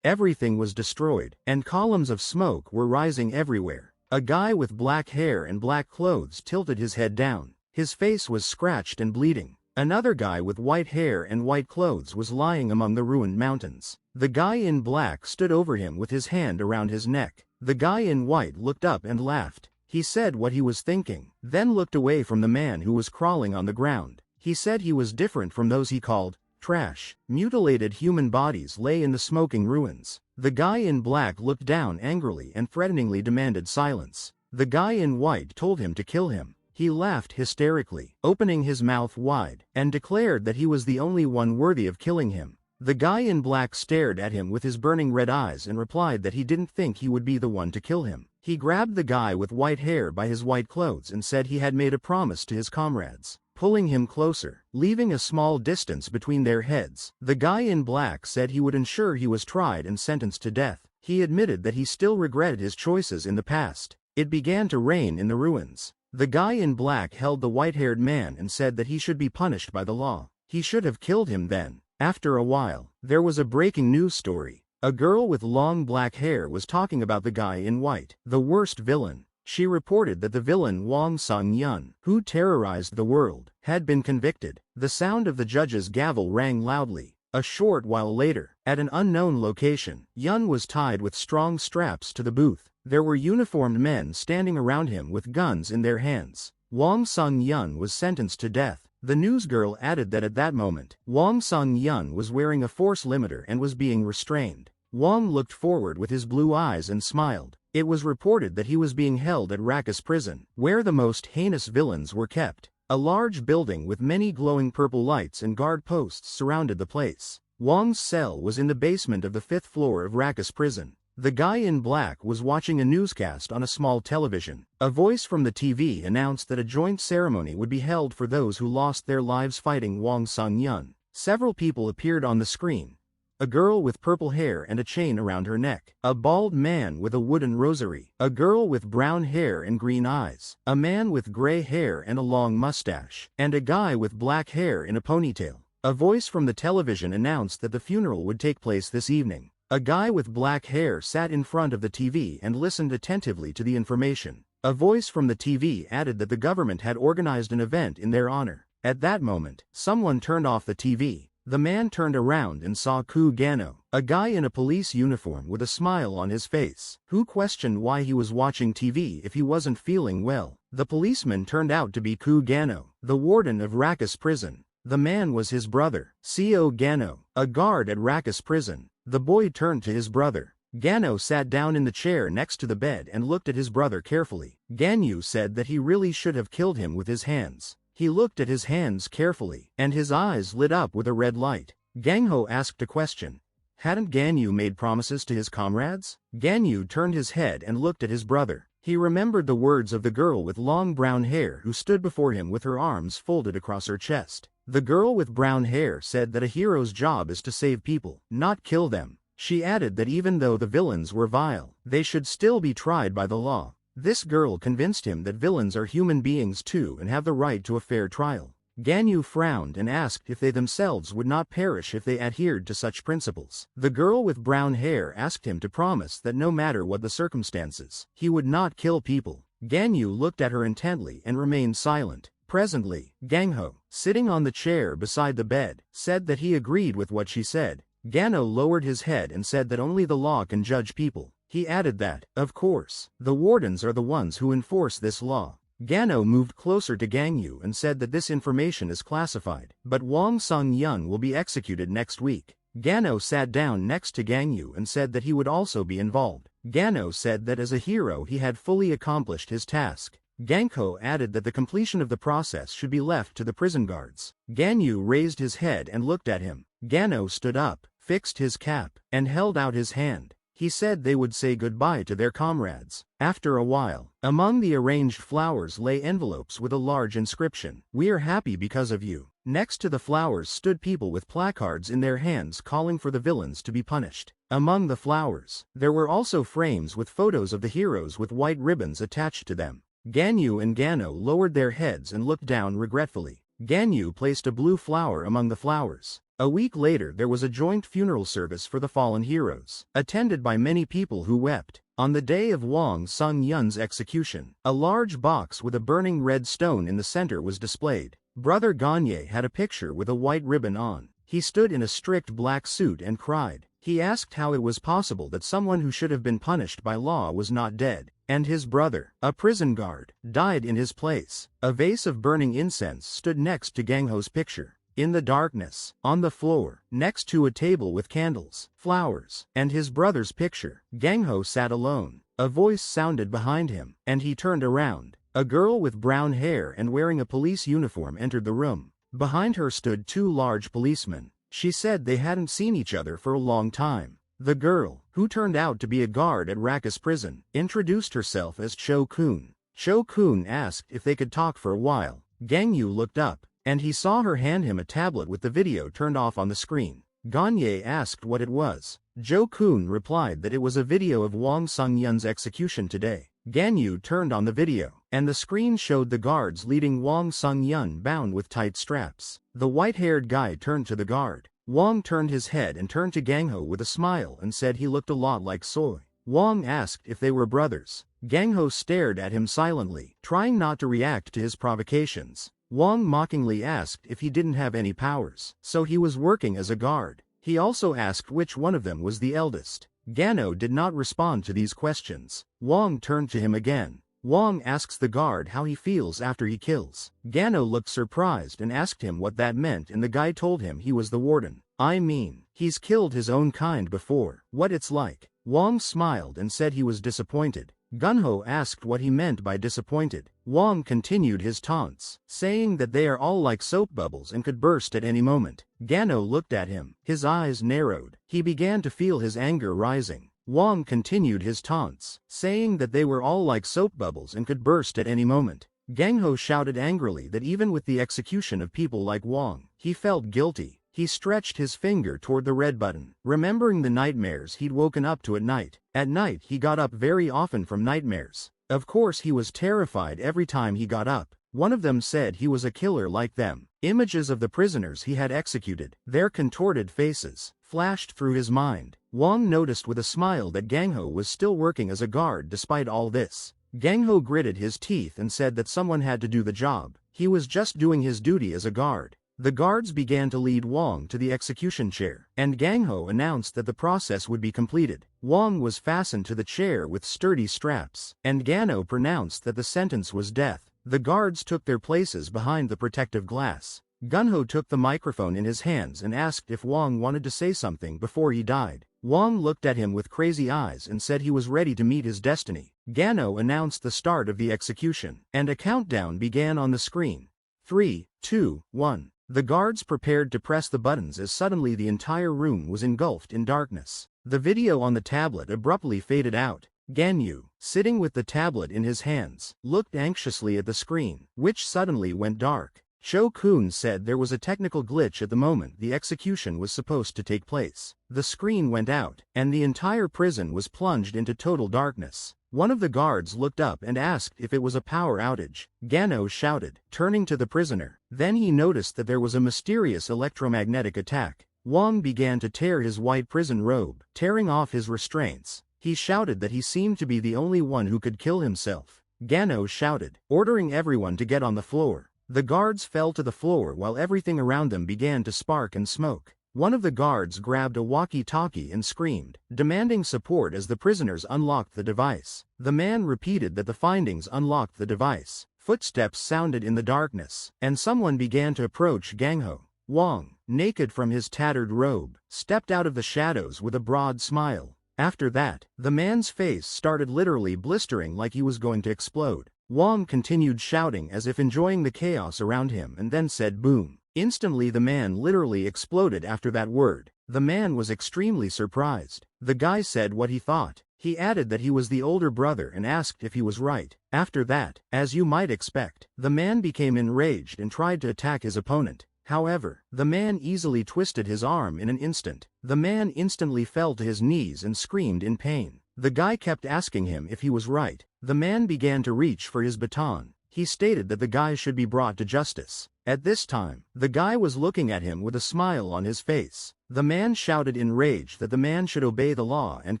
Everything was destroyed, and columns of smoke were rising everywhere. A guy with black hair and black clothes tilted his head down. His face was scratched and bleeding. Another guy with white hair and white clothes was lying among the ruined mountains. The guy in black stood over him with his hand around his neck. The guy in white looked up and laughed. He said what he was thinking, then looked away from the man who was crawling on the ground. He said he was different from those he called trash. Mutilated human bodies lay in the smoking ruins. The guy in black looked down angrily and threateningly demanded silence. The guy in white told him to kill him. He laughed hysterically, opening his mouth wide, and declared that he was the only one worthy of killing him. The guy in black stared at him with his burning red eyes and replied that he didn't think he would be the one to kill him. He grabbed the guy with white hair by his white clothes and said he had made a promise to his comrades, pulling him closer, leaving a small distance between their heads. The guy in black said he would ensure he was tried and sentenced to death. He admitted that he still regretted his choices in the past. It began to rain in the ruins. The guy in black held the white-haired man and said that he should be punished by the law. He should have killed him then. After a while, there was a breaking news story. A girl with long black hair was talking about the guy in white, the worst villain. She reported that the villain Wang Sung-yun, who terrorized the world, had been convicted. The sound of the judge's gavel rang loudly. A short while later, at an unknown location, Yun was tied with strong straps to the booth. There were uniformed men standing around him with guns in their hands. Wang Sung-yun was sentenced to death. The newsgirl added that at that moment, Wang Sung-yun was wearing a force limiter and was being restrained. Wang looked forward with his blue eyes and smiled. It was reported that he was being held at Lucullus Prison, where the most heinous villains were kept. A large building with many glowing purple lights and guard posts surrounded the place. Wang's cell was in the basement of the 5th floor of Lucullus Prison. The guy in black was watching a newscast on a small television. A voice from the TV announced that a joint ceremony would be held for those who lost their lives fighting Wang Sung-yun. Several people appeared on the screen. A girl with purple hair and a chain around her neck. A bald man with a wooden rosary. A girl with brown hair and green eyes. A man with gray hair and a long mustache. And a guy with black hair in a ponytail. A voice from the television announced that the funeral would take place this evening. A guy with black hair sat in front of the TV and listened attentively to the information. A voice from the TV added that the government had organized an event in their honor. At that moment, someone turned off the TV. The man turned around and saw Ku Gano, a guy in a police uniform with a smile on his face, who questioned why he was watching TV if he wasn't feeling well. The policeman turned out to be Ku Gano, the warden of Lucullus Prison. The man was his brother, Co Gano, a guard at Lucullus Prison. The boy turned to his brother. Gano sat down in the chair next to the bed and looked at his brother carefully. Gangu said that he really should have killed him with his hands. He looked at his hands carefully, and his eyes lit up with a red light. Gangho asked a question. Hadn't Ganyu made promises to his comrades? Ganyu turned his head and looked at his brother. He remembered the words of the girl with long brown hair who stood before him with her arms folded across her chest. The girl with brown hair said that a hero's job is to save people, not kill them. She added that even though the villains were vile, they should still be tried by the law. This girl convinced him that villains are human beings too and have the right to a fair trial. Ganyu frowned and asked if they themselves would not perish if they adhered to such principles. The girl with brown hair asked him to promise that no matter what the circumstances, he would not kill people. Ganyu looked at her intently and remained silent. Presently, Gangho, sitting on the chair beside the bed, said that he agreed with what she said. Gano lowered his head and said that only the law can judge people. He added that, of course, the wardens are the ones who enforce this law. Gano moved closer to Gangyu and said that this information is classified, but Wang Sung-yun will be executed next week. Gano sat down next to Gangyu and said that he would also be involved. Gano said that as a hero he had fully accomplished his task. Gangho added that the completion of the process should be left to the prison guards. Ganyu raised his head and looked at him. Gano stood up, fixed his cap, and held out his hand. He said they would say goodbye to their comrades. After a while, among the arranged flowers lay envelopes with a large inscription, "We are happy because of you." Next to the flowers stood people with placards in their hands calling for the villains to be punished. Among the flowers, there were also frames with photos of the heroes with white ribbons attached to them. Ganyu and Gano lowered their heads and looked down regretfully. Ganyu placed a blue flower among the flowers. A week later there was a joint funeral service for the fallen heroes, attended by many people who wept. On the day of Wang Sung-yun's execution, a large box with a burning red stone in the center was displayed. Brother Gagne had a picture with a white ribbon on. He stood in a strict black suit and cried. He asked how it was possible that someone who should have been punished by law was not dead, and his brother, a prison guard, died in his place. A vase of burning incense stood next to Gangho's picture. In the darkness, on the floor, next to a table with candles, flowers, and his brother's picture, Gangho sat alone. A voice sounded behind him, and he turned around. A girl with brown hair and wearing a police uniform entered the room. Behind her stood two large policemen. She said they hadn't seen each other for a long time. The girl, who turned out to be a guard at Rakus prison, introduced herself as Cho-kun. Cho-kun asked if they could talk for a while. Gangu looked up, and he saw her hand him a tablet with the video turned off on the screen. Gagne asked what it was. Jo-kun replied that it was a video of Wang Sung-yun's execution today. Ganyu turned on the video, and the screen showed the guards leading Wang Sung-yun bound with tight straps. The white-haired guy turned to the guard. Wang turned his head and turned to Gangho with a smile and said he looked a lot like Soy. Wang asked if they were brothers. Gangho stared at him silently, trying not to react to his provocations. Wang mockingly asked if he didn't have any powers, so he was working as a guard. He also asked which one of them was the eldest. Gano did not respond to these questions. Wang turned to him again. Wang asks the guard how he feels after he kills. Gano looked surprised and asked him what that meant, and the guy told him he was the warden. I mean, he's killed his own kind before. What it's like. Wang smiled and said he was disappointed. Gunho asked what he meant by disappointed. Wang continued his taunts, saying that they are all like soap bubbles and could burst at any moment. Gano looked at him. His eyes narrowed. He began to feel his anger rising. Wang continued his taunts, saying that they were all like soap bubbles and could burst at any moment. Gangho shouted angrily that even with the execution of people like Wang, he felt guilty. He stretched his finger toward the red button, remembering the nightmares he'd woken up to at night. At night he got up very often from nightmares. Of course he was terrified every time he got up. One of them said he was a killer like them. Images of the prisoners he had executed, their contorted faces, flashed through his mind. Wang noticed with a smile that Gangho was still working as a guard despite all this. Gangho gritted his teeth and said that someone had to do the job. He was just doing his duty as a guard. The guards began to lead Wang to the execution chair, and Gangho announced that the process would be completed. Wang was fastened to the chair with sturdy straps, and Gano pronounced that the sentence was death. The guards took their places behind the protective glass. Gunho took the microphone in his hands and asked if Wang wanted to say something before he died. Wang looked at him with crazy eyes and said he was ready to meet his destiny. Gano announced the start of the execution, and a countdown began on the screen. 3, 2, 1. The guards prepared to press the buttons as suddenly the entire room was engulfed in darkness. The video on the tablet abruptly faded out. Ganyu, sitting with the tablet in his hands, looked anxiously at the screen, which suddenly went dark. Cho-kun said there was a technical glitch at the moment the execution was supposed to take place. The screen went out, and the entire prison was plunged into total darkness. One of the guards looked up and asked if it was a power outage. Gano shouted, turning to the prisoner. Then he noticed that there was a mysterious electromagnetic attack. Wang began to tear his white prison robe, tearing off his restraints. He shouted that he seemed to be the only one who could kill himself. Gano shouted, ordering everyone to get on the floor. The guards fell to the floor while everything around them began to spark and smoke. One of the guards grabbed a walkie-talkie and screamed, demanding support as the prisoners unlocked the device. The man repeated that the findings unlocked the device. Footsteps sounded in the darkness, and someone began to approach Gangho. Wang, naked from his tattered robe, stepped out of the shadows with a broad smile. After that, the man's face started literally blistering like he was going to explode. Wang continued shouting as if enjoying the chaos around him and then said boom. Instantly the man literally exploded after that word. The man was extremely surprised. The guy said what he thought. He added that he was the older brother and asked if he was right. After that, as you might expect, the man became enraged and tried to attack his opponent. However, the man easily twisted his arm in an instant. The man instantly fell to his knees and screamed in pain. The guy kept asking him if he was right. The man began to reach for his baton. He stated that the guy should be brought to justice. At this time, the guy was looking at him with a smile on his face. The man shouted in rage that the man should obey the law and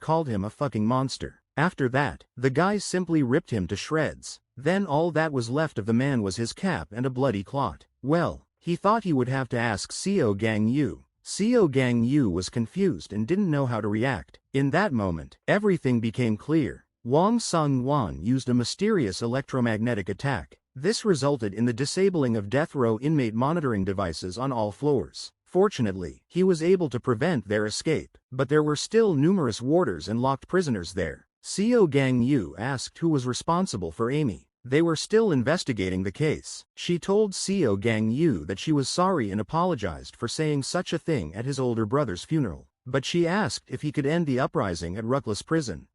called him a fucking monster. After that, the guy simply ripped him to shreds. Then all that was left of the man was his cap and a bloody clot. Well, he thought he would have to ask Gang Yu. Gang Yu was confused and didn't know how to react. In that moment, everything became clear. Wang Sung-wan used a mysterious electromagnetic attack. This resulted in the disabling of death row inmate monitoring devices on all floors. Fortunately, he was able to prevent their escape, but there were still numerous warders and locked prisoners there. Gang Yu asked who was responsible for Amy. They were still investigating the case. She told Gang Yu that she was sorry and apologized for saying such a thing at his older brother's funeral. But she asked if he could end the uprising at Lucullus Prison.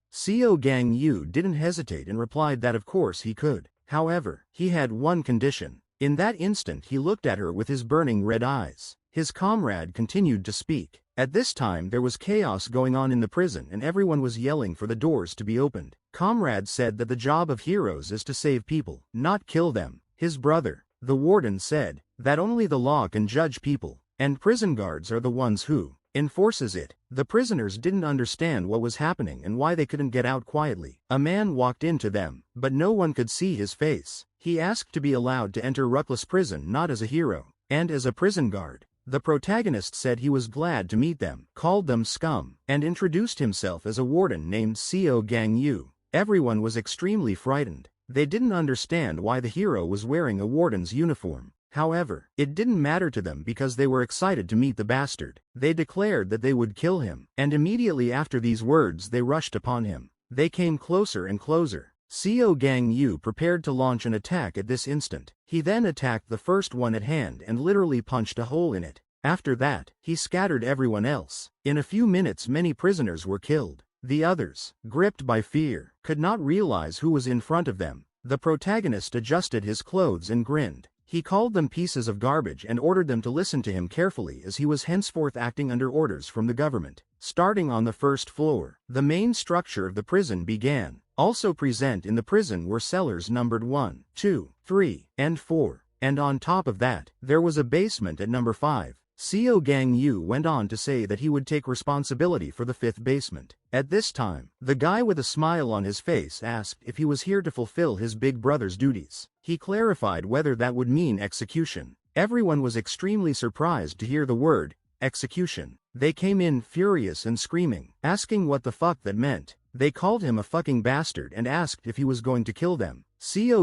Gang Yu didn't hesitate and replied that of course he could. However, he had one condition. In that instant he looked at her with his burning red eyes. His comrade continued to speak. At this time there was chaos going on in the prison and everyone was yelling for the doors to be opened. Comrade said that the job of heroes is to save people, not kill them. His brother, the warden, said that only the law can judge people, and prison guards are the ones who enforces it. The prisoners didn't understand what was happening and why they couldn't get out quietly. A man walked into them, but no one could see his face. He asked to be allowed to enter Lucullus Prison not as a hero, and as a prison guard. The protagonist said he was glad to meet them, called them scum, and introduced himself as a warden named Gang Yu. Everyone was extremely frightened. They didn't understand why the hero was wearing a warden's uniform. However, it didn't matter to them because they were excited to meet the bastard. They declared that they would kill him, and immediately after these words they rushed upon him. They came closer and closer. Gang Yu prepared to launch an attack at this instant. He then attacked the first one at hand and literally punched a hole in it. After that, he scattered everyone else. In a few minutes many prisoners were killed. The others, gripped by fear, could not realize who was in front of them. The protagonist adjusted his clothes and grinned. He called them pieces of garbage and ordered them to listen to him carefully as he was henceforth acting under orders from the government. Starting on the first floor, the main structure of the prison began. Also present in the prison were cellars numbered 1, 2, 3, and 4, and on top of that, there was a basement at number 5. Gang Yu went on to say that he would take responsibility for the 5th basement. At this time, the guy with a smile on his face asked if he was here to fulfill his big brother's duties. He clarified whether that would mean execution. Everyone was extremely surprised to hear the word execution. They came in furious and screaming, asking what the fuck that meant. They called him a fucking bastard and asked if he was going to kill them.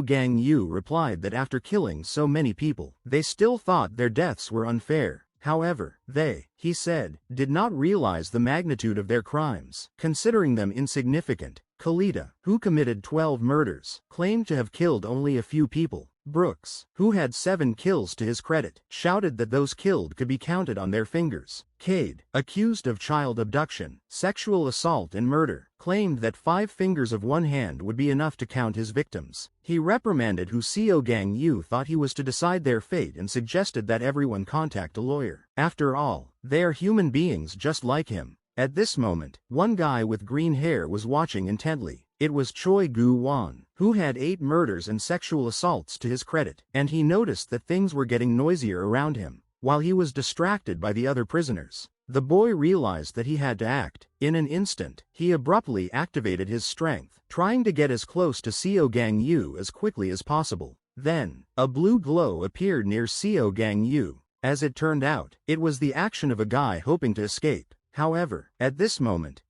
Gang Yu replied that after killing so many people, they still thought their deaths were unfair. However, they, he said, did not realize the magnitude of their crimes, considering them insignificant. Kalita, who committed 12 murders, claimed to have killed only a few people. Brooks, who had 7 kills to his credit, shouted that those killed could be counted on their fingers. Cade, accused of child abduction, sexual assault and murder, claimed that 5 fingers of one hand would be enough to count his victims. He reprimanded who Gang Yu thought he was to decide their fate and suggested that everyone contact a lawyer. After all, they are human beings just like him. At this moment, one guy with green hair was watching intently. It was Choi Gu-won, who had 8 murders and sexual assaults to his credit, and he noticed that things were getting noisier around him. While he was distracted by the other prisoners, the boy realized that he had to act. In an instant, he abruptly activated his strength, trying to get as close to Gang Yu as quickly as possible. Then, a blue glow appeared near Gang Yu. As it turned out, it was the action of a guy hoping to escape. However, at this moment,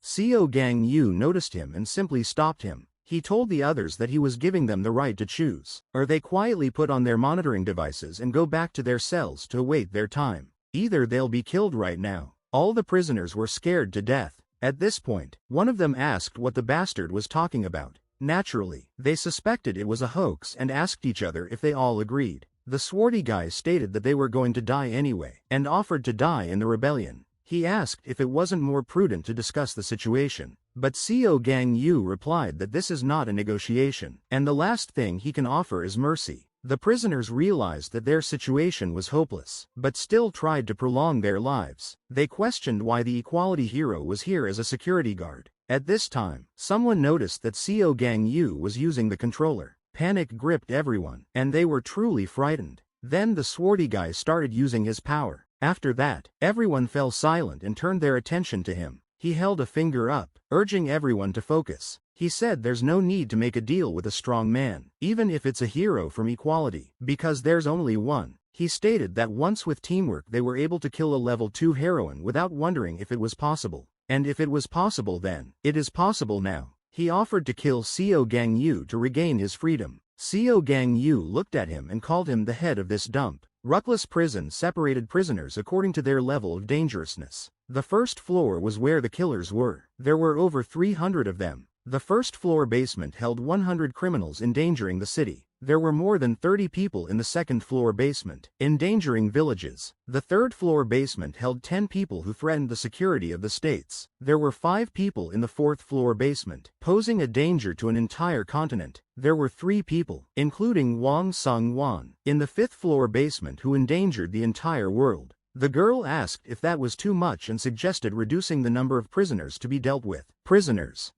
Gang Yu noticed him and simply stopped him. He told the others that he was giving them the right to choose, or they quietly put on their monitoring devices and go back to their cells to await their time. Either they'll be killed right now. All the prisoners were scared to death. At this point, one of them asked what the bastard was talking about. Naturally, they suspected it was a hoax and asked each other if they all agreed. The swarty guy stated that they were going to die anyway, and offered to die in the rebellion. He asked if it wasn't more prudent to discuss the situation, but Gang Yu replied that this is not a negotiation, and the last thing he can offer is mercy. The prisoners realized that their situation was hopeless, but still tried to prolong their lives. They questioned why the equality hero was here as a security guard. At this time, someone noticed that Gang Yu was using the controller. Panic gripped everyone, and they were truly frightened. Then the swarty guy started using his power. After that, everyone fell silent and turned their attention to him. He held a finger up, urging everyone to focus. He said there's no need to make a deal with a strong man, even if it's a hero from equality, because there's only one. He stated that once with teamwork they were able to kill a level 2 heroine without wondering if it was possible. And if it was possible then, it is possible now. He offered to kill Gangu to regain his freedom. Gangu looked at him and called him the head of this dump. Lucullus Prison separated prisoners according to their level of dangerousness. The first floor was where the killers were. There were over 300 of them. The first floor basement held 100 criminals endangering the city. There were more than 30 people in the second floor basement, endangering villages. The third floor basement held 10 people who threatened the security of the states. There were 5 people in the fourth floor basement, posing a danger to an entire continent. There were 3 people, including Wang Sung-wan, in the fifth floor basement who endangered the entire world. The girl asked if that was too much and suggested reducing the number of prisoners to be dealt with. Prisoners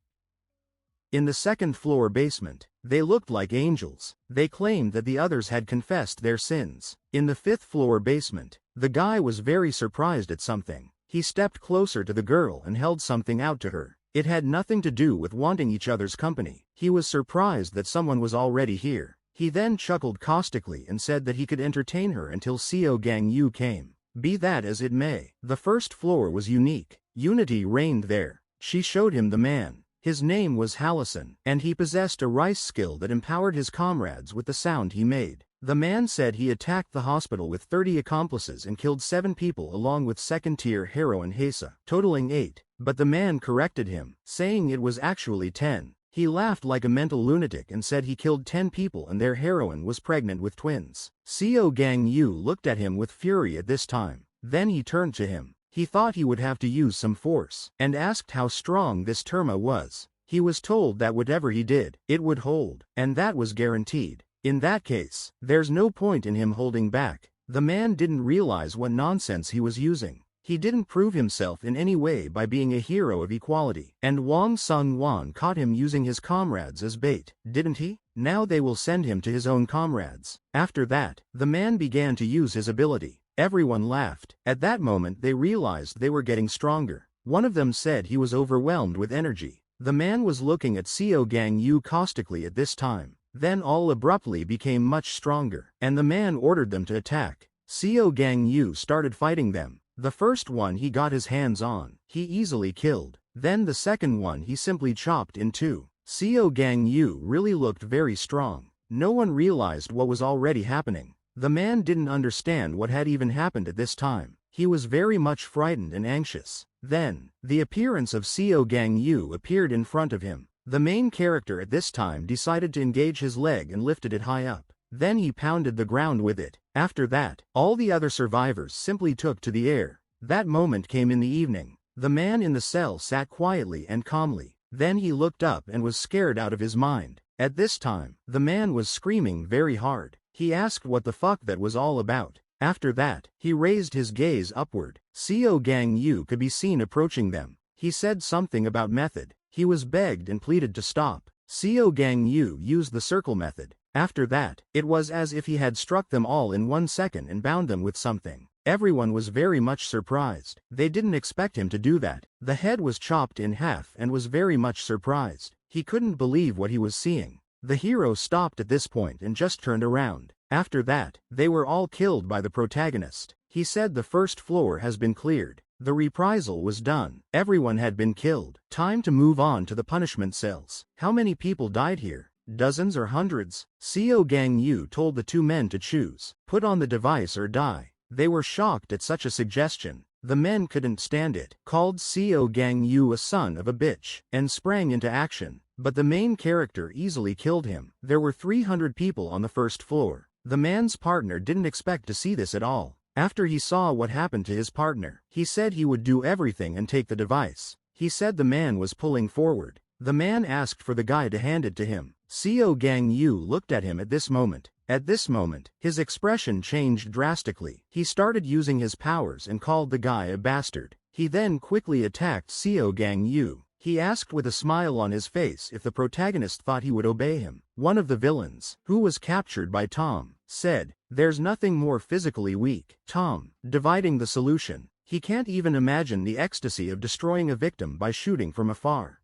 in the second floor basement, they looked like angels. They claimed that the others had confessed their sins. In the fifth floor basement, the guy was very surprised at something. He stepped closer to the girl and held something out to her. It had nothing to do with wanting each other's company. He was surprised that someone was already here. He then chuckled caustically and said that he could entertain her until Gangu came. Be that as it may, the first floor was unique. Unity reigned there. She showed him the man. His name was Hallison, and he possessed a rice skill that empowered his comrades with the sound he made. The man said he attacked the hospital with 30 accomplices and killed 7 people along with second-tier heroine Hesa, totaling 8, but the man corrected him, saying it was actually 10. He laughed like a mental lunatic and said he killed 10 people and their heroine was pregnant with twins. Gangu looked at him with fury at this time. Then he turned to him. He thought he would have to use some force, and asked how strong this terma was. He was told that whatever he did, it would hold, and that was guaranteed. In that case, there's no point in him holding back. The man didn't realize what nonsense he was using. He didn't prove himself in any way by being a hero of equality, and Wang Sung-wan caught him using his comrades as bait, didn't he? Now they will send him to his own comrades. After that, the man began to use his ability. Everyone laughed. At that moment they realized they were getting stronger. One of them said he was overwhelmed with energy. The man was looking at Gangu caustically at this time. Then all abruptly became much stronger, and the man ordered them to attack. Gangu started fighting them. The first one he got his hands on, he easily killed. Then the second one he simply chopped in 2. Gangu really looked very strong. No one realized what was already happening. The man didn't understand what had even happened at this time. He was very much frightened and anxious. Then, the appearance of Gangu appeared in front of him. The main character at this time decided to engage his leg and lifted it high up. Then he pounded the ground with it. After that, all the other survivors simply took to the air. That moment came in the evening. The man in the cell sat quietly and calmly. Then he looked up and was scared out of his mind. At this time, the man was screaming very hard. He asked what the fuck that was all about. After that, he raised his gaze upward. Gangu could be seen approaching them. He said something about method. He was begged and pleaded to stop. Gangu used the circle method. After that, it was as if he had struck them all in 1 second and bound them with something. Everyone was very much surprised. They didn't expect him to do that. The head was chopped in half and was very much surprised. He couldn't believe what he was seeing. The hero stopped at this point and just turned around. After that, they were all killed by the protagonist. He said the first floor has been cleared. The reprisal was done. Everyone had been killed. Time to move on to the punishment cells. How many people died here? Dozens or hundreds? Gangu told the 2 men to choose. Put on the device or die. They were shocked at such a suggestion. The men couldn't stand it, called Gangu a son of a bitch, and sprang into action. But the main character easily killed him. There were 300 people on the first floor. The man's partner didn't expect to see this at all. After he saw what happened to his partner, he said he would do everything and take the device. He said the man was pulling forward. The man asked for the guy to hand it to him. Gangu looked at him at this moment. At this moment, his expression changed drastically. He started using his powers and called the guy a bastard. He then quickly attacked Gangu. He asked with a smile on his face if the protagonist thought he would obey him. One of the villains, who was captured by Tom, said, There's nothing more physically weak. Tom, dividing the solution. He can't even imagine the ecstasy of destroying a victim by shooting from afar.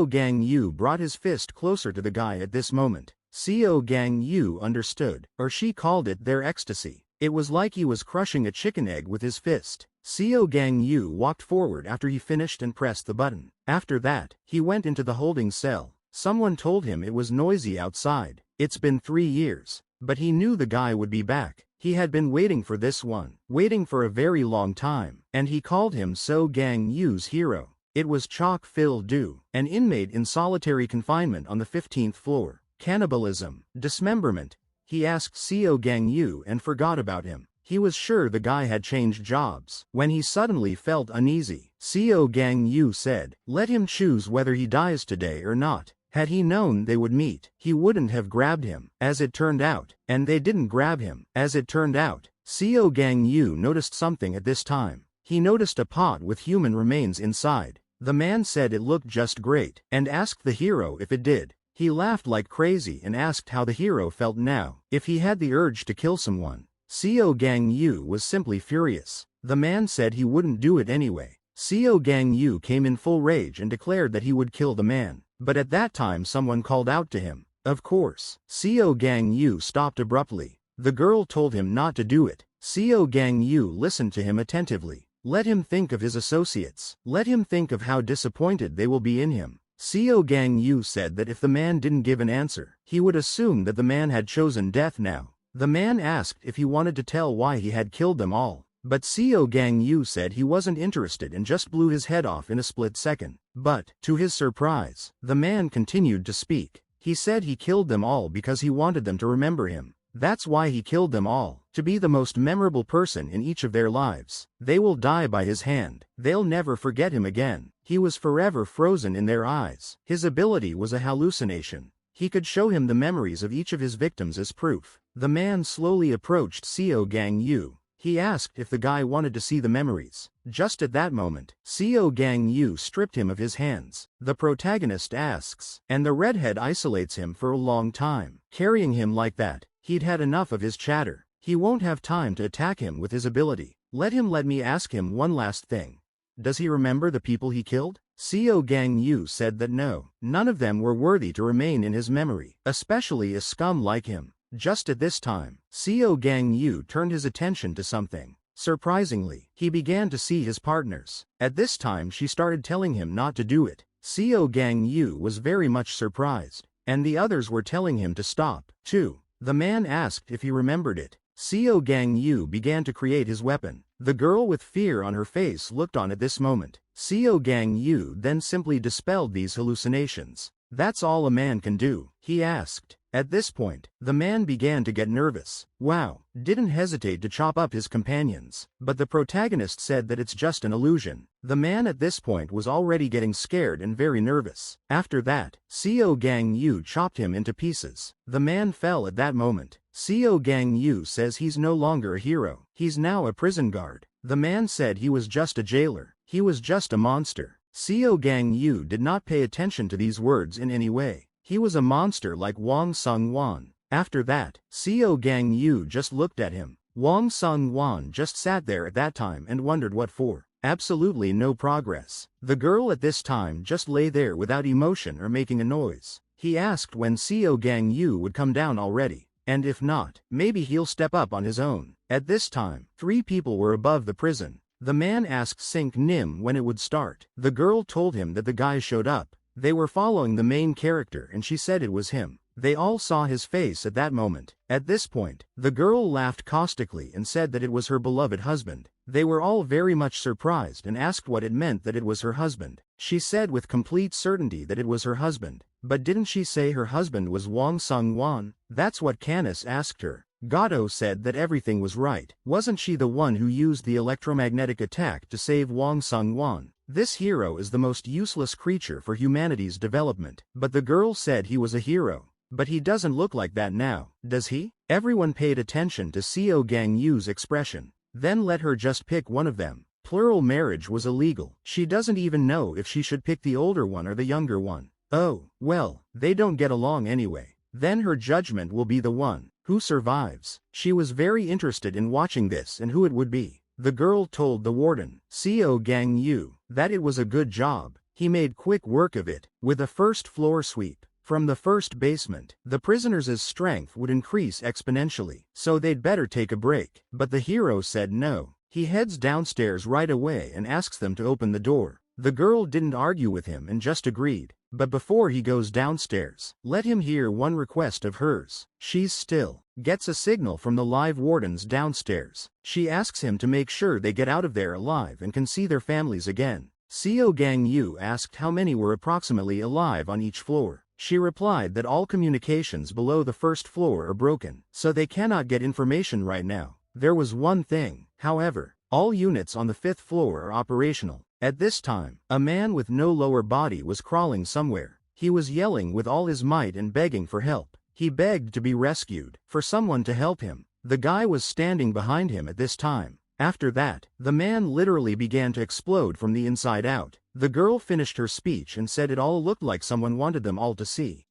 Gang Yu brought his fist closer to the guy at this moment. Gang Yu understood, or she called it their ecstasy. It was like he was crushing a chicken egg with his fist. Gang Yu walked forward after he finished and pressed the button. After that, he went into the holding cell. Someone told him it was noisy outside. It's been 3 years. But he knew the guy would be back. He had been waiting for this one, waiting for a very long time, and he called him Gang Yu's hero. It was Chock-fil Do, an inmate in solitary confinement on the 15th floor. Cannibalism, dismemberment. He asked Gang Yu and forgot about him. He was sure the guy had changed jobs. When he suddenly felt uneasy, Gang Yu said, "Let him choose whether he dies today or not." Had he known they would meet, he wouldn't have grabbed him, as it turned out, and they didn't grab him, as it turned out. Gang Yu noticed something at this time. He noticed a pot with human remains inside. The man said it looked just great, and asked the hero if it did. He laughed like crazy and asked how the hero felt now, if he had the urge to kill someone. Gang Yu was simply furious. The man said he wouldn't do it anyway. Gang Yu came in full rage and declared that he would kill the man. But at that time someone called out to him. Of course, Gang Yu stopped abruptly. The girl told him not to do it. Gang Yu listened to him attentively. Let him think of his associates. Let him think of how disappointed they will be in him. Gang Yu said that if the man didn't give an answer, he would assume that the man had chosen death now. The man asked if he wanted to tell why he had killed them all. But Gang Yu said he wasn't interested and just blew his head off in a split second. But, to his surprise, the man continued to speak. He said he killed them all because he wanted them to remember him. That's why he killed them all, to be the most memorable person in each of their lives. They will die by his hand. They'll never forget him again. He was forever frozen in their eyes. His ability was a hallucination. He could show him the memories of each of his victims as proof. The man slowly approached Gang Yu. He asked if the guy wanted to see the memories. Just at that moment, Gang Yu stripped him of his hands. The protagonist asks, and the redhead isolates him for a long time. Carrying him like that, he'd had enough of his chatter. He won't have time to attack him with his ability. Let me ask him one last thing. Does he remember the people he killed? Gang Yu said that no, none of them were worthy to remain in his memory, especially a scum like him. Just at this time, Gang Yu turned his attention to something. Surprisingly, he began to see his partners. At this time she started telling him not to do it. Gang Yu was very much surprised, and the others were telling him to stop, too. The man asked if he remembered it. Gang Yu began to create his weapon. The girl with fear on her face looked on at this moment. Gang Yu then simply dispelled these hallucinations. "That's all a man can do?" he asked. At this point, the man began to get nervous. Wow, didn't hesitate to chop up his companions. But the protagonist said that it's just an illusion. The man at this point was already getting scared and very nervous. After that, Gang Yu chopped him into pieces. The man fell at that moment. Gang Yu says he's no longer a hero. He's now a prison guard. The man said he was just a jailer. He was just a monster. Gang Yu did not pay attention to these words in any way. He was a monster like Wang Sung-wan. After that, Gang Yu just looked at him. Wang Sung-wan just sat there at that time and wondered what for. Absolutely no progress. The girl at this time just lay there without emotion or making a noise. He asked when Gang Yu would come down already, and if not, maybe he'll step up on his own. At this time, 3 people were above the prison. The man asked Sink Nim when it would start. The girl told him that the guy showed up. They were following the main character and she said it was him. They all saw his face at that moment. At this point, the girl laughed caustically and said that it was her beloved husband. They were all very much surprised and asked what it meant that it was her husband. She said with complete certainty that it was her husband. But didn't she say her husband was Wang Sung-wan? That's what Canis asked her. Gato said that everything was right. Wasn't she the one who used the electromagnetic attack to save Wang Sung-wan? This hero is the most useless creature for humanity's development. But the girl said he was a hero. But he doesn't look like that now, does he? Everyone paid attention to Gang Yu's expression. Then let her just pick one of them. Plural marriage was illegal. She doesn't even know if she should pick the older one or the younger one. Oh, well, they don't get along anyway. Then her judgment will be the one Who survives? She was very interested in watching this and who it would be. The girl told the warden, Kang Woo, that it was a good job. He made quick work of it, with a first floor sweep. From the first basement, the prisoners' strength would increase exponentially, so they'd better take a break. But the hero said no. He heads downstairs right away and asks them to open the door. The girl didn't argue with him and just agreed. But before he goes downstairs, let him hear one request of hers. She's still gets a signal from the live wardens downstairs. She asks him to make sure they get out of there alive and can see their families again. Gang Woo asked how many were approximately alive on each floor. She replied that all communications below the first floor are broken, so they cannot get information right now. There was one thing, however, all units on the 5th floor are operational. At this time, a man with no lower body was crawling somewhere. He was yelling with all his might and begging for help. He begged to be rescued, for someone to help him. The guy was standing behind him at this time. After that, the man literally began to explode from the inside out. The girl finished her speech and said it all looked like someone wanted them all to see.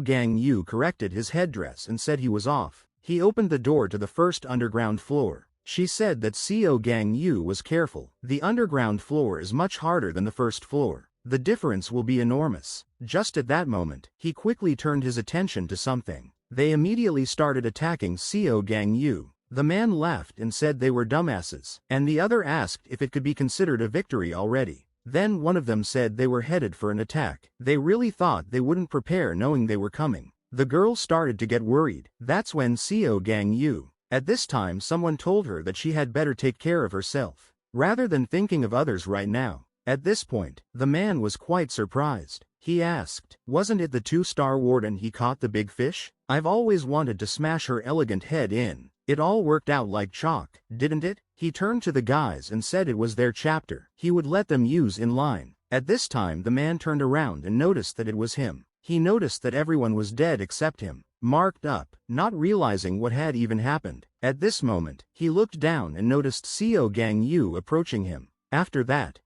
Gang Woo corrected his headdress and said he was off. He opened the door to the first underground floor. She said that Gang Woo was careful. The underground floor is much harder than the first floor. The difference will be enormous. Just at that moment, he quickly turned his attention to something. They immediately started attacking Gang Woo. The man laughed and said they were dumbasses, and the other asked if it could be considered a victory already. Then one of them said they were headed for an attack. They really thought they wouldn't prepare knowing they were coming. The girl started to get worried. That's when Gang Woo. At this time someone told her that she had better take care of herself, rather than thinking of others right now. At this point, the man was quite surprised. He asked, wasn't it the 2-star warden he caught the big fish? I've always wanted to smash her elegant head in. It all worked out like chalk, didn't it? He turned to the guys and said it was their chapter. He would let them use in line. At this time the man turned around and noticed that it was him. He noticed that everyone was dead except him. Marked up, not realizing what had even happened. At this moment, he looked down and noticed Gang Woo approaching him. After that,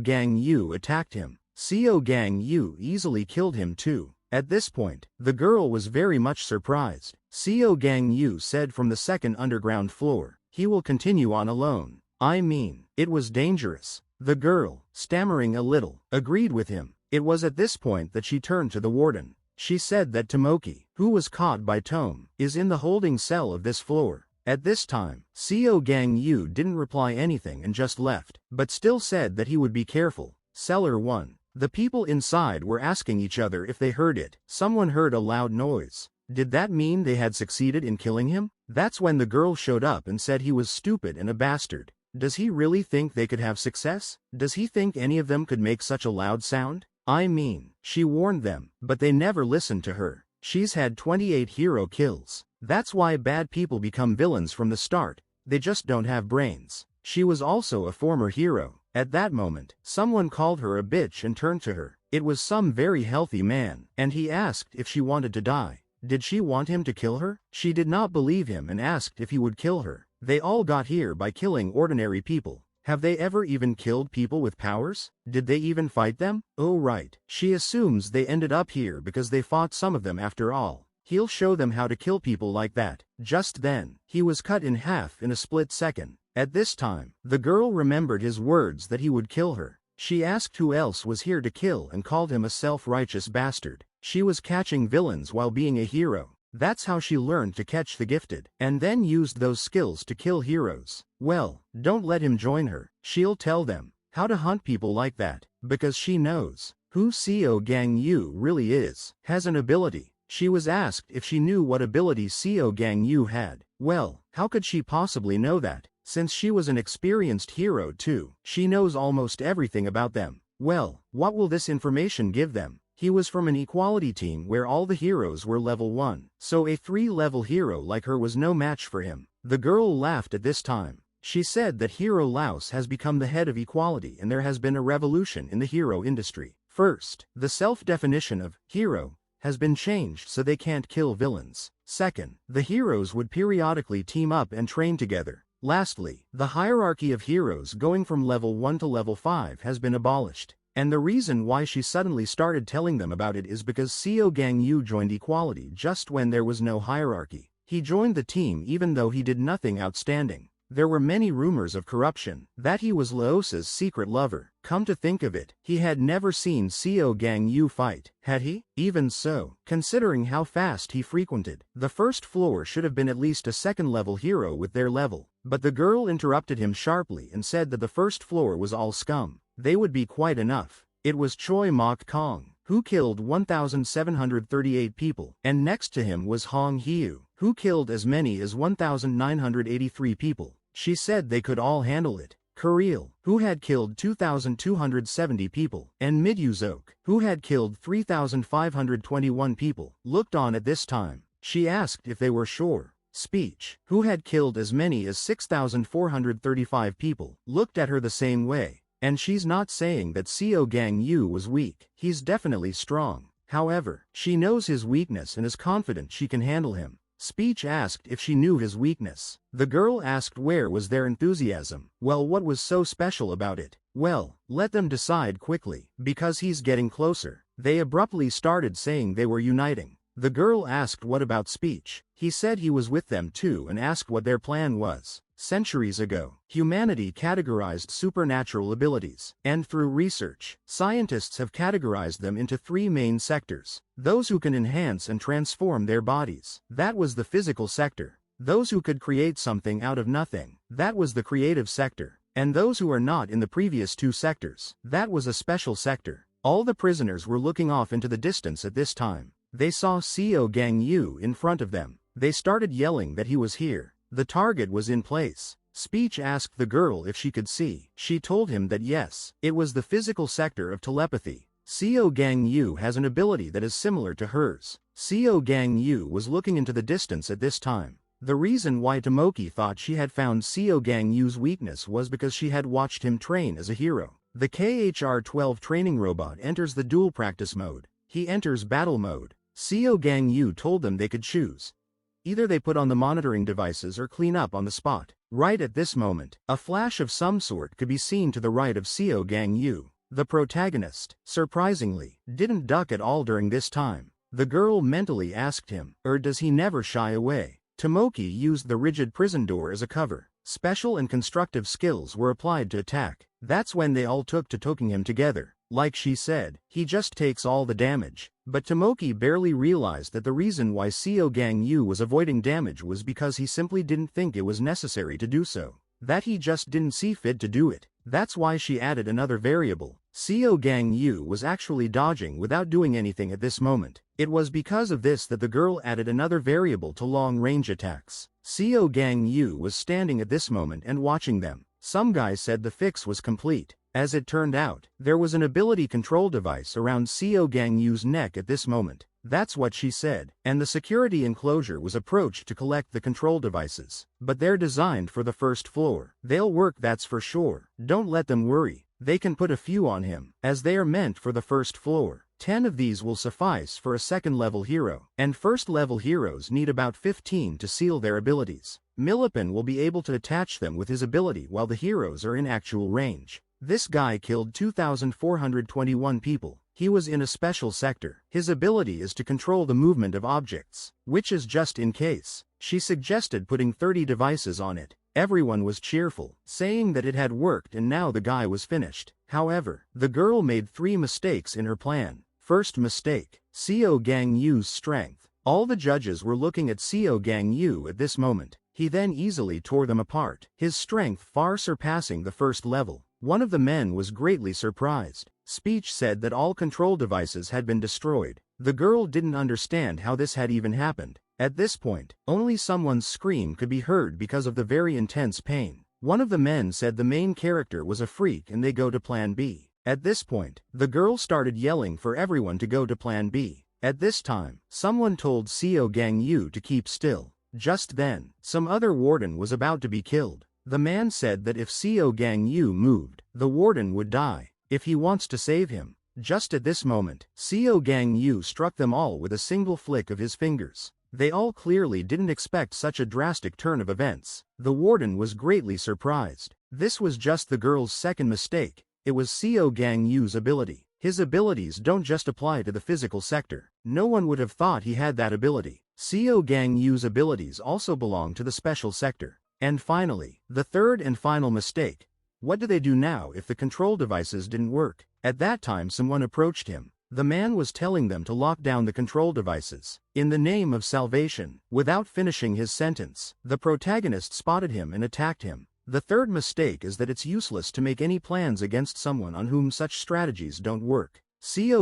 Gang Woo attacked him. Gang Woo easily killed him too. At this point, the girl was very much surprised. Gang Woo said from the second underground floor, he will continue on alone. I mean, it was dangerous. The girl, stammering a little, agreed with him. It was at this point that she turned to the warden. She said that Tomoki, who was caught by Tome, is in the holding cell of this floor. At this time, Gang Woo didn't reply anything and just left, but still said that he would be careful. Cellar 1. The people inside were asking each other if they heard it. Someone heard a loud noise. Did that mean they had succeeded in killing him? That's when the girl showed up and said he was stupid and a bastard. Does he really think they could have success? Does he think any of them could make such a loud sound? I mean, she warned them, but they never listened to her. She's had 28 hero kills. That's why bad people become villains from the start. They just don't have brains. She was also a former hero. At that moment, someone called her a bitch and turned to her. It was some very healthy man, and he asked if she wanted to die. Did she want him to kill her? She did not believe him and asked if he would kill her. They all got here by killing ordinary people. Have they ever even killed people with powers? Did they even fight them? Oh right, she assumes they ended up here because they fought some of them after all. He'll show them how to kill people like that. Just then, he was cut in half in a split second. At this time, the girl remembered his words that he would kill her. She asked who else was here to kill and called him a self-righteous bastard. She was catching villains while being a hero. That's how she learned to catch the gifted, and then used those skills to kill heroes. Well, don't let him join her. She'll tell them how to hunt people like that, because she knows who Gang Woo really is. Has an ability. She was asked if she knew what ability Gang Woo had. Well, how could she possibly know that? Since she was an experienced hero too, she knows almost everything about them. Well, what will this information give them? He was from an equality team where all the heroes were level 1, so a 3-level hero like her was no match for him. The girl laughed at this time. She said that Hero Laos has become the head of equality and there has been a revolution in the hero industry. First, the self-definition of hero has been changed so they can't kill villains. Second, the heroes would periodically team up and train together. Lastly, the hierarchy of heroes going from level 1 to level 5 has been abolished. And the reason why she suddenly started telling them about it is because Gang Woo joined equality just when there was no hierarchy. He joined the team even though he did nothing outstanding. There were many rumors of corruption, that he was Laosa's secret lover. Come to think of it, he had never seen Gang Yu fight, had he? Even so, considering how fast he frequented, the first floor should have been at least a second-level hero with their level. But the girl interrupted him sharply and said that the first floor was all scum. They would be quite enough. It was Choi Mok Kong, who killed 1,738 people, and next to him was Hong Hiu, who killed as many as 1,983 people. She said they could all handle it. Kuriel, who had killed 2,270 people, and Midyuzok, who had killed 3,521 people, looked on at this time. She asked if they were sure. Speech, who had killed as many as 6,435 people, looked at her the same way. And she's not saying that Gang Yu was weak. He's definitely strong. However, she knows his weakness and is confident she can handle him. Speech asked if she knew his weakness. The girl asked where was their enthusiasm. Well, what was so special about it? Well, let them decide quickly, because he's getting closer. They abruptly started saying they were uniting. The girl asked what about Speech. He said he was with them too and asked what their plan was. Centuries ago, humanity categorized supernatural abilities, and through research, scientists have categorized them into three main sectors. Those who can enhance and transform their bodies. That was the physical sector. Those who could create something out of nothing. That was the creative sector. And those who are not in the previous two sectors. That was a special sector. All the prisoners were looking off into the distance at this time. They saw Gang Yu in front of them. They started yelling that he was here. The target was in place. Speech asked the girl if she could see. She told him that yes, it was the physical sector of telepathy. Gang Yu has an ability that is similar to hers. Gang Yu was looking into the distance at this time. The reason why Tomoki thought she had found Gang Yu's weakness was because she had watched him train as a hero. The KHR-12 training robot enters the dual practice mode. He enters battle mode. Gang Yu told them they could choose. Either they put on the monitoring devices or clean up on the spot. Right at this moment, a flash of some sort could be seen to the right of Gang Yu. The protagonist, surprisingly, didn't duck at all during this time. The girl mentally asked him, does he never shy away? Tomoki used the rigid prison door as a cover. Special and constructive skills were applied to attack. That's when they all took to toking him together. Like she said, he just takes all the damage. But Tomoki barely realized that the reason why Gang Yu was avoiding damage was because he simply didn't think it was necessary to do so. That he just didn't see fit to do it. That's why she added another variable. Gang Yu was actually dodging without doing anything at this moment. It was because of this that the girl added another variable to long-range attacks. Gang Yu was standing at this moment and watching them. Some guy said the fix was complete. As it turned out, there was an ability control device around Gang Yu's neck at this moment. That's what she said, and the security enclosure was approached to collect the control devices. But they're designed for the first floor. They'll work, that's for sure. Don't let them worry. They can put a few on him, as they are meant for the first floor. 10 of these will suffice for a second-level hero, and first-level heroes need about 15 to seal their abilities. Millipin will be able to attach them with his ability while the heroes are in actual range. This guy killed 2,421 people. He was in a special sector. His ability is to control the movement of objects, which is just in case. She suggested putting 30 devices on it. Everyone was cheerful, saying that it had worked and now the guy was finished. However, the girl made 3 mistakes in her plan. First mistake, Gang Yu's strength. All the judges were looking at Gang Yu at this moment. He then easily tore them apart, his strength far surpassing the first level. One of the men was greatly surprised. Speech said that all control devices had been destroyed. The girl didn't understand how this had even happened. At this point, only someone's scream could be heard because of the very intense pain. One of the men said the main character was a freak and they go to plan B. At this point, the girl started yelling for everyone to go to plan B. At this time, someone told Gang Yu to keep still. Just then, some other warden was about to be killed. The man said that if Gang Yu moved, the warden would die. If he wants to save him. Just at this moment, Gang Yu struck them all with a single flick of his fingers. They all clearly didn't expect such a drastic turn of events. The warden was greatly surprised. This was just the girl's second mistake. It was Gang Yu's ability. His abilities don't just apply to the physical sector. No one would have thought he had that ability. Gang Wu's abilities also belong to the special sector. And finally, the third and final mistake. What do they do now if the control devices didn't work? At that time someone approached him. The man was telling them to lock down the control devices, in the name of salvation. Without finishing his sentence, the protagonist spotted him and attacked him. The third mistake is that it's useless to make any plans against someone on whom such strategies don't work.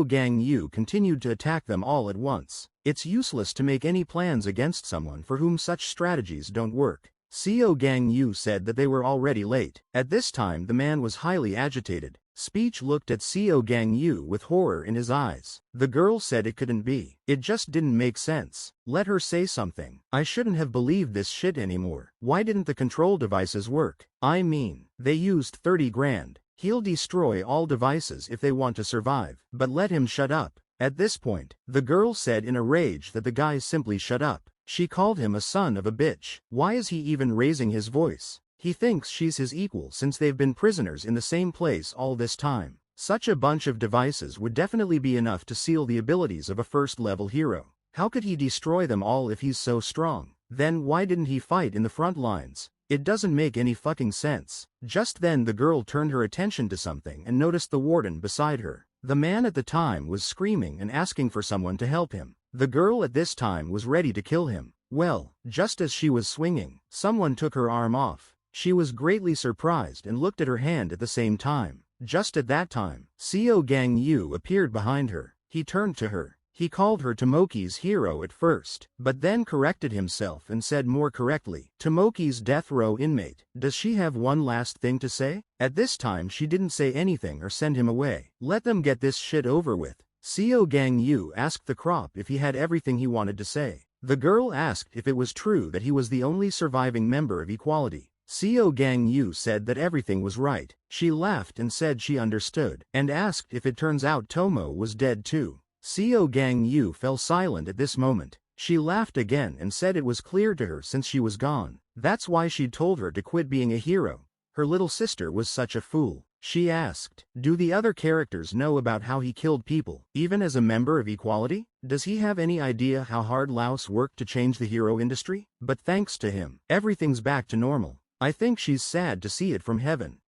Gang Wu continued to attack them all at once. It's useless to make any plans against someone for whom such strategies don't work. Gang Wu said that they were already late. At this time the man was highly agitated. Speech looked at Gang Wu with horror in his eyes. The girl said it couldn't be. It just didn't make sense. Let her say something. I shouldn't have believed this shit anymore. Why didn't the control devices work? I mean, they used 30 grand. He'll destroy all devices if they want to survive. But let him shut up. At this point, the girl said in a rage that the guy simply shut up. She called him a son of a bitch. Why is he even raising his voice? He thinks she's his equal since they've been prisoners in the same place all this time. Such a bunch of devices would definitely be enough to seal the abilities of a first-level hero. How could he destroy them all if he's so strong? Then why didn't he fight in the front lines? It doesn't make any fucking sense. Just then the girl turned her attention to something and noticed the warden beside her. The man at the time was screaming and asking for someone to help him. The girl at this time was ready to kill him. Well, just as she was swinging, someone took her arm off. She was greatly surprised and looked at her hand at the same time. Just at that time, Gang Wu appeared behind her. He turned to her. He called her Tomoki's hero at first, but then corrected himself and said more correctly, Tomoki's death row inmate. Does she have one last thing to say? At this time she didn't say anything or send him away. Let them get this shit over with. Gang Wu asked the crop if he had everything he wanted to say. The girl asked if it was true that he was the only surviving member of Equality. Gang Wu said that everything was right. She laughed and said she understood, and asked if it turns out Tomo was dead too. Gang Wu fell silent at this moment. She laughed again and said it was clear to her since she was gone. That's why she'd told her to quit being a hero. Her little sister was such a fool. She asked, do the other characters know about how he killed people, even as a member of Equality? Does he have any idea how hard Laos worked to change the hero industry? But thanks to him, everything's back to normal. I think she's sad to see it from heaven.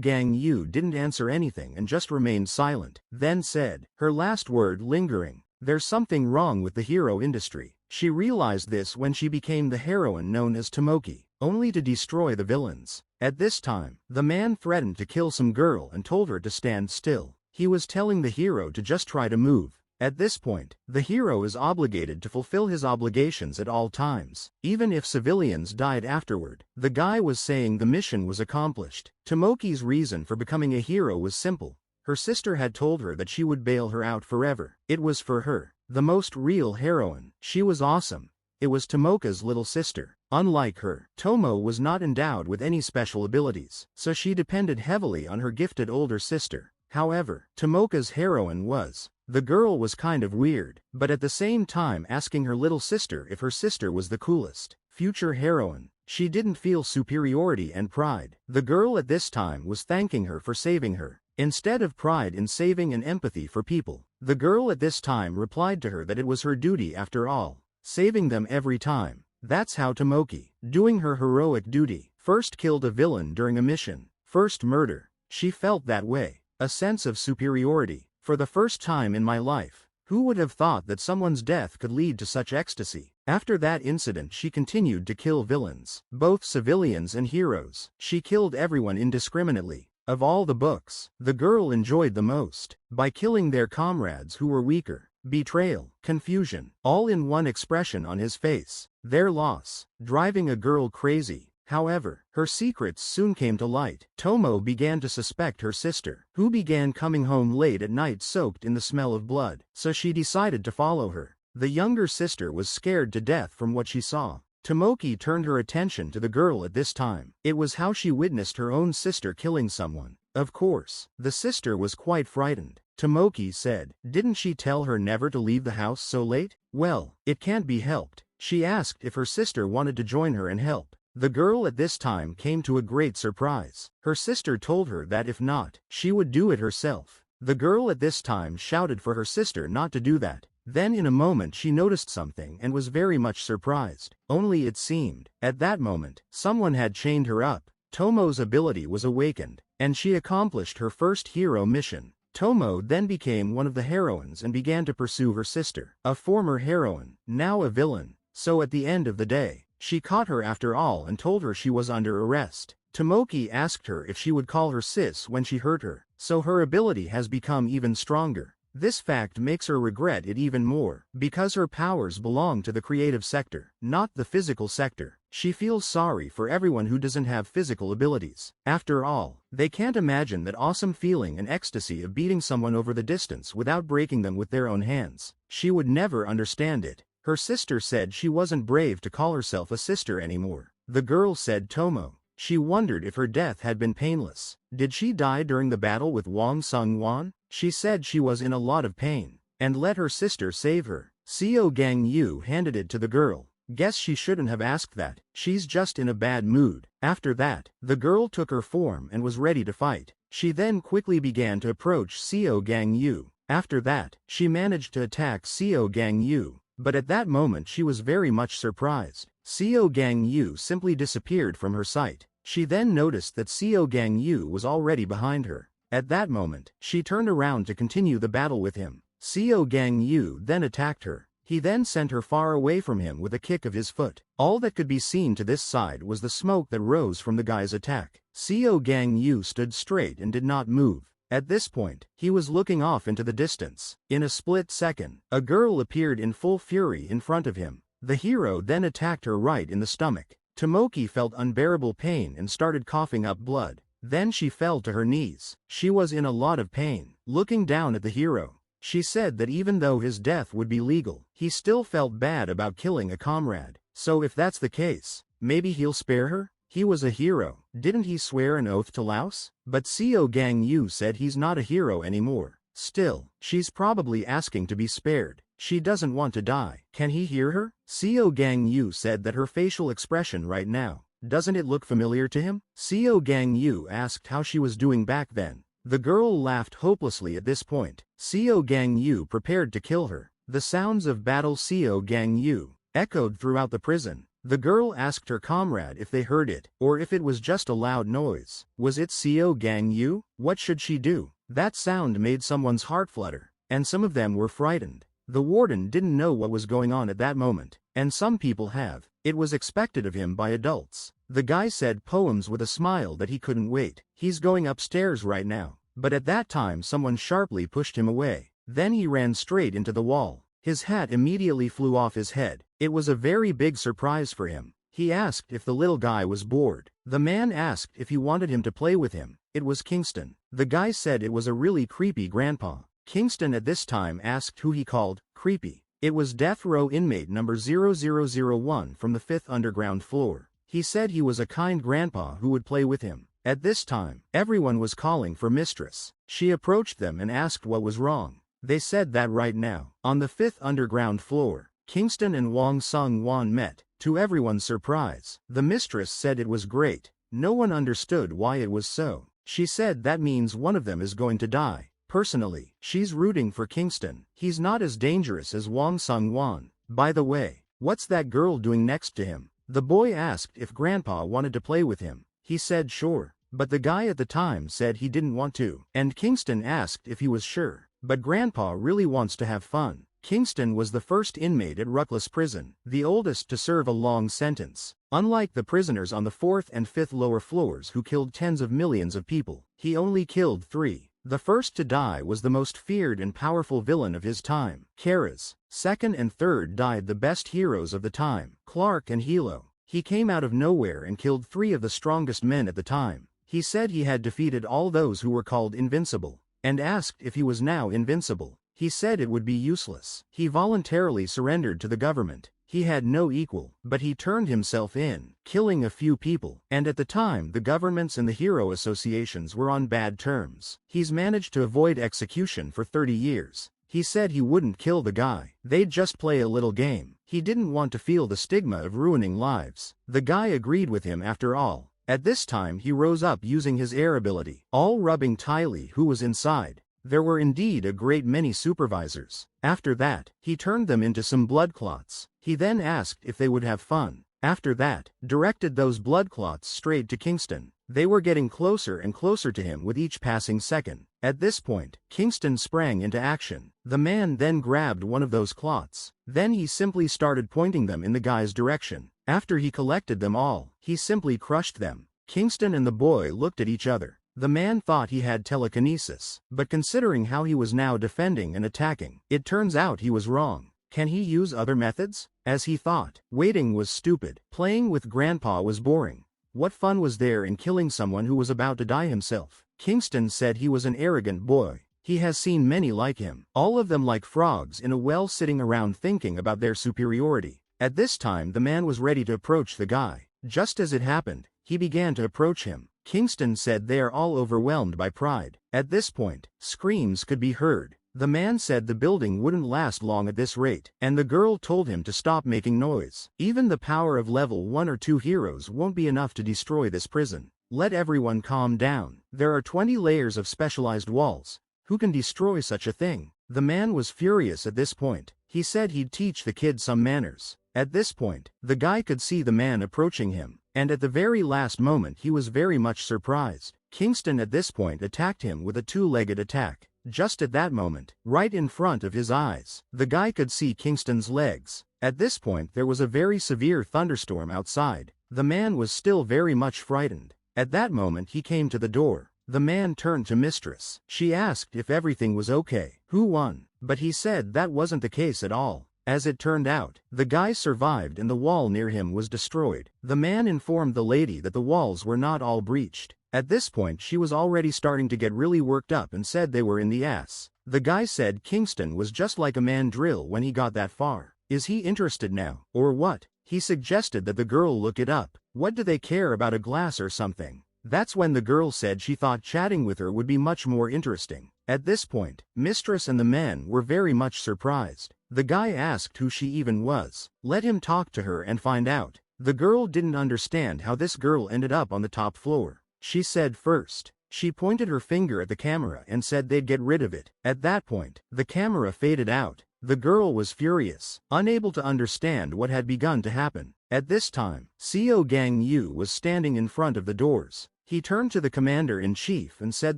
Gang Wu didn't answer anything and just remained silent, then said, her last word lingering, there's something wrong with the hero industry. She realized this when she became the heroine known as Tomoki, only to destroy the villains. At this time, the man threatened to kill some girl and told her to stand still. He was telling the hero to just try to move. At this point, the hero is obligated to fulfill his obligations at all times, even if civilians died afterward. The guy was saying the mission was accomplished. Tomoki's reason for becoming a hero was simple. Her sister had told her that she would bail her out forever. It was for her, the most real heroine. She was awesome. It was Tomoka's little sister. Unlike her, Tomo was not endowed with any special abilities, so she depended heavily on her gifted older sister. However, Tomoka's heroine was. The girl was kind of weird, but at the same time asking her little sister if her sister was the coolest future heroine. She didn't feel superiority and pride. The girl at this time was thanking her for saving her. Instead of pride in saving and empathy for people, the girl at this time replied to her that it was her duty after all, saving them every time. That's how Tomoki, doing her heroic duty, first killed a villain during a mission. First murder. She felt that way. A sense of superiority. For the first time in my life, who would have thought that someone's death could lead to such ecstasy? After that incident she continued to kill villains, both civilians and heroes. She killed everyone indiscriminately. Of all the books, the girl enjoyed the most, by killing their comrades who were weaker. Betrayal, confusion, all in one expression on his face. Their loss, driving a girl crazy. However, her secrets soon came to light. Tomo began to suspect her sister, who began coming home late at night soaked in the smell of blood, so she decided to follow her. The younger sister was scared to death from what she saw. Tomoki turned her attention to the girl at this time. It was how she witnessed her own sister killing someone. Of course, the sister was quite frightened. Tomoki said, didn't she tell her never to leave the house so late? Well, it can't be helped. She asked if her sister wanted to join her and help. The girl at this time came to a great surprise. Her sister told her that if not, she would do it herself. The girl at this time shouted for her sister not to do that. Then in a moment she noticed something and was very much surprised. Only it seemed, at that moment, someone had chained her up. Tomo's ability was awakened, and she accomplished her first hero mission. Tomo then became one of the heroines and began to pursue her sister, a former heroine, now a villain. So at the end of the day, she caught her after all and told her she was under arrest. Tomoki asked her if she would call her sis when she hurt her, so her ability has become even stronger. This fact makes her regret it even more, because her powers belong to the creative sector, not the physical sector. She feels sorry for everyone who doesn't have physical abilities. After all, they can't imagine that awesome feeling and ecstasy of beating someone over the distance without breaking them with their own hands. She would never understand it. Her sister said she wasn't brave to call herself a sister anymore. The girl said Tomo. She wondered if her death had been painless. Did she die during the battle with Wang Sung-wan? She said she was in a lot of pain, and let her sister save her. Seo Gang-yu handed it to the girl. Guess she shouldn't have asked that, she's just in a bad mood. After that, the girl took her form and was ready to fight. She then quickly began to approach Seo Gang-yu. After that, she managed to attack Seo Gang-yu, but at that moment she was very much surprised. Seo Gang-yu simply disappeared from her sight. She then noticed that Seo Gang-yu was already behind her. At that moment, she turned around to continue the battle with him. Seo Gang-yu then attacked her. He then sent her far away from him with a kick of his foot. All that could be seen to this side was the smoke that rose from the guy's attack. Seo Gang-yu stood straight and did not move. At this point, he was looking off into the distance. In a split second, a girl appeared in full fury in front of him. The hero then attacked her right in the stomach. Tomoki felt unbearable pain and started coughing up blood. Then she fell to her knees. She was in a lot of pain. Looking down at the hero, she said that even though his death would be legal, he still felt bad about killing a comrade. So if that's the case, maybe he'll spare her? He was a hero. Didn't he swear an oath to Laos? But Seo Gang-yu said he's not a hero anymore. Still, she's probably asking to be spared. She doesn't want to die. Can he hear her? Seo Gang-yu said that her facial expression right now, doesn't it look familiar to him? Seo Gang-yu asked how she was doing back then. The girl laughed hopelessly at this point. Seo Gang-yu prepared to kill her. The sounds of battle Seo Gang-yu echoed throughout the prison. The girl asked her comrade if they heard it, or if it was just a loud noise. Was it Seo Gang-yu? What should she do? That sound made someone's heart flutter, and some of them were frightened. The warden didn't know what was going on at that moment, and some people have. It was expected of him by adults. The guy said poems with a smile that he couldn't wait. He's going upstairs right now. But at that time someone sharply pushed him away. Then he ran straight into the wall. His hat immediately flew off his head. It was a very big surprise for him. He asked if the little guy was bored. The man asked if he wanted him to play with him. It was Kingston. The guy said it was a really creepy grandpa. Kingston at this time asked who he called creepy. It was death row inmate number 0001 from the 5th underground floor. He said he was a kind grandpa who would play with him. At this time, everyone was calling for mistress. She approached them and asked what was wrong. They said that right now, on the 5th underground floor, Kingston and Wang Sung-wan met. To everyone's surprise, the mistress said it was great. No one understood why it was so. She said that means one of them is going to die. Personally, she's rooting for Kingston. He's not as dangerous as Wang Sung-wan. By the way, what's that girl doing next to him? The boy asked if Grandpa wanted to play with him. He said sure, but the guy at the time said he didn't want to. And Kingston asked if he was sure, but Grandpa really wants to have fun. Kingston was the first inmate at Lucullus Prison, the oldest to serve a long sentence. Unlike the prisoners on the 4th and 5th lower floors who killed tens of millions of people, he only killed 3. The first to die was the most feared and powerful villain of his time, Kara's. Second and third died the best heroes of the time, Clark and Hilo. He came out of nowhere and killed 3 of the strongest men at the time. He said he had defeated all those who were called invincible, and asked if he was now invincible. He said it would be useless. He voluntarily surrendered to the government. He had no equal, but he turned himself in, killing a few people, and at the time the governments and the hero associations were on bad terms. He's managed to avoid execution for 30 years. He said he wouldn't kill the guy. They'd just play a little game. He didn't want to feel the stigma of ruining lives. The guy agreed with him after all. At this time he rose up using his air ability, all rubbing Tylee who was inside. There were indeed a great many supervisors. After that, he turned them into some blood clots. He then asked if they would have fun. After that, directed those blood clots straight to Kingston. They were getting closer and closer to him with each passing second. At this point, Kingston sprang into action. The man then grabbed one of those clots. Then he simply started pointing them in the guy's direction. After he collected them all, he simply crushed them. Kingston and the boy looked at each other. The man thought he had telekinesis, but considering how he was now defending and attacking, it turns out he was wrong. Can he use other methods? As he thought, waiting was stupid. Playing with Grandpa was boring. What fun was there in killing someone who was about to die himself? Kingston said he was an arrogant boy. He has seen many like him, all of them like frogs in a well sitting around thinking about their superiority. At this time the man was ready to approach the guy. Just as it happened, he began to approach him. Kingston said they are all overwhelmed by pride. At this point, screams could be heard. The man said the building wouldn't last long at this rate, and the girl told him to stop making noise. Even the power of level 1 or 2 heroes won't be enough to destroy this prison. Let everyone calm down. There are 20 layers of specialized walls. Who can destroy such a thing? The man was furious at this point. He said he'd teach the kid some manners. At this point, the guy could see the man approaching him, and at the very last moment he was very much surprised. Kingston at this point attacked him with a two-legged attack. Just at that moment, right in front of his eyes, the guy could see Kingston's legs. At this point there was a very severe thunderstorm outside. The man was still very much frightened. At that moment he came to the door. The man turned to Mistress. She asked if everything was okay. Who won? But he said that wasn't the case at all. As it turned out, the guy survived and the wall near him was destroyed. The man informed the lady that the walls were not all breached. At this point she was already starting to get really worked up and said they were in the ass. The guy said Kingston was just like a mandrill when he got that far. Is he interested now, or what? He suggested that the girl look it up. What do they care about a glass or something? That's when the girl said she thought chatting with her would be much more interesting. At this point, Mistress and the men were very much surprised. The guy asked who she even was. Let him talk to her and find out. The girl didn't understand how this girl ended up on the top floor. She said first. She pointed her finger at the camera and said they'd get rid of it. At that point, the camera faded out. The girl was furious, unable to understand what had begun to happen. At this time, CO Kang Woo was standing in front of the doors. He turned to the commander-in-chief and said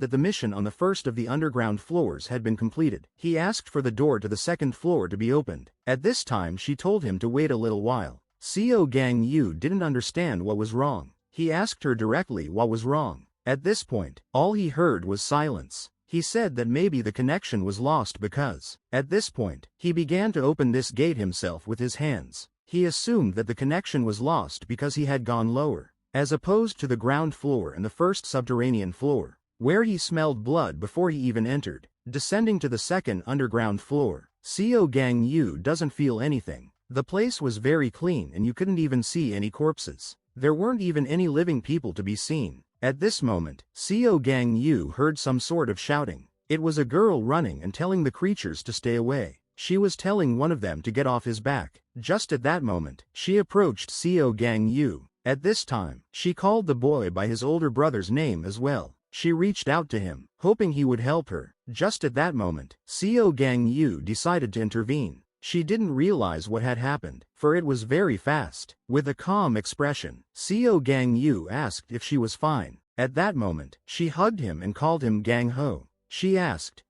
that the mission on the first of the underground floors had been completed. He asked for the door to the second floor to be opened. At this time she told him to wait a little while. CO Kang Woo didn't understand what was wrong. He asked her directly what was wrong. At this point, all he heard was silence. He said that maybe the connection was lost because, at this point, he began to open this gate himself with his hands. He assumed that the connection was lost because he had gone lower, as opposed to the ground floor and the first subterranean floor, where he smelled blood before he even entered. Descending to the second underground floor, CO Kang Woo doesn't feel anything. The place was very clean and you couldn't even see any corpses. There weren't even any living people to be seen. At this moment, CO Kang Woo heard some sort of shouting. It was a girl running and telling the creatures to stay away. She was telling one of them to get off his back. Just at that moment, she approached CO Kang Woo. At this time, she called the boy by his older brother's name as well. She reached out to him, hoping he would help her. Just at that moment, CO Kang Woo decided to intervene. She didn't realize what had happened, for it was very fast. With a calm expression, CO Kang Woo asked if she was fine. At that moment, she hugged him and called him Gang Ho. She asked,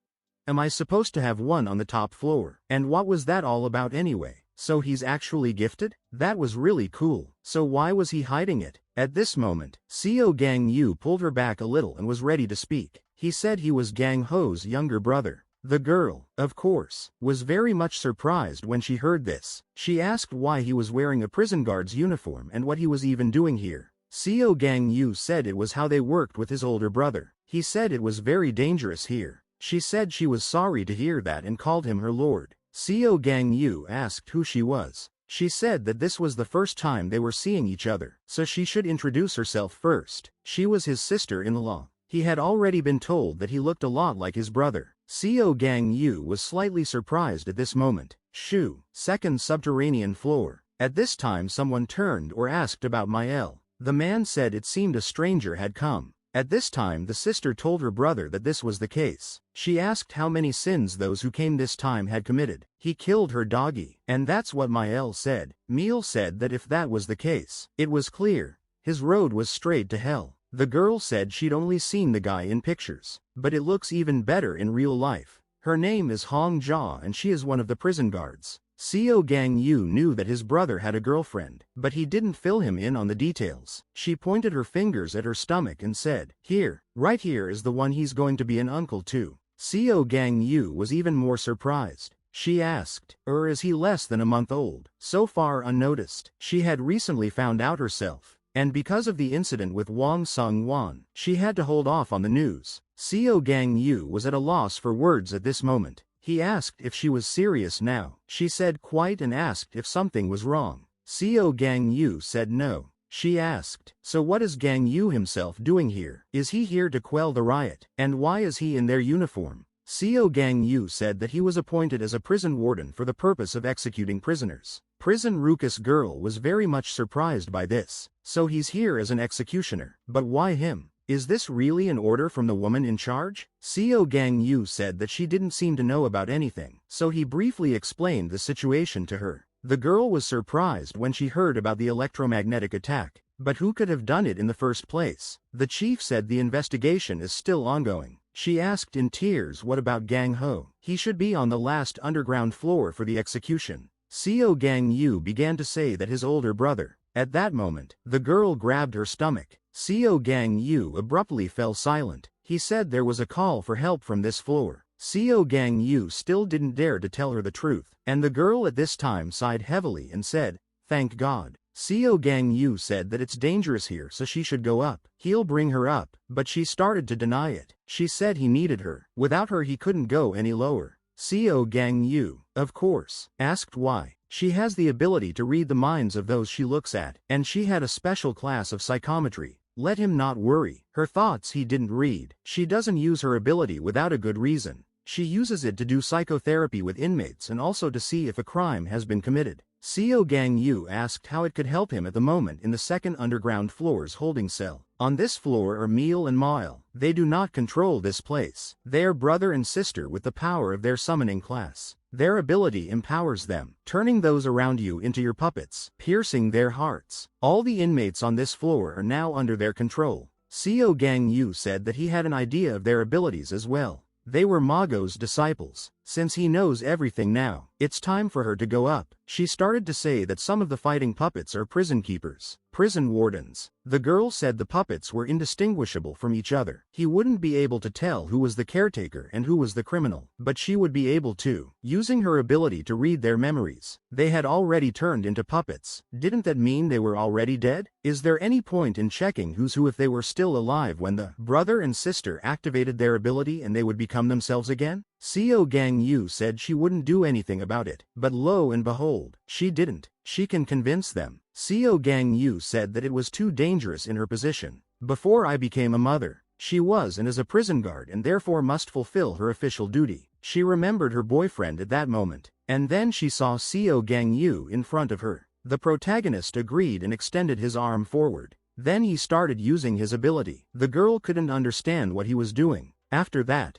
"Am I supposed to have one on the top floor? And what was that all about anyway? So he's actually gifted? That was really cool. So why was he hiding it?" At this moment, CO Kang Woo pulled her back a little and was ready to speak. He said he was Gang Ho's younger brother. The girl, of course, was very much surprised when she heard this. She asked why he was wearing a prison guard's uniform and what he was even doing here. CO Kang Woo said it was how they worked with his older brother. He said it was very dangerous here. She said she was sorry to hear that and called him her lord. CO Kang Woo asked who she was. She said that this was the first time they were seeing each other, so she should introduce herself first. She was his sister-in-law. He had already been told that he looked a lot like his brother. CO Kang Woo was slightly surprised at this moment. Shoo, second subterranean floor. At this time someone turned or asked about Mael. The man said it seemed a stranger had come. At this time the sister told her brother that this was the case. She asked how many sins those who came this time had committed. He killed her doggy. And that's what Miel said. Miel said that if that was the case, it was clear. His road was straight to hell. The girl said she'd only seen the guy in pictures, but it looks even better in real life. Her name is Hong Jia and she is one of the prison guards. Gang Yu knew that his brother had a girlfriend, but he didn't fill him in on the details. She pointed her fingers at her stomach and said, "Here, right here is the one he's going to be an uncle to." Gang Yu was even more surprised. She asked, is he less than a month old?" So far unnoticed. She had recently found out herself, and because of the incident with Wang Sung-wan, she had to hold off on the news. Gang Yu was at a loss for words at this moment. He asked if she was serious now. She said quite and asked if something was wrong. Gang Yu said no. She asked, "So what is Gang Yu himself doing here? Is he here to quell the riot? And why is he in their uniform?" Gang Yu said that he was appointed as a prison warden for the purpose of executing prisoners. Prison Ruckus girl was very much surprised by this. So he's here as an executioner. But why him? Is this really an order from the woman in charge? Gang Yu said that she didn't seem to know about anything, so he briefly explained the situation to her. The girl was surprised when she heard about the electromagnetic attack, but who could have done it in the first place? The chief said the investigation is still ongoing. She asked in tears what about Gang Ho? He should be on the last underground floor for the execution. Gang Yu began to say that his older brother. At that moment, the girl grabbed her stomach. Gang Yu abruptly fell silent. He said there was a call for help from this floor. Gang Yu still didn't dare to tell her the truth, and the girl at this time sighed heavily and said, "Thank God." Gang Yu said that it's dangerous here so she should go up. He'll bring her up, but she started to deny it. She said he needed her. Without her he couldn't go any lower. Gang Yu, of course, asked why. She has the ability to read the minds of those she looks at, and she had a special class of psychometry. Let him not worry. Her thoughts he didn't read. She doesn't use her ability without a good reason. She uses it to do psychotherapy with inmates and also to see if a crime has been committed. Gang Yu asked how it could help him at the moment in the second underground floor's holding cell. On this floor are Meal and Mael. They do not control this place. They are brother and sister with the power of their summoning class. Their ability empowers them, turning those around you into your puppets, piercing their hearts. All the inmates on this floor are now under their control. Gang Yu said that he had an idea of their abilities as well. They were Mago's disciples. Since he knows everything now, it's time for her to go up. She started to say that some of the fighting puppets are prison keepers, prison wardens. The girl said the puppets were indistinguishable from each other. He wouldn't be able to tell who was the caretaker and who was the criminal, but she would be able to, using her ability to read their memories. They had already turned into puppets. Didn't that mean they were already dead? Is there any point in checking who's who if they were still alive when the brother and sister activated their ability and they would become themselves again? Gang Yu said she wouldn't do anything about it, but lo and behold, she didn't. She can convince them. Gang Yu said that it was too dangerous in her position. Before I became a mother, she was and is a prison guard and therefore must fulfill her official duty. She remembered her boyfriend at that moment, and then she saw Gang Yu in front of her. The protagonist agreed and extended his arm forward. Then he started using his ability. The girl couldn't understand what he was doing. After that,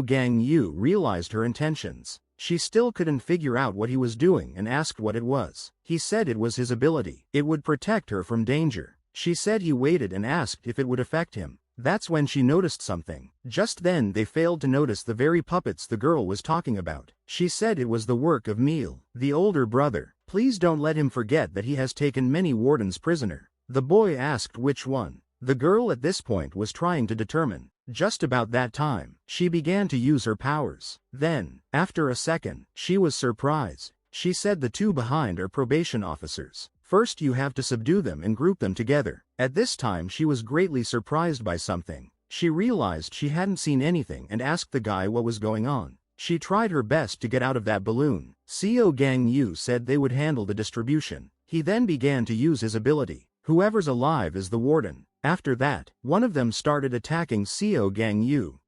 Gang Yu realized her intentions. She still couldn't figure out what he was doing and asked what it was. He said it was his ability. It would protect her from danger. She said he waited and asked if it would affect him. That's when she noticed something. Just then they failed to notice the very puppets the girl was talking about. She said it was the work of Meal, the older brother. Please don't let him forget that he has taken many wardens prisoner. The boy asked which one. The girl at this point was trying to determine. Just about that time, she began to use her powers. Then, after a second, she was surprised. She said the two behind are probation officers. First you have to subdue them and group them together. At this time she was greatly surprised by something. She realized she hadn't seen anything and asked the guy what was going on. She tried her best to get out of that balloon. Gang Yu said they would handle the distribution. He then began to use his ability. Whoever's alive is the warden. After that, one of them started attacking Gang Yu.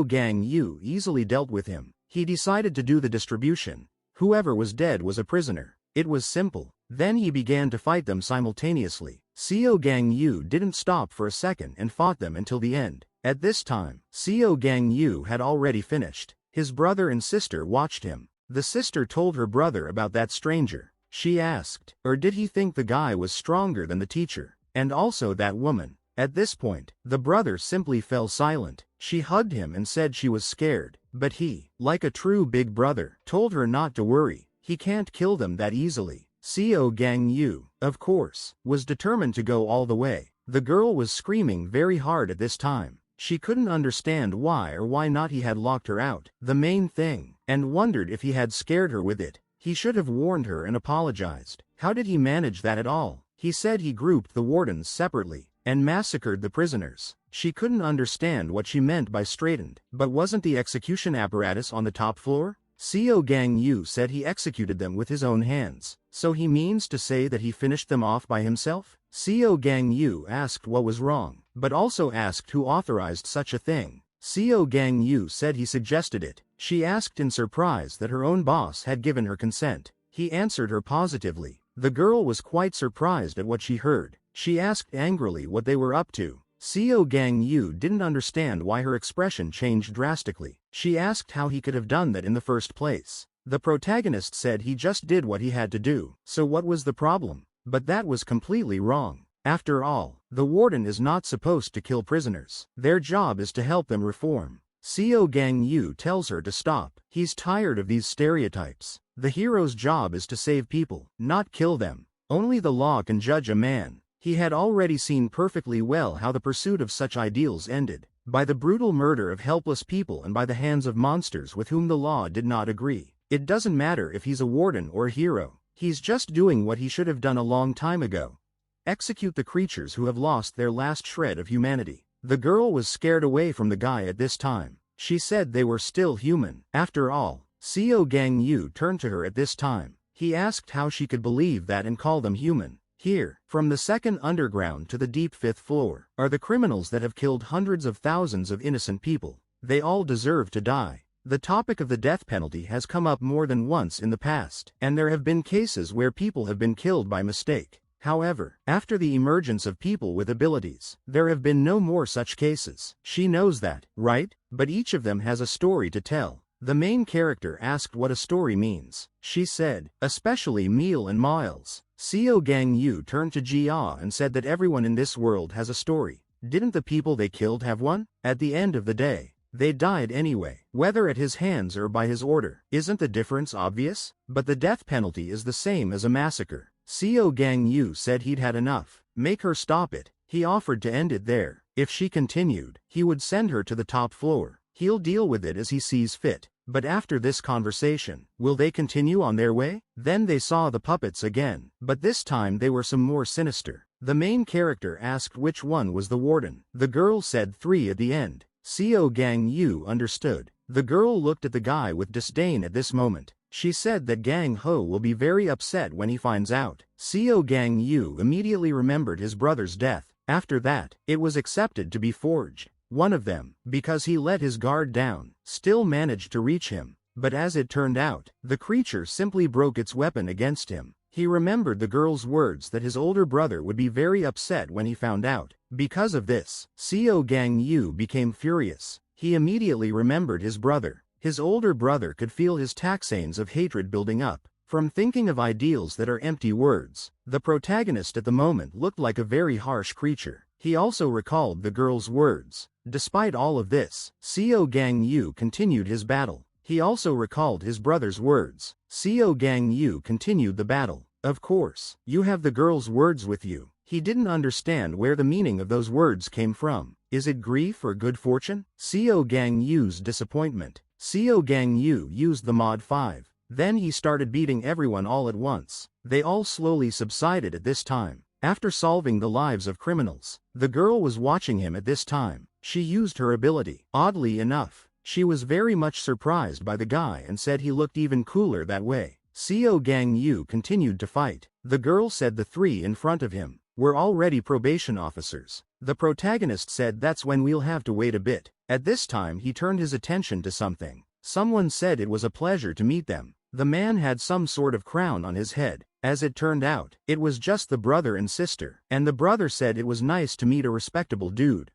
Gang Yu easily dealt with him. He decided to do the distribution. Whoever was dead was a prisoner. It was simple. Then he began to fight them simultaneously. Gangu didn't stop for a second and fought them until the end. At this time, Gangu had already finished. His brother and sister watched him. The sister told her brother about that stranger. She asked, or did he think the guy was stronger than the teacher? And also that woman. At this point, the brother simply fell silent. She hugged him and said she was scared, but he, like a true big brother, told her not to worry. He can't kill them that easily. Gangu, of course, was determined to go all the way. The girl was screaming very hard at this time. She couldn't understand why or why not he had locked her out, the main thing, and wondered if he had scared her with it. He should have warned her and apologized. How did he manage that at all? He said he grouped the wardens separately and massacred the prisoners. She couldn't understand what she meant by straightened. But wasn't the execution apparatus on the top floor? Gangu said he executed them with his own hands. So he means to say that he finished them off by himself? Gangu asked what was wrong, but also asked who authorized such a thing. Gangu said he suggested it. She asked in surprise that her own boss had given her consent. He answered her positively. The girl was quite surprised at what she heard. She asked angrily what they were up to. Gangu didn't understand why her expression changed drastically. She asked how he could have done that in the first place. The protagonist said he just did what he had to do. So what was the problem? But that was completely wrong. After all, the warden is not supposed to kill prisoners. Their job is to help them reform. Gangu tells her to stop. He's tired of these stereotypes. The hero's job is to save people, not kill them. Only the law can judge a man. He had already seen perfectly well how the pursuit of such ideals ended, by the brutal murder of helpless people and by the hands of monsters with whom the law did not agree. It doesn't matter if he's a warden or a hero. He's just doing what he should have done a long time ago. Execute the creatures who have lost their last shred of humanity. The girl was scared away from the guy at this time. She said they were still human. After all, Gangu turned to her at this time. He asked how she could believe that and call them human. Here, from the second underground to the deep fifth floor, are the criminals that have killed hundreds of thousands of innocent people. They all deserve to die. The topic of the death penalty has come up more than once in the past, and there have been cases where people have been killed by mistake. However, after the emergence of people with abilities, there have been no more such cases. She knows that, right? But each of them has a story to tell. The main character asked what a story means. She said, especially Meal and Miles. Gangu turned to Jia and said that everyone in this world has a story. Didn't the people they killed have one? At the end of the day, they died anyway, whether at his hands or by his order. Isn't the difference obvious? But the death penalty is the same as a massacre. Gangu said he'd had enough. Make her stop it. He offered to end it there. If she continued, he would send her to the top floor. He'll deal with it as he sees fit. But after this conversation, will they continue on their way? Then they saw the puppets again, but this time they were some more sinister. The main character asked which one was the warden. The girl said 3 at the end. Gangu understood. The girl looked at the guy with disdain at this moment. She said that Gang Ho will be very upset when he finds out. Gangu immediately remembered his brother's death. After that, it was accepted to be forged. One of them, because he let his guard down, still managed to reach him. But as it turned out, the creature simply broke its weapon against him. He remembered the girl's words that his older brother would be very upset when he found out. Because of this, Gangu became furious. He immediately remembered his brother. His older brother could feel his taxanes of hatred building up. From thinking of ideals that are empty words, the protagonist at the moment looked like a very harsh creature. He also recalled the girl's words. Despite all of this, Gangu continued his battle. He also recalled his brother's words. Gangu continued the battle. Of course, you have the girl's words with you. He didn't understand where the meaning of those words came from. Is it grief or good fortune? Gangu's disappointment. Gangu used the mod 5. Then he started beating everyone all at once. They all slowly subsided at this time. After solving the lives of criminals, the girl was watching him at this time. She used her ability. Oddly enough, she was very much surprised by the guy and said he looked even cooler that way. Gangu continued to fight. The girl said the 3 in front of him were already probation officers. The protagonist said that's when we'll have to wait a bit. At this time he turned his attention to something. Someone said it was a pleasure to meet them. The man had some sort of crown on his head. As it turned out, it was just the brother and sister, and the brother said it was nice to meet a respectable dude.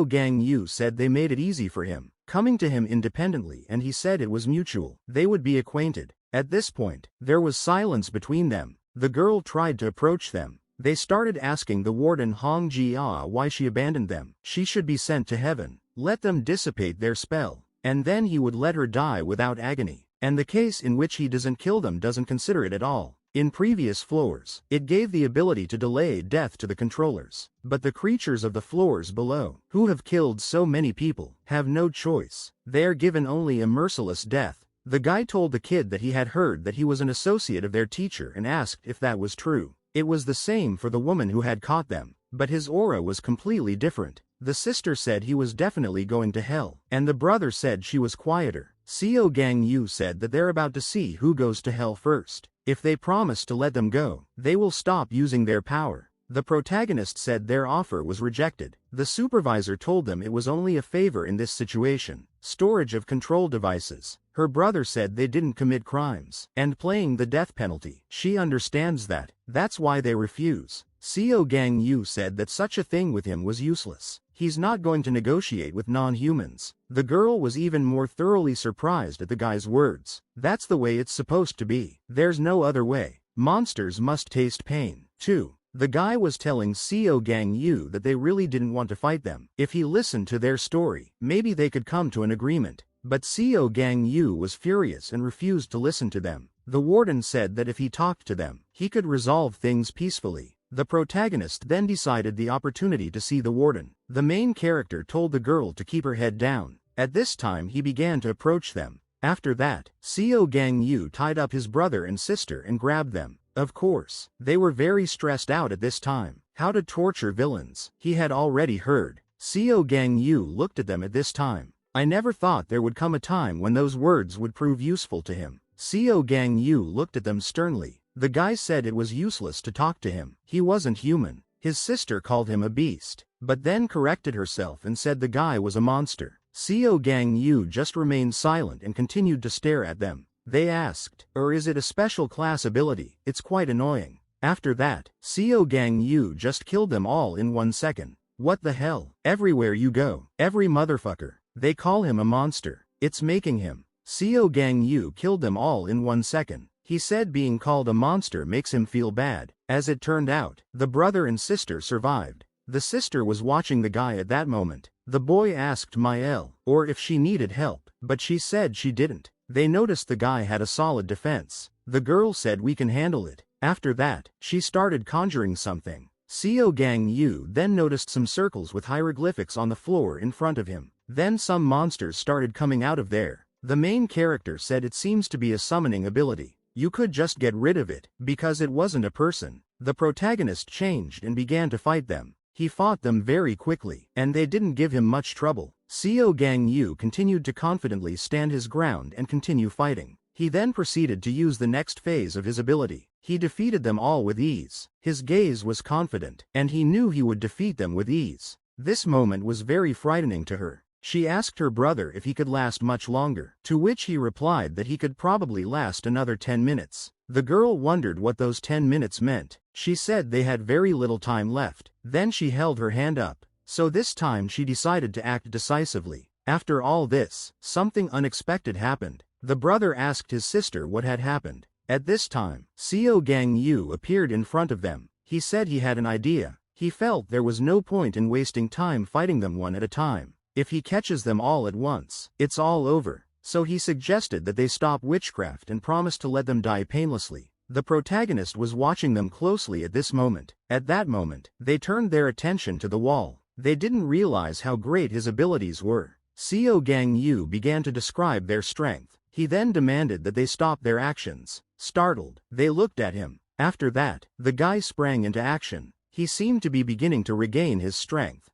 Gang Yu said they made it easy for him, coming to him independently, and he said it was mutual. They would be acquainted. At this point, there was silence between them. The girl tried to approach them. They started asking the warden Hong Jia why she abandoned them. She should be sent to heaven. Let them dissipate their spell, and then he would let her die without agony. And the case in which he doesn't kill them doesn't consider it at all. In previous floors, it gave the ability to delay death to the controllers. But the creatures of the floors below, who have killed so many people, have no choice. They are given only a merciless death. The guy told the kid that he had heard that he was an associate of their teacher and asked if that was true. It was the same for the woman who had caught them, but his aura was completely different. The sister said he was definitely going to hell, and the brother said she was quieter. Gang Yu said that they're about to see who goes to hell first. If they promise to let them go, they will stop using their power. The protagonist said their offer was rejected. The supervisor told them it was only a favor in this situation. Storage of control devices. Her brother said they didn't commit crimes, and playing the death penalty. She understands that. That's why they refuse. Gang Yu said that such a thing with him was useless. He's not going to negotiate with non-humans. The girl was even more thoroughly surprised at the guy's words. That's the way it's supposed to be. There's no other way. Monsters must taste pain, too. The guy was telling Gang Yu that they really didn't want to fight them. If he listened to their story, maybe they could come to an agreement. But Gang Yu was furious and refused to listen to them. The warden said that if he talked to them, he could resolve things peacefully. The protagonist then decided the opportunity to see the warden. The main character told the girl to keep her head down. At this time he began to approach them. After that, Gang Yu tied up his brother and sister and grabbed them. Of course, they were very stressed out at this time. How to torture villains, he had already heard. Gang Yu looked at them at this time. I never thought there would come a time when those words would prove useful to him. Gang Yu looked at them sternly. The guy said it was useless to talk to him. He wasn't human. His sister called him a beast, but then corrected herself and said the guy was a monster. Gang Yu just remained silent and continued to stare at them. They asked, or is it a special class ability? It's quite annoying. After that, Gang Yu just killed them all in 1 second. What the hell? Everywhere you go, every motherfucker, they call him a monster. It's making him. Gang Yu killed them all in 1 second. He said being called a monster makes him feel bad. As it turned out, the brother and sister survived. The sister was watching the guy at that moment. The boy asked Mael, or if she needed help, but she said she didn't. They noticed the guy had a solid defense. The girl said we can handle it. After that, she started conjuring something. Gang Yu then noticed some circles with hieroglyphics on the floor in front of him. Then some monsters started coming out of there. The main character said it seems to be a summoning ability. You could just get rid of it, because it wasn't a person. The protagonist changed and began to fight them. He fought them very quickly, and they didn't give him much trouble. Gang Yu continued to confidently stand his ground and continue fighting. He then proceeded to use the next phase of his ability. He defeated them all with ease. His gaze was confident, and he knew he would defeat them with ease. This moment was very frightening to her. She asked her brother if he could last much longer, to which he replied that he could probably last another 10 minutes. The girl wondered what those 10 minutes meant. She said they had very little time left. Then she held her hand up. So this time she decided to act decisively. After all this, something unexpected happened. The brother asked his sister what had happened. At this time, Gang Yu appeared in front of them. He said he had an idea. He felt there was no point in wasting time fighting them one at a time. If he catches them all at once, it's all over. So he suggested that they stop witchcraft and promised to let them die painlessly. The protagonist was watching them closely at this moment. At that moment, they turned their attention to the wall. They didn't realize how great his abilities were. Gang Yu began to describe their strength. He then demanded that they stop their actions. Startled, they looked at him. After that, the guy sprang into action. He seemed to be beginning to regain his strength.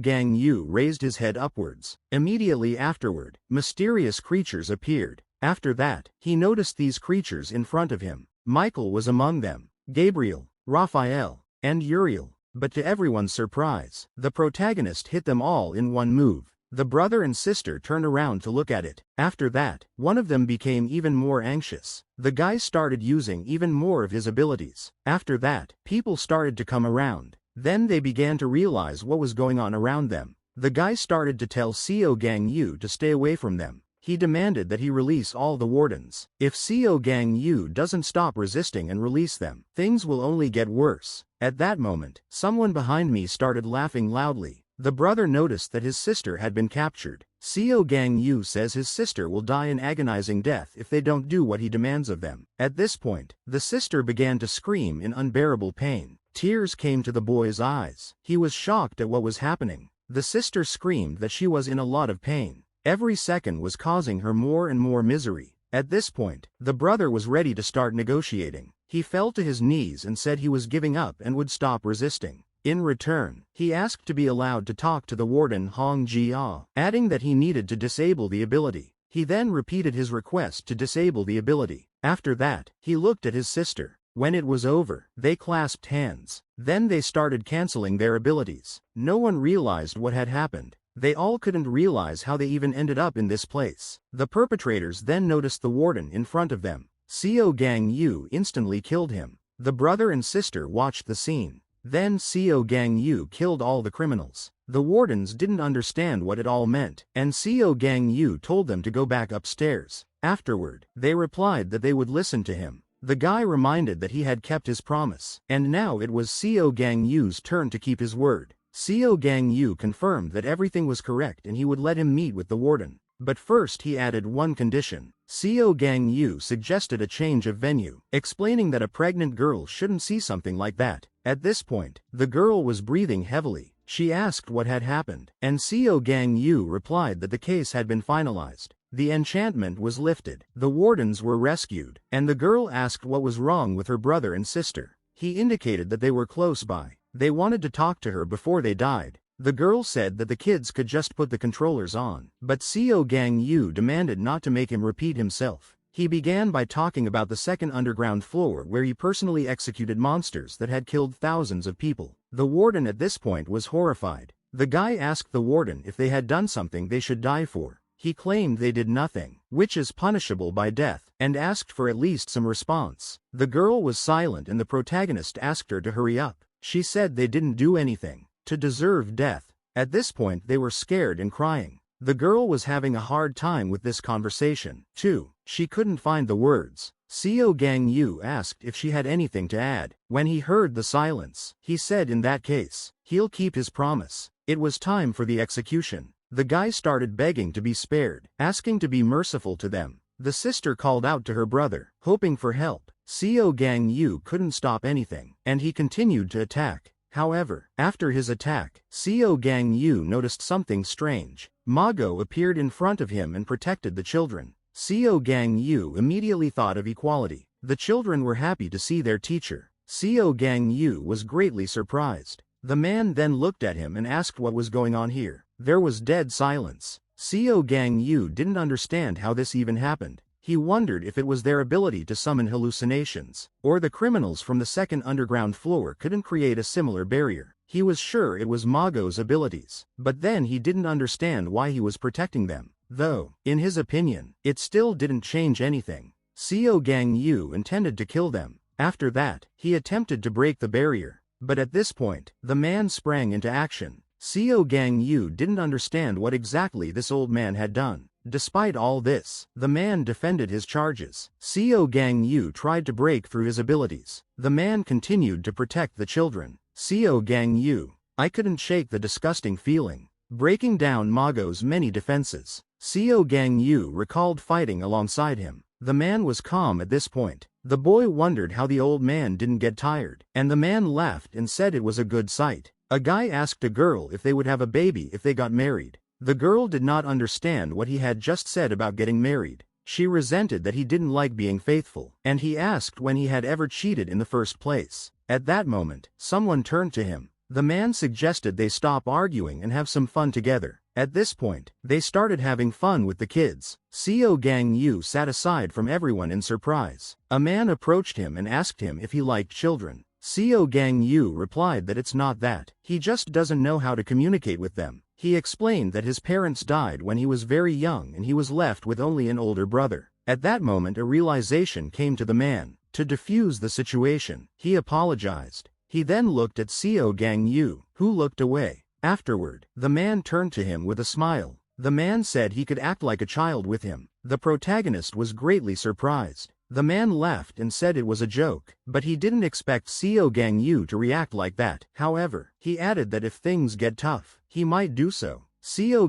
Gang Yu raised his head upwards. Immediately afterward, mysterious creatures appeared. After that, he noticed these creatures in front of him. Michael was among them, Gabriel, Raphael, and Uriel. But to everyone's surprise, the protagonist hit them all in one move. The brother and sister turned around to look at it. After that, one of them became even more anxious. The guy started using even more of his abilities. After that, people started to come around. Then they began to realize what was going on around them. The guy started to tell Gangu to stay away from them. He demanded that he release all the wardens. If Gangu doesn't stop resisting and release them, things will only get worse. At that moment, someone behind me started laughing loudly. The brother noticed that his sister had been captured. Gangu says his sister will die an agonizing death if they don't do what he demands of them. At this point, the sister began to scream in unbearable pain. Tears came to the boy's eyes. He was shocked at what was happening. The sister screamed that she was in a lot of pain. Every second was causing her more and more misery. At this point, the brother was ready to start negotiating. He fell to his knees and said he was giving up and would stop resisting. In return, he asked to be allowed to talk to the warden Hong Jia, adding that he needed to disable the ability. He then repeated his request to disable the ability. After that, he looked at his sister. When it was over, they clasped hands. Then they started canceling their abilities. No one realized what had happened. They all couldn't realize how they even ended up in this place. The perpetrators then noticed the warden in front of them. Gangu instantly killed him. The brother and sister watched the scene. Then Gangu killed all the criminals. The wardens didn't understand what it all meant, and Gangu told them to go back upstairs. Afterward, they replied that they would listen to him. The guy reminded that he had kept his promise, and now it was Gangu's turn to keep his word. Gangu confirmed that everything was correct and he would let him meet with the warden. But first he added one condition. Gangu suggested a change of venue, explaining that a pregnant girl shouldn't see something like that. At this point, the girl was breathing heavily. She asked what had happened, and Gangu replied that the case had been finalized. The enchantment was lifted, the wardens were rescued, and the girl asked what was wrong with her brother and sister. He indicated that they were close by. They wanted to talk to her before they died. The girl said that the kids could just put the controllers on, but Gangu demanded not to make him repeat himself. He began by talking about the second underground floor where he personally executed monsters that had killed thousands of people. The warden at this point was horrified. The guy asked the warden if they had done something they should die for. He claimed they did nothing, which is punishable by death, and asked for at least some response. The girl was silent and the protagonist asked her to hurry up. She said they didn't do anything to deserve death. At this point they were scared and crying. The girl was having a hard time with this conversation, too. She couldn't find the words. Gangu asked if she had anything to add. When he heard the silence, he said in that case, he'll keep his promise. It was time for the execution. The guy started begging to be spared, asking to be merciful to them. The sister called out to her brother, hoping for help. Gangu couldn't stop anything, and he continued to attack. However, after his attack, Gangu noticed something strange. Mago appeared in front of him and protected the children. Gangu immediately thought of equality. The children were happy to see their teacher. Gangu was greatly surprised. The man then looked at him and asked what was going on here. There was dead silence. Gangu didn't understand how this even happened. He wondered if it was their ability to summon hallucinations, or the criminals from the second underground floor couldn't create a similar barrier. He was sure it was Mago's abilities, but then he didn't understand why he was protecting them. Though, in his opinion, it still didn't change anything. Gangu intended to kill them. After that, he attempted to break the barrier. But at this point, the man sprang into action. Gangu didn't understand what exactly this old man had done. Despite all this, the man defended his charges. Gangu tried to break through his abilities. The man continued to protect the children. Gangu, I couldn't shake the disgusting feeling. Breaking down Mago's many defenses. Gangu recalled fighting alongside him. The man was calm at this point. The boy wondered how the old man didn't get tired, and the man laughed and said it was a good sight. A guy asked a girl if they would have a baby if they got married. The girl did not understand what he had just said about getting married. She resented that he didn't like being faithful, and he asked when he had ever cheated in the first place. At that moment, someone turned to him. The man suggested they stop arguing and have some fun together. At this point, they started having fun with the kids. Gangu sat aside from everyone in surprise. A man approached him and asked him if he liked children. Gangu replied that it's not that, he just doesn't know how to communicate with them. He explained that his parents died when he was very young and he was left with only an older brother. At that moment a realization came to the man. To defuse the situation, he apologized. He then looked at Gang Woo, who looked away. Afterward, the man turned to him with a smile. The man said he could act like a child with him. The protagonist was greatly surprised. The man laughed and said it was a joke, but he didn't expect Gang Woo to react like that. However, he added that if things get tough, he might do so.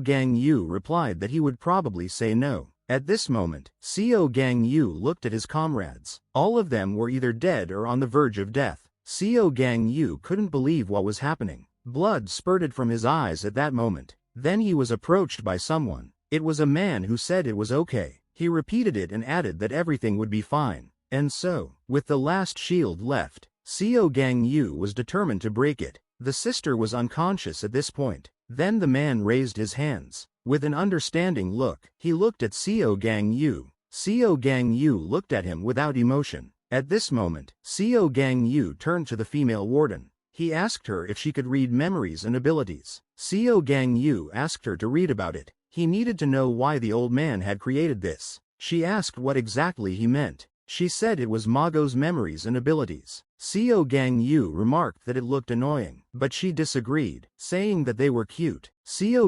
Gang Woo replied that he would probably say no. At this moment, Gang Woo looked at his comrades. All of them were either dead or on the verge of death. Gang Woo couldn't believe what was happening. Blood spurted from his eyes at that moment. Then he was approached by someone. It was a man who said it was okay. He repeated it and added that everything would be fine. And so, with the last shield left, Gang Woo was determined to break it. The sister was unconscious at this point. Then the man raised his hands. With an understanding look, he looked at Gang Woo. Gang Woo looked at him without emotion. At this moment, Gang Woo turned to the female warden. He asked her if she could read memories and abilities. Gang Woo asked her to read about it. He needed to know why the old man had created this. She asked what exactly he meant. She said it was Mago's memories and abilities. Gang Woo remarked that it looked annoying, but she disagreed, saying that they were cute.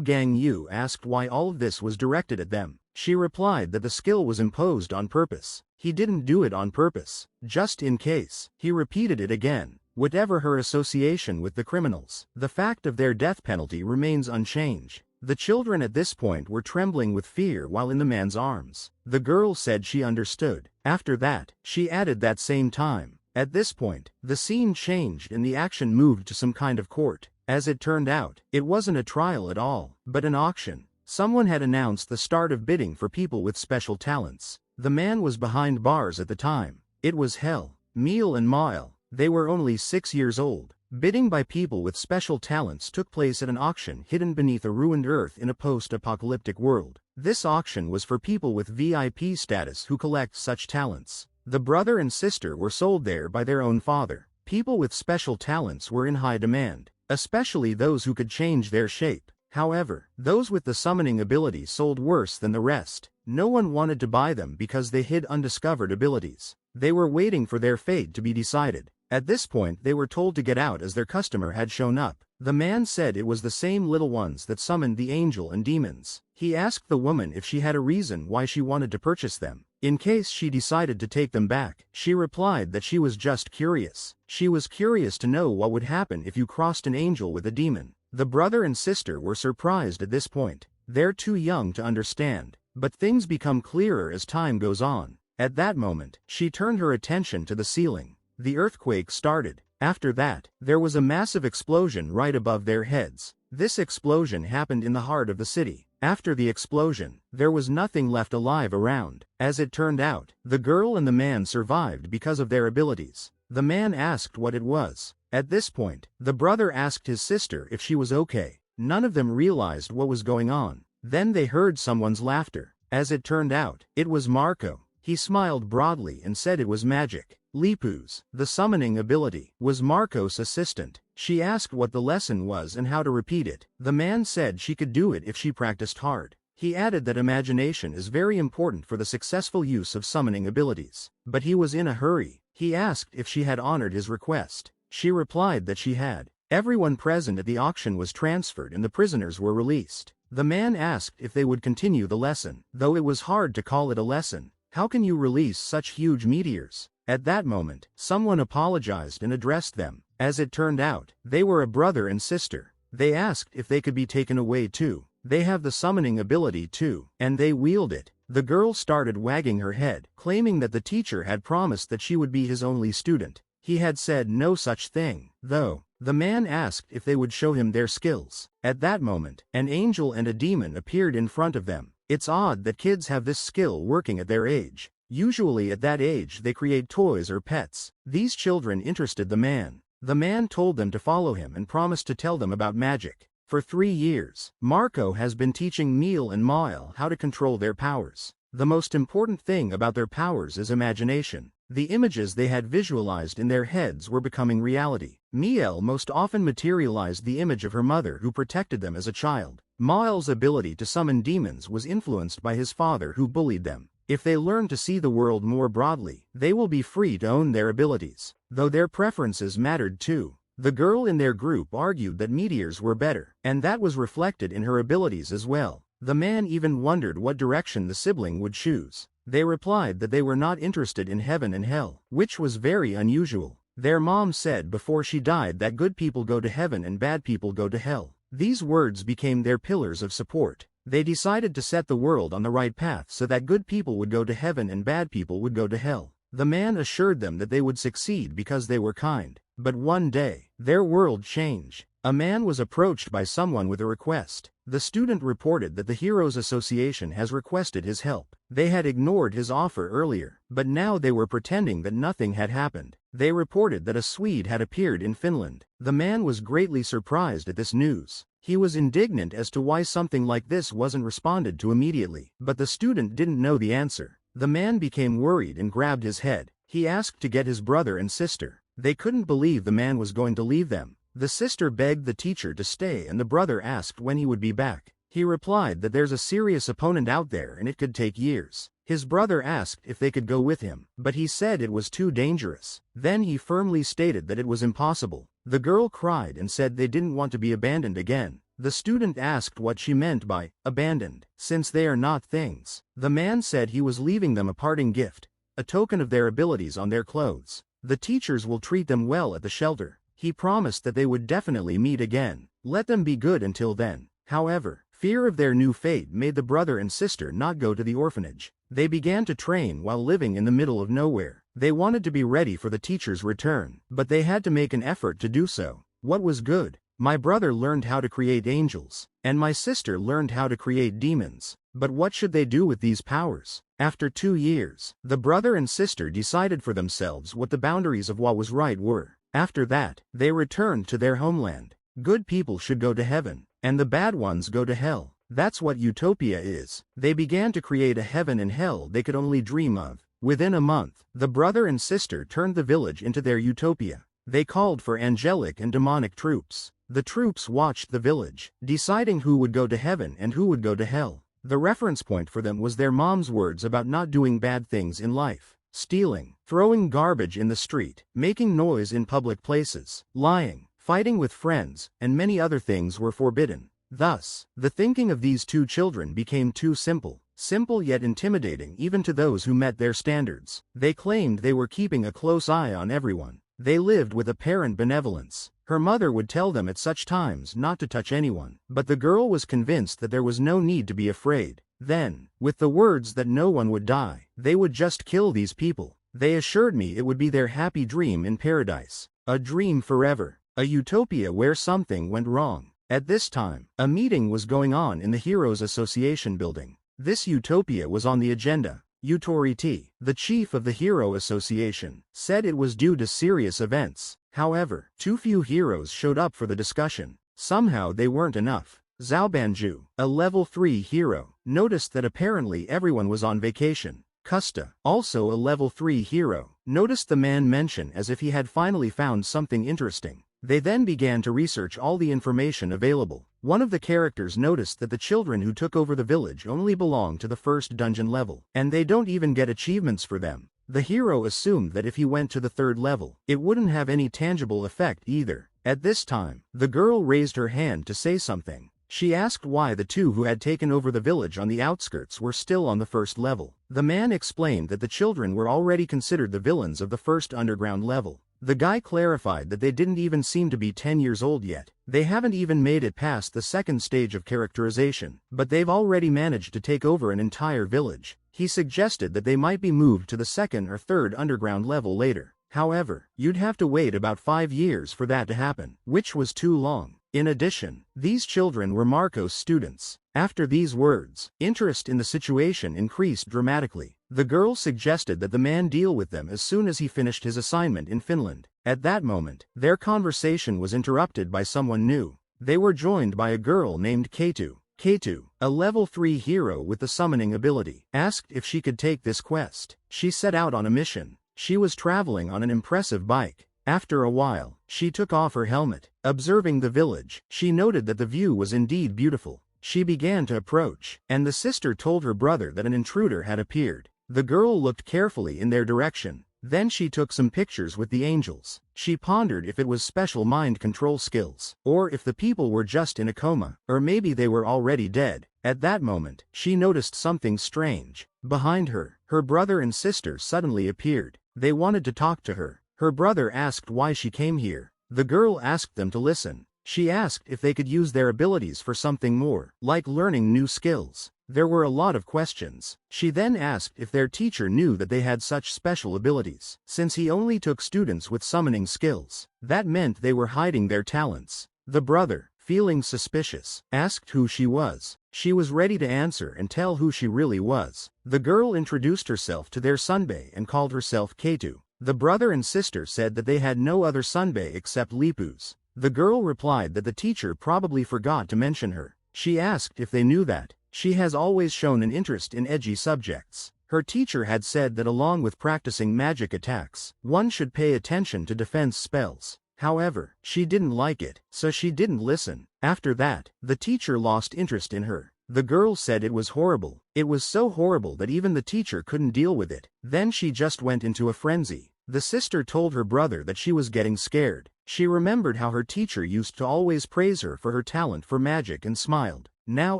Gang Woo asked why all of this was directed at them. She replied that the skill was imposed on purpose. He didn't do it on purpose, just in case. He repeated it again. Whatever her association with the criminals, the fact of their death penalty remains unchanged. The children at this point were trembling with fear while in the man's arms. The girl said she understood. After that, she added that same time. At this point, the scene changed and the action moved to some kind of court. As it turned out, it wasn't a trial at all, but an auction. Someone had announced the start of bidding for people with special talents. The man was behind bars at the time. It was Hell, Meal and Mile. They were only 6 years old. Bidding by people with special talents took place at an auction hidden beneath a ruined earth in a post-apocalyptic world. This auction was for people with VIP status who collect such talents. The brother and sister were sold there by their own father. People with special talents were in high demand, especially those who could change their shape. However, those with the summoning ability sold worse than the rest. No one wanted to buy them because they hid undiscovered abilities. They were waiting for their fate to be decided. At this point they were told to get out as their customer had shown up. The man said it was the same little ones that summoned the angel and demons. He asked the woman if she had a reason why she wanted to purchase them, in case she decided to take them back. She replied that she was just curious. She was curious to know what would happen if you crossed an angel with a demon. The brother and sister were surprised at this point. They're too young to understand, but things become clearer as time goes on. At that moment, she turned her attention to the ceiling. The earthquake started. After that, there was a massive explosion right above their heads. This explosion happened in the heart of the city. After the explosion, there was nothing left alive around. As it turned out, the girl and the man survived because of their abilities. The man asked what it was. At this point, the brother asked his sister if she was okay. None of them realized what was going on. Then they heard someone's laughter. As it turned out, it was Marco. He smiled broadly and said it was magic. Lipus, the summoning ability, was Marco's assistant. She asked what the lesson was and how to repeat it. The man said she could do it if she practiced hard. He added that imagination is very important for the successful use of summoning abilities. But he was in a hurry. He asked if she had honored his request. She replied that she had. Everyone present at the auction was transferred and the prisoners were released. The man asked if they would continue the lesson, though it was hard to call it a lesson. How can you release such huge meteors? At that moment, someone apologized and addressed them. As it turned out, they were a brother and sister. They asked if they could be taken away too. They have the summoning ability too, and they wield it. The girl started wagging her head, claiming that the teacher had promised that she would be his only student. He had said no such thing, though. The man asked if they would show him their skills. At that moment, an angel and a demon appeared in front of them. It's odd that kids have this skill working at their age. Usually at that age they create toys or pets. These children interested the man. The man told them to follow him and promised to tell them about magic. For 3 years, Marco has been teaching Meal and Mile how to control their powers. The most important thing about their powers is imagination. The images they had visualized in their heads were becoming reality. Miel most often materialized the image of her mother who protected them as a child. Mael's ability to summon demons was influenced by his father who bullied them. If they learn to see the world more broadly, they will be free to own their abilities, though their preferences mattered too. The girl in their group argued that meteors were better, and that was reflected in her abilities as well. The man even wondered what direction the sibling would choose. They replied that they were not interested in heaven and hell, which was very unusual. Their mom said before she died that good people go to heaven and bad people go to hell. These words became their pillars of support. They decided to set the world on the right path so that good people would go to heaven and bad people would go to hell. The man assured them that they would succeed because they were kind. But one day, their world changed. A man was approached by someone with a request. The student reported that the Heroes Association has requested his help. They had ignored his offer earlier, but now they were pretending that nothing had happened. They reported that a Swede had appeared in Finland. The man was greatly surprised at this news. He was indignant as to why something like this wasn't responded to immediately, but the student didn't know the answer. The man became worried and grabbed his head. He asked to get his brother and sister. They couldn't believe the man was going to leave them. The sister begged the teacher to stay and the brother asked when he would be back. He replied that there's a serious opponent out there and it could take years. His brother asked if they could go with him, but he said it was too dangerous. Then he firmly stated that it was impossible. The girl cried and said they didn't want to be abandoned again. The student asked what she meant by abandoned, since they are not things. The man said he was leaving them a parting gift, a token of their abilities on their clothes. The teachers will treat them well at the shelter. He promised that they would definitely meet again. Let them be good until then. However, fear of their new fate made the brother and sister not go to the orphanage. They began to train while living in the middle of nowhere. They wanted to be ready for the teacher's return, but they had to make an effort to do so. What was good? My brother learned how to create angels, and my sister learned how to create demons. But what should they do with these powers? After 2 years, the brother and sister decided for themselves what the boundaries of what was right were. After that, they returned to their homeland. Good people should go to heaven, and the bad ones go to hell. That's what utopia is. They began to create a heaven and hell they could only dream of. Within a month, the brother and sister turned the village into their utopia. They called for angelic and demonic troops. The troops watched the village, deciding who would go to heaven and who would go to hell. The reference point for them was their mom's words about not doing bad things in life. Stealing, throwing garbage in the street, making noise in public places, lying, fighting with friends, and many other things were forbidden. Thus, the thinking of these two children became too simple yet intimidating even to those who met their standards. They claimed they were keeping a close eye on everyone. They lived with apparent benevolence. Her mother would tell them at such times not to touch anyone, but the girl was convinced that there was no need to be afraid. Then, with the words that no one would die, they would just kill these people. They assured me it would be their happy dream in paradise. A dream forever. A utopia where something went wrong. At this time, a meeting was going on in the Heroes Association building. This utopia was on the agenda. Utoriti, the chief of the Hero Association, said it was due to serious events. However, too few heroes showed up for the discussion. Somehow they weren't enough. Zhaobanju, a level 3 hero, noticed that apparently everyone was on vacation. Kusta, also a level 3 hero, noticed the man mention as if he had finally found something interesting. They then began to research all the information available. One of the characters noticed that the children who took over the village only belong to the first dungeon level, and they don't even get achievements for them. The hero assumed that if he went to the 3rd level, it wouldn't have any tangible effect either. At this time, the girl raised her hand to say something. She asked why the two who had taken over the village on the outskirts were still on the 1st level. The man explained that the children were already considered the villains of the 1st underground level. The guy clarified that they didn't even seem to be 10 years old yet. They haven't even made it past the 2nd stage of characterization, but they've already managed to take over an entire village. He suggested that they might be moved to the 2nd or 3rd underground level later. However, you'd have to wait about 5 years for that to happen, which was too long. In addition, these children were Marcos students. After these words, interest in the situation increased dramatically. The girl suggested that the man deal with them as soon as he finished his assignment in Finland. At that moment, their conversation was interrupted by someone new. They were joined by a girl named Ketu. Ketu, a level 3 hero with the summoning ability, asked if she could take this quest. She set out on a mission. She was traveling on an impressive bike. After a while, she took off her helmet. Observing the village, she noted that the view was indeed beautiful. she began to approach, and the sister told her brother that an intruder had appeared. The girl looked carefully in their direction. Then she took some pictures with the angels. She pondered if it was special mind control skills, or if the people were just in a coma, or maybe they were already dead. At that moment, she noticed something strange. Behind her, her brother and sister suddenly appeared. They wanted to talk to her. Her brother asked why she came here. The girl asked them to listen. She asked if they could use their abilities for something more, like learning new skills. There were a lot of questions. She then asked if their teacher knew that they had such special abilities, since he only took students with summoning skills. That meant they were hiding their talents. The brother, feeling suspicious, asked who she was. She was ready to answer and tell who she really was. The girl introduced herself to their sunbae and called herself Keitu. The brother and sister said that they had no other sunbae except Lipus. The girl replied that the teacher probably forgot to mention her. She asked if they knew that. She has always shown an interest in edgy subjects. Her teacher had said that along with practicing magic attacks, one should pay attention to defense spells. However, she didn't like it, so she didn't listen. After that, the teacher lost interest in her. The girl said it was horrible. It was so horrible that even the teacher couldn't deal with it. Then she just went into a frenzy. The sister told her brother that she was getting scared. She remembered how her teacher used to always praise her for her talent for magic and smiled. Now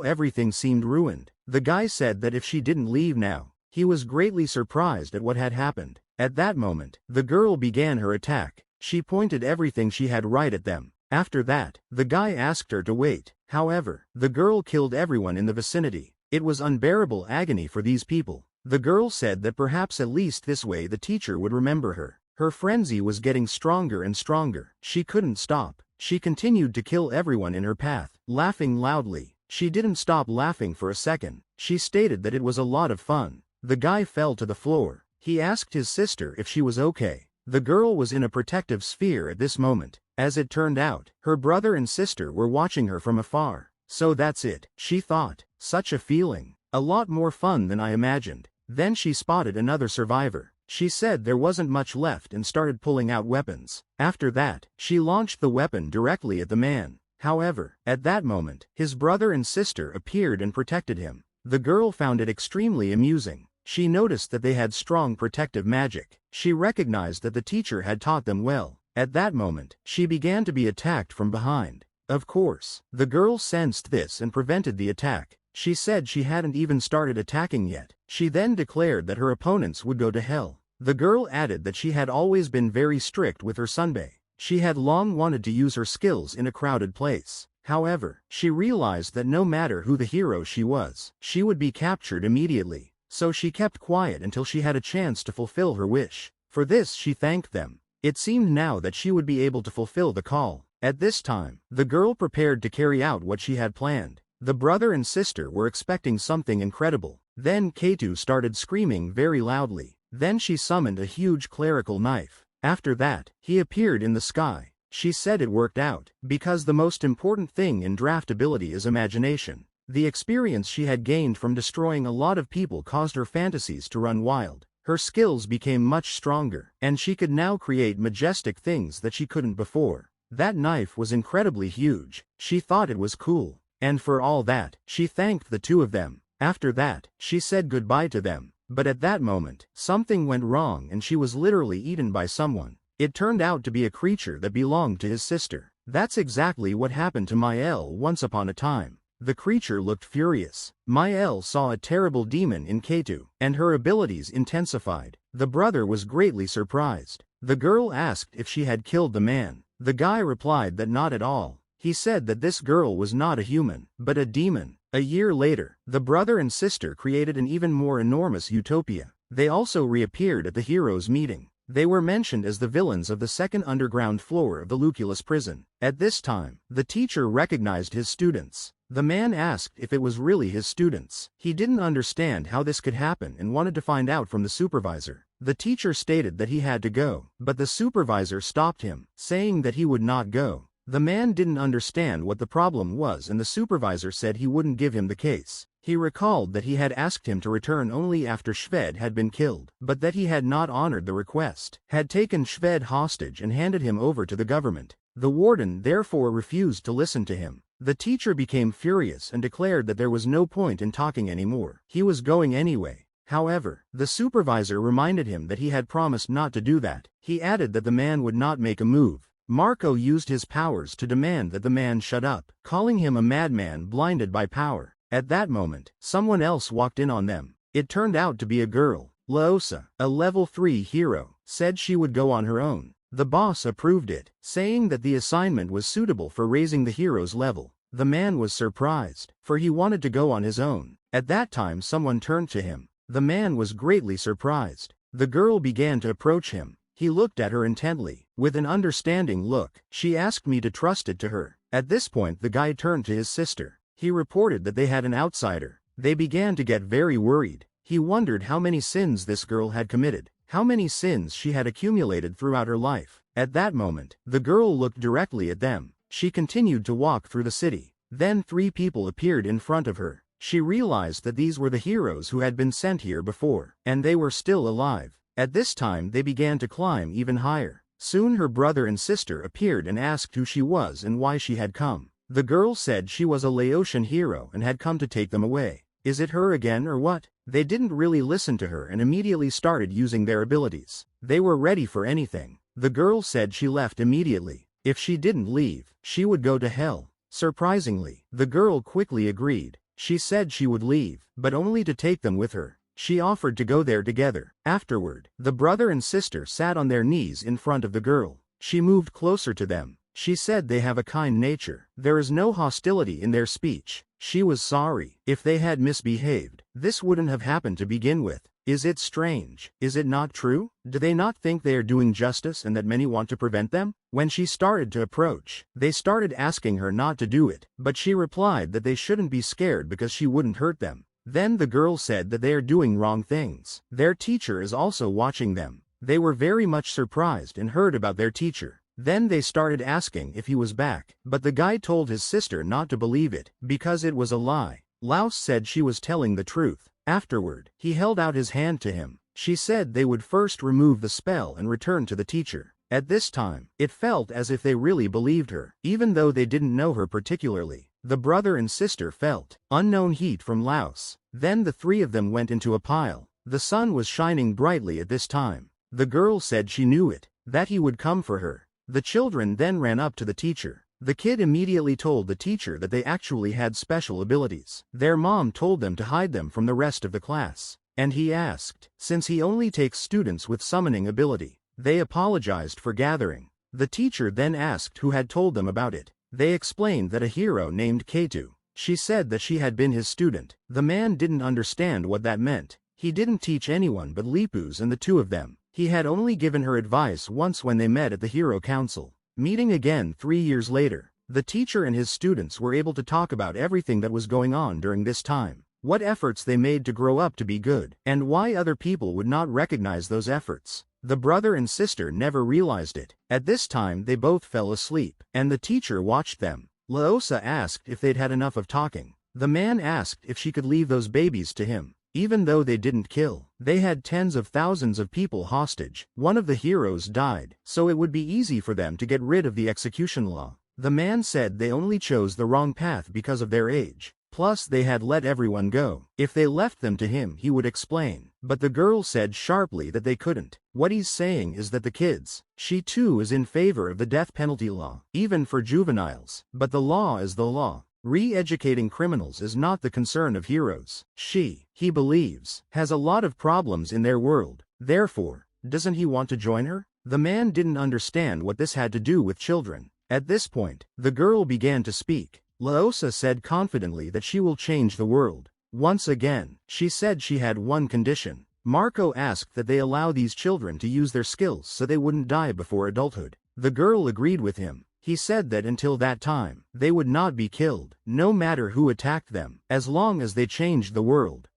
everything seemed ruined. The guy said that if she didn't leave now, he was greatly surprised at what had happened. At that moment, the girl began her attack. She pointed everything she had right at them. After that, the guy asked her to wait. However, the girl killed everyone in the vicinity. It was unbearable agony for these people. The girl said that perhaps at least this way the teacher would remember her. Her frenzy was getting stronger and stronger. She couldn't stop. She continued to kill everyone in her path, laughing loudly. She didn't stop laughing for a second. She stated that it was a lot of fun. The guy fell to the floor. He asked his sister if she was okay. The girl was in a protective sphere at this moment. As it turned out, her brother and sister were watching her from afar. So that's it, she thought. Such a feeling. A lot more fun than I imagined. Then she spotted another survivor. She said there wasn't much left and started pulling out weapons. After that, she launched the weapon directly at the man. However, at that moment, his brother and sister appeared and protected him. The girl found it extremely amusing. She noticed that they had strong protective magic. She recognized that the teacher had taught them well. At that moment, she began to be attacked from behind. Of course, the girl sensed this and prevented the attack. She said she hadn't even started attacking yet. She then declared that her opponents would go to hell. The girl added that she had always been very strict with her sunbae. She had long wanted to use her skills in a crowded place. However, she realized that no matter who the hero she was, she would be captured immediately. So she kept quiet until she had a chance to fulfill her wish. For this she thanked them. It seemed now that she would be able to fulfill the call. At this time, the girl prepared to carry out what she had planned. The brother and sister were expecting something incredible. Then Keitu started screaming very loudly. Then she summoned a huge clerical knife. After that, he appeared in the sky. She said it worked out, because the most important thing in draft ability is imagination. The experience she had gained from destroying a lot of people caused her fantasies to run wild. Her skills became much stronger, and she could now create majestic things that she couldn't before. That knife was incredibly huge. She thought it was cool. And for all that, she thanked the two of them. After that, she said goodbye to them. But at that moment, something went wrong and she was literally eaten by someone. It turned out to be a creature that belonged to his sister. That's exactly what happened to Mael once upon a time. The creature looked furious. Mael saw a terrible demon in Keitu, and her abilities intensified. The brother was greatly surprised. The girl asked if she had killed the man. The guy replied that not at all. He said that this girl was not a human, but a demon. A year later, the brother and sister created an even more enormous utopia. They also reappeared at the heroes' meeting. They were mentioned as the villains of the second underground floor of the Lucullus Prison. At this time, the teacher recognized his students. The man asked if it was really his students. He didn't understand how this could happen and wanted to find out from the supervisor. The teacher stated that he had to go, but the supervisor stopped him, saying that he would not go. The man didn't understand what the problem was and the supervisor said he wouldn't give him the case. He recalled that he had asked him to return only after Shved had been killed, but that he had not honored the request, had taken Shved hostage and handed him over to the government. The warden therefore refused to listen to him. The teacher became furious and declared that there was no point in talking anymore. He was going anyway. However, the supervisor reminded him that he had promised not to do that. He added that the man would not make a move. Marco used his powers to demand that the man shut up, calling him a madman blinded by power. At that moment, someone else walked in on them. It turned out to be a girl. Laosa, a level 3 hero, said she would go on her own. The boss approved it, saying that the assignment was suitable for raising the hero's level. The man was surprised, for he wanted to go on his own. At that time someone turned to him. The man was greatly surprised. The girl began to approach him. He looked at her intently, with an understanding look. She asked me to trust it to her. At this point the guy turned to his sister. He reported that they had an outsider. They began to get very worried. He wondered how many sins this girl had committed, how many sins she had accumulated throughout her life. At that moment, the girl looked directly at them. She continued to walk through the city. Then 3 people appeared in front of her. She realized that these were the heroes who had been sent here before, and they were still alive. At this time they began to climb even higher. Soon her brother and sister appeared and asked who she was and why she had come. The girl said she was a Laotian hero and had come to take them away. Is it her again or what? They didn't really listen to her and immediately started using their abilities. They were ready for anything. The girl said she left immediately. If she didn't leave, she would go to hell. Surprisingly, the girl quickly agreed. She said she would leave, but only to take them with her. She offered to go there together. Afterward, the brother and sister sat on their knees in front of the girl. She moved closer to them. She said they have a kind nature. There is no hostility in their speech. She was sorry. If they had misbehaved, this wouldn't have happened to begin with. Is it strange? Is it not true? Do they not think they are doing justice and that many want to prevent them? When she started to approach, they started asking her not to do it, but she replied that they shouldn't be scared because she wouldn't hurt them. Then the girl said that they are doing wrong things. Their teacher is also watching them. They were very much surprised and heard about their teacher. Then they started asking if he was back, but the guy told his sister not to believe it, because it was a lie. Laos said she was telling the truth. Afterward, he held out his hand to him. She said they would first remove the spell and return to the teacher. At this time, it felt as if they really believed her, even though they didn't know her particularly. The brother and sister felt unknown heat from Laos. Then the 3 of them went into a pile. The sun was shining brightly at this time. The girl said she knew it, that he would come for her. The children then ran up to the teacher. The kid immediately told the teacher that they actually had special abilities. Their mom told them to hide them from the rest of the class. And he asked, since he only takes students with summoning ability. They apologized for gathering. The teacher then asked who had told them about it. They explained that a hero named Ketu. She said that she had been his student. The man didn't understand what that meant. He didn't teach anyone but Lipus and the 2 of them. He had only given her advice once when they met at the Hero Council. Meeting again 3 years later, the teacher and his students were able to talk about everything that was going on during this time, what efforts they made to grow up to be good, and why other people would not recognize those efforts. The brother and sister never realized it. At this time they both fell asleep, and the teacher watched them. Laosa asked if they'd had enough of talking. The man asked if she could leave those babies to him. Even though they didn't kill, they had tens of thousands of people hostage. One of the heroes died, so it would be easy for them to get rid of the execution law. The man said they only chose the wrong path because of their age. Plus they had let everyone go. If they left them to him he would explain. But the girl said sharply that they couldn't. What he's saying is that the kids, she too is in favor of the death penalty law, even for juveniles. But the law is the law. Re-educating criminals is not the concern of heroes. He believes, has a lot of problems in their world. Therefore, doesn't he want to join her? The man didn't understand what this had to do with children. At this point, the girl began to speak. Laosa said confidently that she will change the world. Once again, she said she had one condition. Marco asked that they allow these children to use their skills so they wouldn't die before adulthood. The girl agreed with him. He said that until that time, they would not be killed, no matter who attacked them, as long as they changed the world.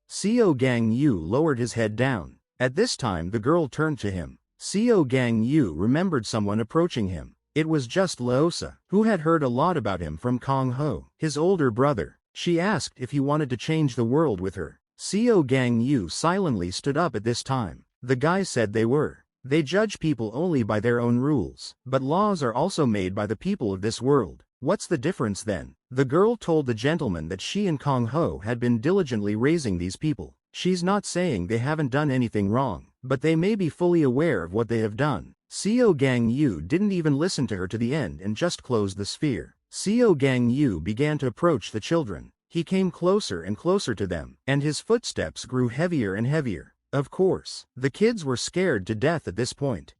Gang Yu lowered his head down. At this time the girl turned to him. Gang Yu remembered someone approaching him. It was just Laosa, who had heard a lot about him from Kang Ho, his older brother. She asked if he wanted to change the world with her. Gang Yu silently stood up at this time. The guy said they were. They judge people only by their own rules, but laws are also made by the people of this world. What's the difference then? The girl told the gentleman that she and Kang Ho had been diligently raising these people. She's not saying they haven't done anything wrong, but they may be fully aware of what they have done. Gang Yu didn't even listen to her to the end and just closed the sphere. Gang Yu began to approach the children. He came closer and closer to them, and his footsteps grew heavier and heavier. Of course, the kids were scared to death at this point.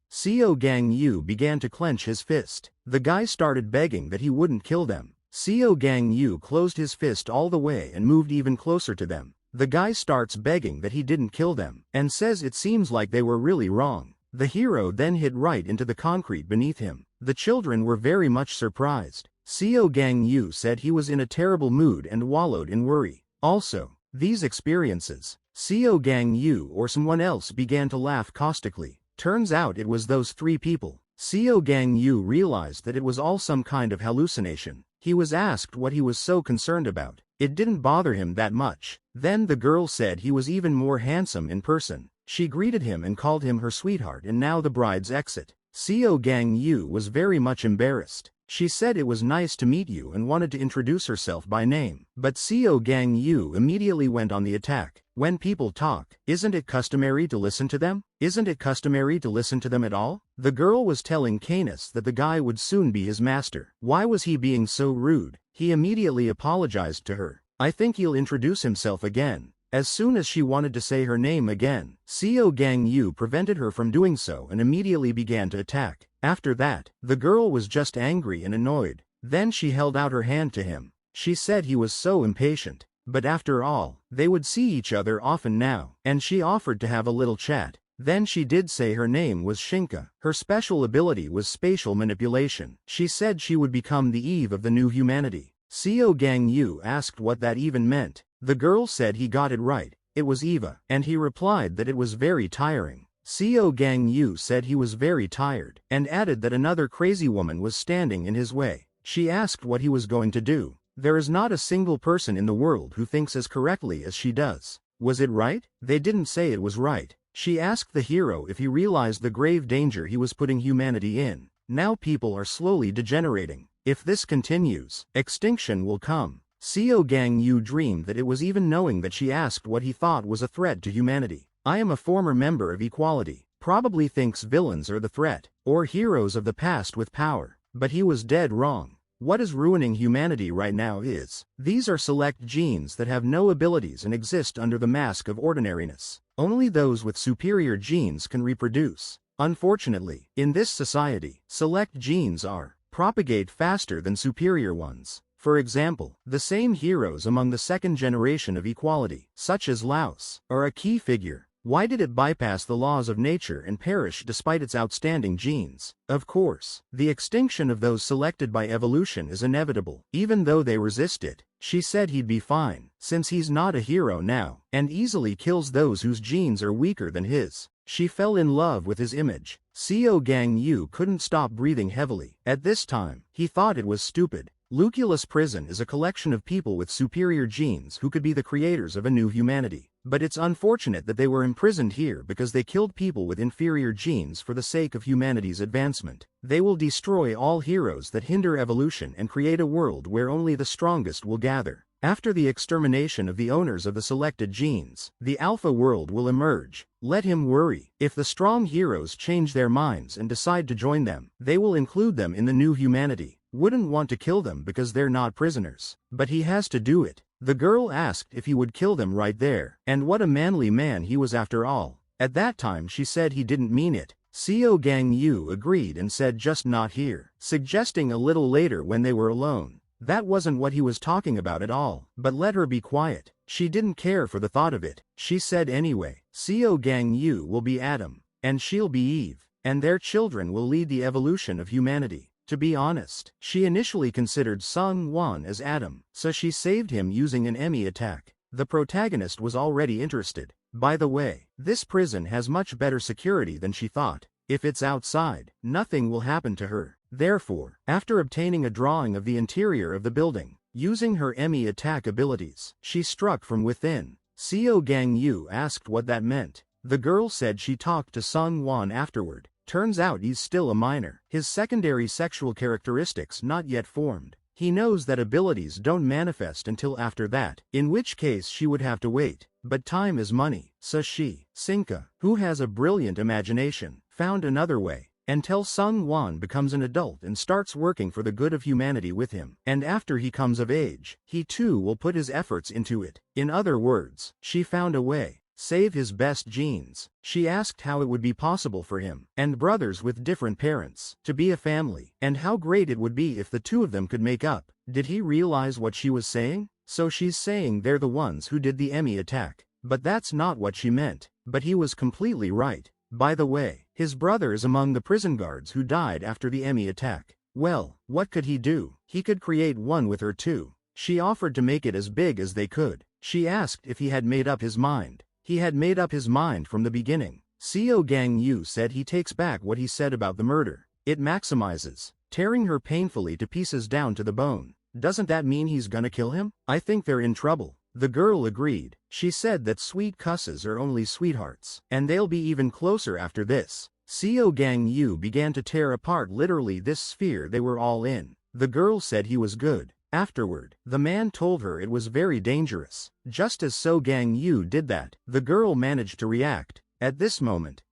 Gang Yu began to clench his fist. The guy started begging that he wouldn't kill them. Gang Yu closed his fist all the way and moved even closer to them. The guy starts begging that he didn't kill them, and says it seems like they were really wrong. The hero then hit right into the concrete beneath him. The children were very much surprised. Gang Yu said he was in a terrible mood and wallowed in worry. Also, these experiences, Gang Yu or someone else began to laugh caustically. Turns out it was those three people. Gang Yu realized that it was all some kind of hallucination. He was asked what he was so concerned about. It didn't bother him that much. Then the girl said he was even more handsome in person. She greeted him and called him her sweetheart, and now the bride's exit. Gang Yu was very much embarrassed. She said it was nice to meet you and wanted to introduce herself by name. But Gang Yu immediately went on the attack. When people talk, isn't it customary to listen to them? Isn't it customary to listen to them at all? The girl was telling Heinous that the guy would soon be his master. Why was he being so rude? He immediately apologized to her. I think he'll introduce himself again. As soon as she wanted to say her name again, Gang Yu prevented her from doing so and immediately began to attack. After that, the girl was just angry and annoyed. Then she held out her hand to him. She said he was so impatient. But after all, they would see each other often now, and she offered to have a little chat. Then she did say her name was Shinka. Her special ability was spatial manipulation. She said she would become the Eve of the new humanity. Gang Yu asked what that even meant. The girl said he got it right, it was Eva, and he replied that it was very tiring. Gang Yu said he was very tired, and added that another crazy woman was standing in his way. She asked what he was going to do. There is not a single person in the world who thinks as correctly as she does. Was it right? They didn't say it was right. She asked the hero if he realized the grave danger he was putting humanity in. Now people are slowly degenerating. If this continues, extinction will come. Gang Yu dreamed that it was even knowing that she asked what he thought was a threat to humanity. I am a former member of Equality. Probably thinks villains are the threat, or heroes of the past with power. But he was dead wrong. What is ruining humanity right now is, these are select genes that have no abilities and exist under the mask of ordinariness. Only those with superior genes can reproduce. Unfortunately, in this society, select genes propagate faster than superior ones. For example, the same heroes among the second generation of Equality, such as Laos, are a key figure. Why did it bypass the laws of nature and perish despite its outstanding genes? Of course, the extinction of those selected by evolution is inevitable, even though they resist it. She said he'd be fine, since he's not a hero now, and easily kills those whose genes are weaker than his. She fell in love with his image. Gang Yu couldn't stop breathing heavily. At this time, he thought it was stupid. Lucullus Prison is a collection of people with superior genes who could be the creators of a new humanity. But it's unfortunate that they were imprisoned here because they killed people with inferior genes for the sake of humanity's advancement. They will destroy all heroes that hinder evolution and create a world where only the strongest will gather. After the extermination of the owners of the selected genes, the alpha world will emerge. Let him worry. If the strong heroes change their minds and decide to join them, they will include them in the new humanity. Wouldn't want to kill them because they're not prisoners. But he has to do it. The girl asked if he would kill them right there, and what a manly man he was after all. At that time she said he didn't mean it. Gang Yu agreed and said just not here, suggesting a little later when they were alone. That wasn't what he was talking about at all, but let her be quiet. She didn't care for the thought of it. She said anyway, Gang Yu will be Adam, and she'll be Eve, and their children will lead the evolution of humanity. To be honest, she initially considered Sung Won as Adam, so she saved him using an Emmy attack. The protagonist was already interested. By the way, this prison has much better security than she thought. If it's outside, nothing will happen to her. Therefore, after obtaining a drawing of the interior of the building, using her Emmy attack abilities, she struck from within. Gang Yu asked what that meant. The girl said she talked to Sung Won afterward. Turns out he's still a minor. His secondary sexual characteristics not yet formed. He knows that abilities don't manifest until after that, in which case she would have to wait. But time is money, so Sinka, who has a brilliant imagination, found another way, until Sung Won becomes an adult and starts working for the good of humanity with him. And after he comes of age, he too will put his efforts into it. In other words, she found a way. Save his best genes. She asked how it would be possible for him, and brothers with different parents, to be a family, and how great it would be if the two of them could make up. Did he realize what she was saying? So she's saying they're the ones who did the Emmy attack. But that's not what she meant. But he was completely right. By the way, his brother is among the prison guards who died after the Emmy attack. Well, what could he do? He could create one with her too. She offered to make it as big as they could. She asked if he had made up his mind. He had made up his mind from the beginning. Gang Yu said he takes back what he said about the murder. It maximizes, tearing her painfully to pieces down to the bone. Doesn't that mean he's gonna kill him? I think they're in trouble. The girl agreed. She said that sweet cusses are only sweethearts, and they'll be even closer after this. Gang Yu began to tear apart literally this sphere they were all in. The girl said he was good. Afterward, the man told her it was very dangerous. Just as Gang Yu did that, the girl managed to react. At this moment,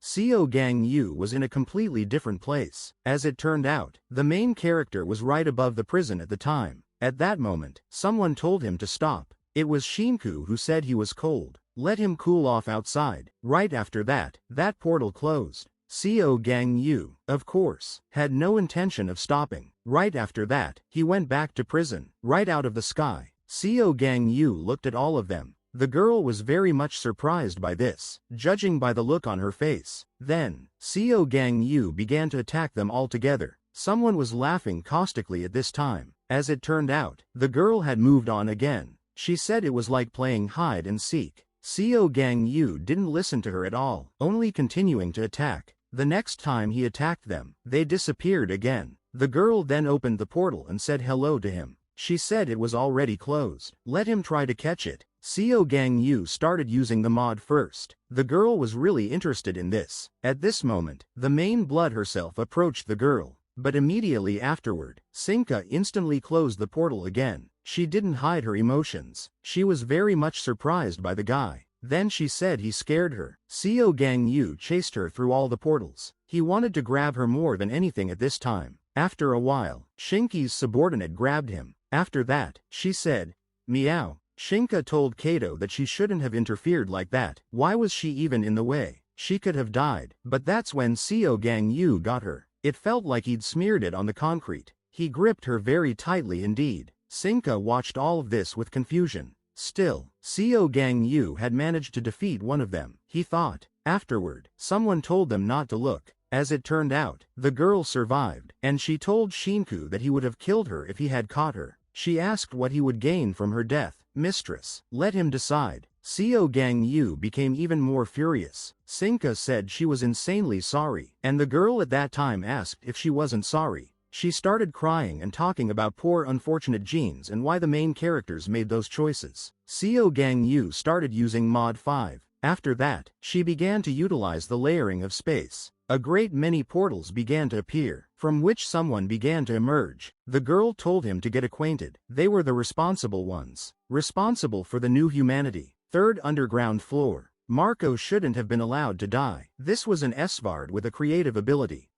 Gang Yu was in a completely different place. As it turned out, the main character was right above the prison at the time. At that moment, someone told him to stop. It was Shinku who said he was cold. Let him cool off outside. Right after that, that portal closed. Gang Yu, of course, had no intention of stopping. Right after that, he went back to prison, right out of the sky. Gang Yu looked at all of them. The girl was very much surprised by this, judging by the look on her face. Then, Gang Yu began to attack them all together. Someone was laughing caustically at this time. As it turned out, the girl had moved on again. She said it was like playing hide and seek. Gang Yu didn't listen to her at all, only continuing to attack. The next time he attacked them, they disappeared again. The girl then opened the portal and said hello to him. She said it was already closed. Let him try to catch it. Gang Yu started using the mod first. The girl was really interested in this. At this moment, the main blood herself approached the girl. But immediately afterward, Sinka instantly closed the portal again. She didn't hide her emotions. She was very much surprised by the guy. Then she said he scared her. Gang Yu chased her through all the portals. He wanted to grab her more than anything at this time. After a while, Shinki's subordinate grabbed him. After that, she said, "Meow." Shinka told Kato that she shouldn't have interfered like that. Why was she even in the way? She could have died. But that's when Gang Yu got her. It felt like he'd smeared it on the concrete. He gripped her very tightly indeed. Sinka watched all of this with confusion. Still, Gang Yu had managed to defeat one of them, he thought. Afterward, someone told them not to look. As it turned out, the girl survived, and she told Shinku that he would have killed her if he had caught her. She asked what he would gain from her death. Mistress, let him decide. Gang Yu became even more furious. Sinka said she was insanely sorry, and the girl at that time asked if she wasn't sorry. She started crying and talking about poor unfortunate genes and why the main characters made those choices. Gang Yu started using Mod 5. After that, she began to utilize the layering of space. A great many portals began to appear, from which someone began to emerge. The girl told him to get acquainted. They were the responsible ones. Responsible for the new humanity. Third underground floor. Marco shouldn't have been allowed to die. This was an Svard with a creative ability.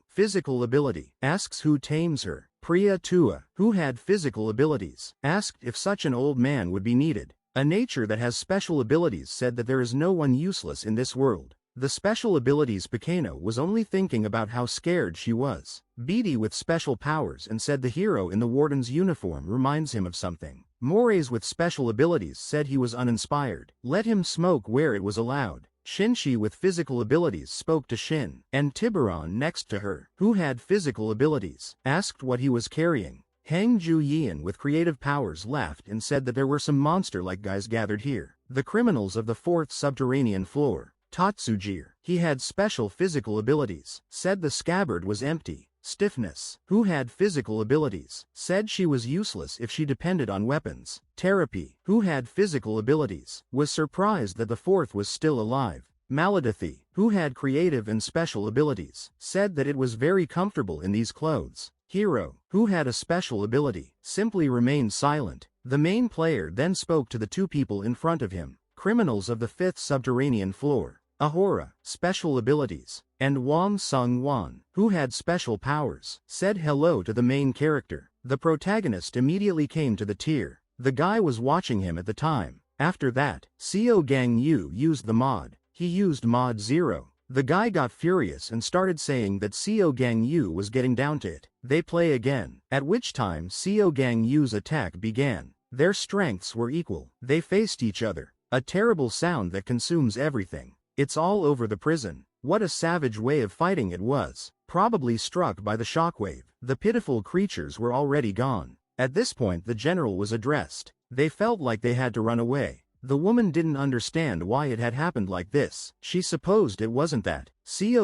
Physical ability. Asks who tames her. Priya Tua, who had physical abilities, asked if such an old man would be needed. A nature that has special abilities said that there is no one useless in this world. The special abilities Pequeno was only thinking about how scared she was. Beatty with special powers and said the hero in the warden's uniform reminds him of something. Mores with special abilities said he was uninspired. Let him smoke where it was allowed. Shinshi with physical abilities spoke to Shin, and Tiburon next to her, who had physical abilities, asked what he was carrying. Hang Ju Yian with creative powers laughed and said that there were some monster-like guys gathered here. The criminals of the fourth subterranean floor. Tatsujir, he had special physical abilities, said the scabbard was empty. Stiffness, who had physical abilities, said she was useless if she depended on weapons. Therapy, who had physical abilities, was surprised that the fourth was still alive. Maladithi, who had creative and special abilities, said that it was very comfortable in these clothes. Hero, who had a special ability, simply remained silent. The main player then spoke to the two people in front of him, criminals of the 5th subterranean floor. Ahura, special abilities, and Wang Sung-wan, who had special powers, said hello to the main character. The protagonist immediately came to the tier. The guy was watching him at the time. After that, Gang Yu used the mod. He used mod 0. The guy got furious and started saying that Gang Yu was getting down to it. They play again, at which time Gang Yu's attack began. Their strengths were equal. They faced each other. A terrible sound that consumes everything. It's all over the prison. What a savage way of fighting it was. Probably struck by the shockwave. The pitiful creatures were already gone. At this point the general was addressed. They felt like they had to run away. The woman didn't understand why it had happened like this. She supposed it wasn't that.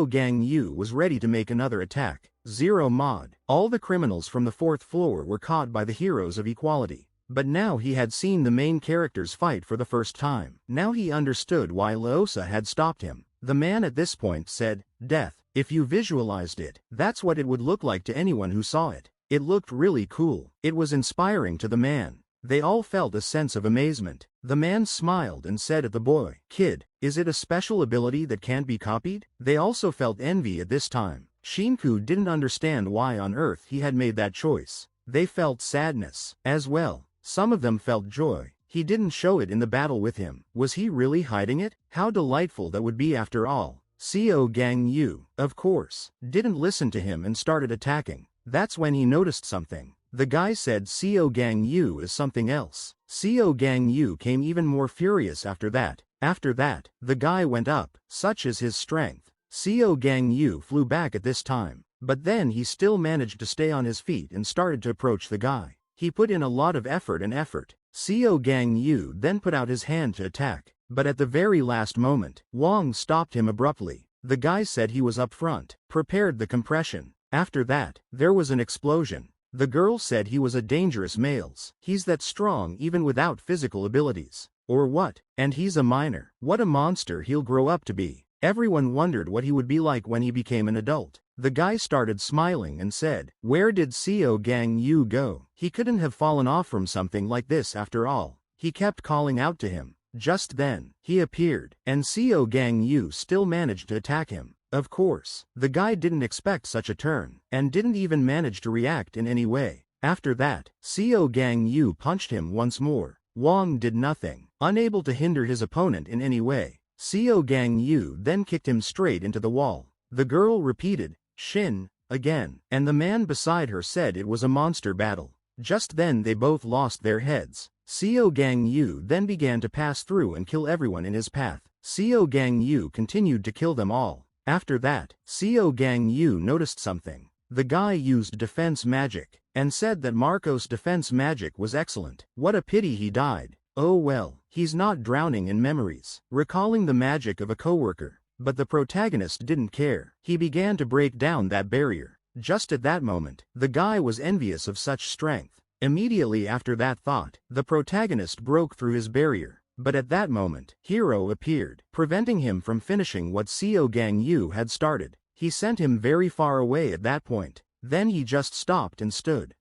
Gang Yu was ready to make another attack. 0 mod. All the criminals from the 4th floor were caught by the heroes of equality. But now he had seen the main characters fight for the first time. Now he understood why Laosa had stopped him. The man at this point said, "Death." If you visualized it, that's what it would look like to anyone who saw it. It looked really cool. It was inspiring to the man. They all felt a sense of amazement. The man smiled and said at the boy, "Kid, is it a special ability that can't be copied?" They also felt envy at this time. Shinku didn't understand why on earth he had made that choice. They felt sadness as well. Some of them felt joy. He didn't show it in the battle with him. Was he really hiding it? How delightful that would be after all. Gang Yu, of course, didn't listen to him and started attacking. That's when he noticed something. The guy said Gang Yu is something else. Gang Yu came even more furious after that. After that, the guy went up. Such is his strength. Gang Yu flew back at this time. But then he still managed to stay on his feet and started to approach the guy. He put in a lot of effort. Gang Yu then put out his hand to attack. But at the very last moment, Wang stopped him abruptly. The guy said he was up front, prepared the compression. After that, there was an explosion. The girl said he was a dangerous male. He's that strong even without physical abilities. Or what? And he's a minor. What a monster he'll grow up to be. Everyone wondered what he would be like when he became an adult. The guy started smiling and said, "Where did Gang Yu go? He couldn't have fallen off from something like this after all." He kept calling out to him. Just then, he appeared, and Gang Yu still managed to attack him. Of course, the guy didn't expect such a turn, and didn't even manage to react in any way. After that, Gang Yu punched him once more. Wang did nothing, unable to hinder his opponent in any way. Gang Yu then kicked him straight into the wall. The girl repeated, "Shin," again, and the man beside her said it was a monster battle. Just then they both lost their heads. Gang Yu then began to pass through and kill everyone in his path. Gang Yu continued to kill them all. After that, Gang Yu noticed something. The guy used defense magic, and said that Marco's defense magic was excellent. What a pity he died. Oh well, he's not drowning in memories, recalling the magic of a coworker. But the protagonist didn't care. He began to break down that barrier. Just at that moment, the guy was envious of such strength. Immediately after that thought, the protagonist broke through his barrier. But at that moment, Hero appeared, preventing him from finishing what Gang Yu had started. He sent him very far away at that point. Then he just stopped and stood.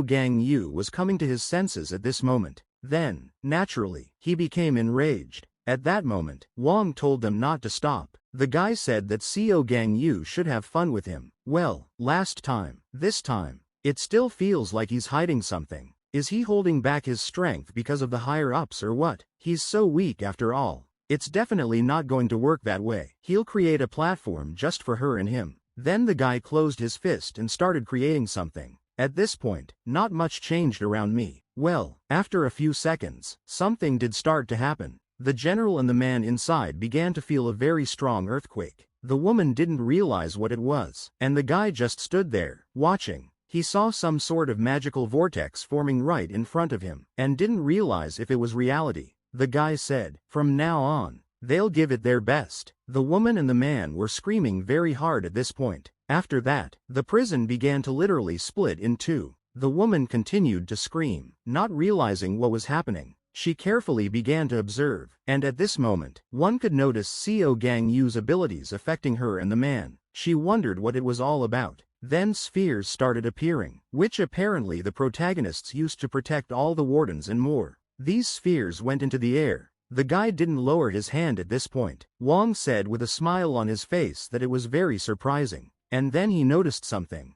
Gang Yu was coming to his senses at this moment. Then, naturally, he became enraged. At that moment, Wang told them not to stop. The guy said that Gang Yu should have fun with him. Well, last time, this time, it still feels like he's hiding something. Is he holding back his strength because of the higher-ups or what? He's so weak after all. It's definitely not going to work that way. He'll create a platform just for her and him. Then the guy closed his fist and started creating something. At this point, not much changed around me. Well, after a few seconds, something did start to happen. The general and the man inside began to feel a very strong earthquake. The woman didn't realize what it was, and the guy just stood there, watching. He saw some sort of magical vortex forming right in front of him, and didn't realize if it was reality. The guy said, "From now on, they'll give it their best." The woman and the man were screaming very hard at this point. After that, the prison began to literally split in two. The woman continued to scream, not realizing what was happening. She carefully began to observe, and at this moment, one could notice Gang Yu's abilities affecting her and the man. She wondered what it was all about. Then spheres started appearing, which apparently the protagonists used to protect all the wardens and more. These spheres went into the air. The guy didn't lower his hand at this point. Wong said with a smile on his face that it was very surprising. And then he noticed something.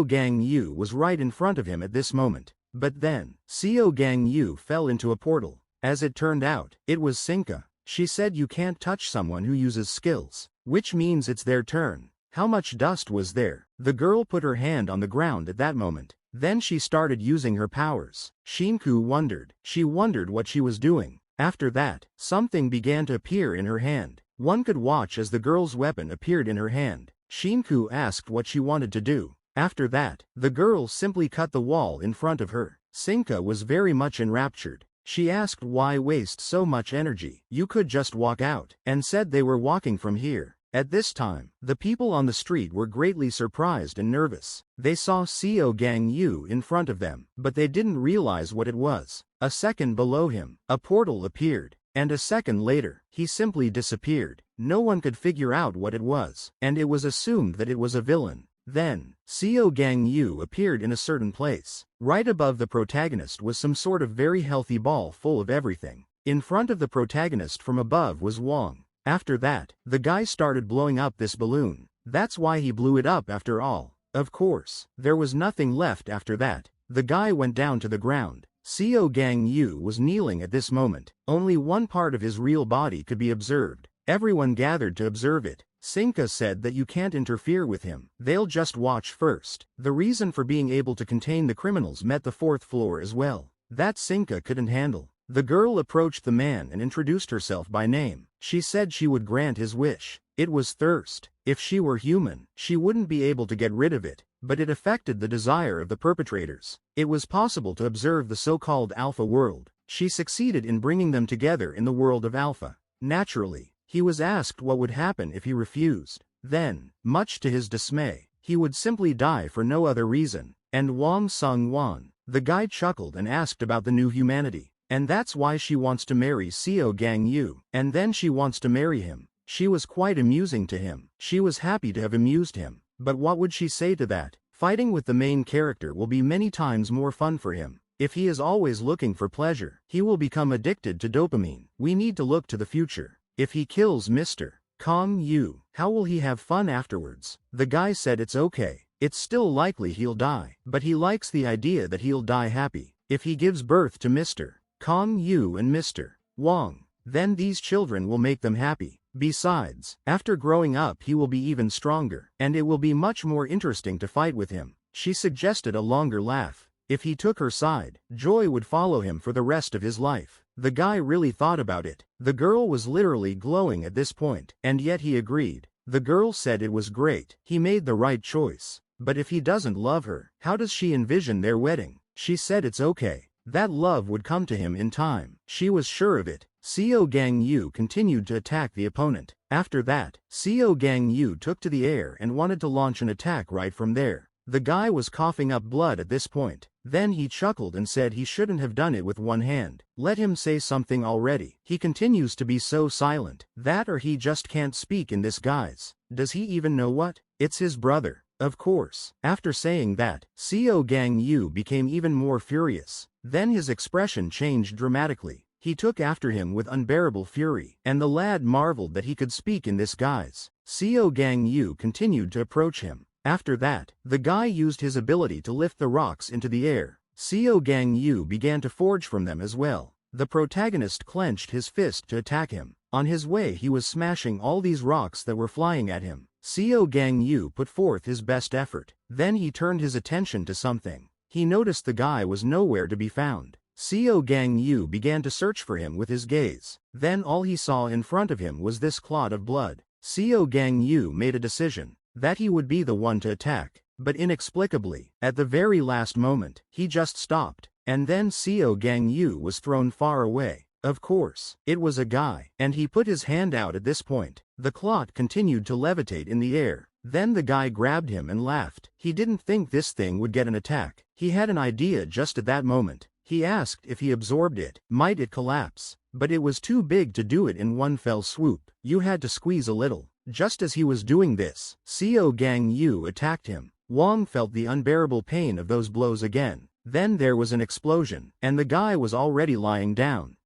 Gang Yu was right in front of him at this moment. But then, Gang Yu fell into a portal. As it turned out, it was Sinka. She said you can't touch someone who uses skills, which means it's their turn. How much dust was there? The girl put her hand on the ground at that moment. Then she started using her powers. Shinku wondered. She wondered what she was doing. After that, something began to appear in her hand. One could watch as the girl's weapon appeared in her hand. Shinku asked what she wanted to do. After that, the girl simply cut the wall in front of her. Sinka was very much enraptured. She asked why waste so much energy, you could just walk out, and said they were walking from here. At this time, the people on the street were greatly surprised and nervous. They saw Gang Yu in front of them, but they didn't realize what it was. A second below him, a portal appeared, and a second later, he simply disappeared. No one could figure out what it was, and it was assumed that it was a villain. Then, Gang Yu appeared in a certain place. Right above the protagonist was some sort of very healthy ball full of everything. In front of the protagonist from above was Wong. After that, the guy started blowing up this balloon. That's why he blew it up after all. Of course, there was nothing left after that. The guy went down to the ground. Gang Yu was kneeling at this moment. Only one part of his real body could be observed. Everyone gathered to observe it. Sinka said that you can't interfere with him. They'll just watch first. The reason for being able to contain the criminals met the fourth floor as well. That Sinka couldn't handle. The girl approached the man and introduced herself by name. She said she would grant his wish. It was thirst. If she were human, she wouldn't be able to get rid of it, but it affected the desire of the perpetrators. It was possible to observe the so-called Alpha world. She succeeded in bringing them together in the world of Alpha. Naturally, he was asked what would happen if he refused. Then, much to his dismay, he would simply die for no other reason. And Wang Sung Wan, the guy chuckled and asked about the new humanity. And that's why she wants to marry Gang Yu. And then she wants to marry him. She was quite amusing to him. She was happy to have amused him. But what would she say to that? Fighting with the main character will be many times more fun for him. If he is always looking for pleasure, he will become addicted to dopamine. We need to look to the future. If he kills Mr. Kang Yu, how will he have fun afterwards? The guy said it's okay. It's still likely he'll die, but he likes the idea that he'll die happy. If he gives birth to Mr. Kang Yu and Mr. Wang, then these children will make them happy. Besides, after growing up he will be even stronger, and it will be much more interesting to fight with him. She suggested a longer laugh. If he took her side, joy would follow him for the rest of his life. The guy really thought about it. The girl was literally glowing at this point, and yet he agreed. The girl said it was great. He made the right choice. But if he doesn't love her, how does she envision their wedding? She said it's okay. That love would come to him in time. She was sure of it. Gang Yu continued to attack the opponent. After that, Gang Yu took to the air and wanted to launch an attack right from there. The guy was coughing up blood at this point. Then he chuckled and said he shouldn't have done it with one hand. Let him say something already. He continues to be so silent. That or he just can't speak in this guise. Does he even know what? It's his brother. Of course. After saying that, Gang Yu became even more furious. Then his expression changed dramatically. He took after him with unbearable fury, and the lad marveled that he could speak in this guise. Gang Yu continued to approach him. After that, the guy used his ability to lift the rocks into the air. Gang Yu began to forge from them as well. The protagonist clenched his fist to attack him. On his way he was smashing all these rocks that were flying at him. Gang Yu put forth his best effort. Then he turned his attention to something. He noticed the guy was nowhere to be found. Gang Yu began to search for him with his gaze. Then all he saw in front of him was this clot of blood. Gang Yu made a decision that he would be the one to attack. But inexplicably, at the very last moment, he just stopped. And then Gang Yu was thrown far away. Of course, it was a guy, and he put his hand out at this point. The clot continued to levitate in the air. Then the guy grabbed him and laughed. He didn't think this thing would get an attack. He had an idea just at that moment. He asked if he absorbed it, might it collapse? But it was too big to do it in one fell swoop. You had to squeeze a little. Just as he was doing this, Gang Yu attacked him. Wong felt the unbearable pain of those blows again. Then there was an explosion, and the guy was already lying down.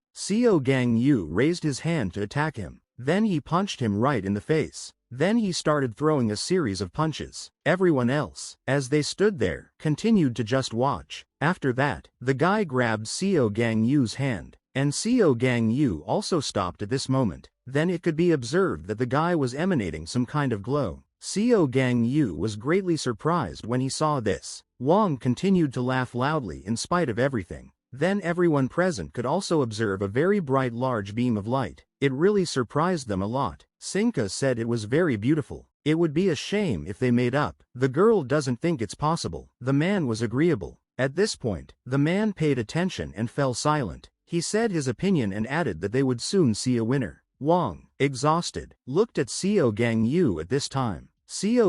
Gang Yu raised his hand to attack him. Then he punched him right in the face. Then he started throwing a series of punches. Everyone else, as they stood there, continued to just watch. After that, the guy grabbed Gang Yu's hand, and Gang Yu also stopped at this moment. Then it could be observed that the guy was emanating some kind of glow. Gang Yu was greatly surprised when he saw this. Wong continued to laugh loudly in spite of everything. Then everyone present could also observe a very bright large beam of light. It really surprised them a lot. Sinka said it was very beautiful. It would be a shame if they made up. The girl doesn't think it's possible. The man was agreeable. At this point, the man paid attention and fell silent. He said his opinion and added that they would soon see a winner. Wong, exhausted, looked at Gang Yu at this time.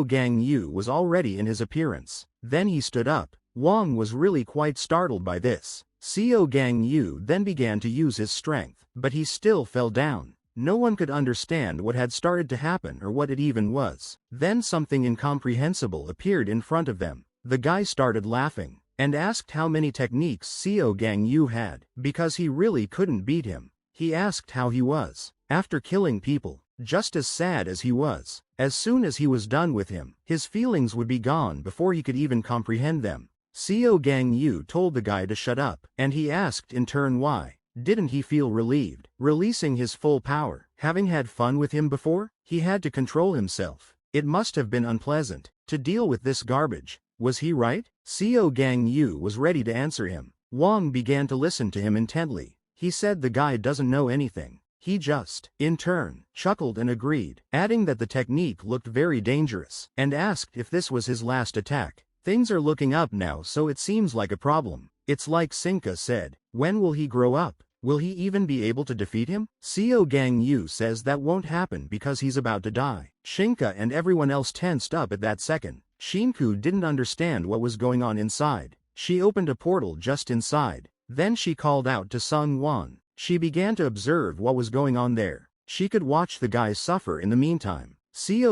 Gang Yu was already in his appearance. Then he stood up. Wong was really quite startled by this. Gang Yu then began to use his strength, but he still fell down. No one could understand what had started to happen or what it even was. Then something incomprehensible appeared in front of them. The guy started laughing, and asked how many techniques Gang Yu had, because he really couldn't beat him. He asked how he was, after killing people, just as sad as he was. As soon as he was done with him, his feelings would be gone before he could even comprehend them. Gang Yu told the guy to shut up, and he asked in turn why. Didn't he feel relieved, releasing his full power? Having had fun with him before, he had to control himself. It must have been unpleasant to deal with this garbage. Was he right? Gang Yu was ready to answer him. Wong began to listen to him intently. He said the guy doesn't know anything. He just, in turn, chuckled and agreed, adding that the technique looked very dangerous, and asked if this was his last attack. Things are looking up now, so it seems like a problem. It's like Sinka said. When will he grow up? Will he even be able to defeat him? Gang Yu says that won't happen because he's about to die. Shinka and everyone else tensed up at that second. Shinku didn't understand what was going on inside. She opened a portal just inside. Then she called out to Sung Won. She began to observe what was going on there. She could watch the guy suffer in the meantime.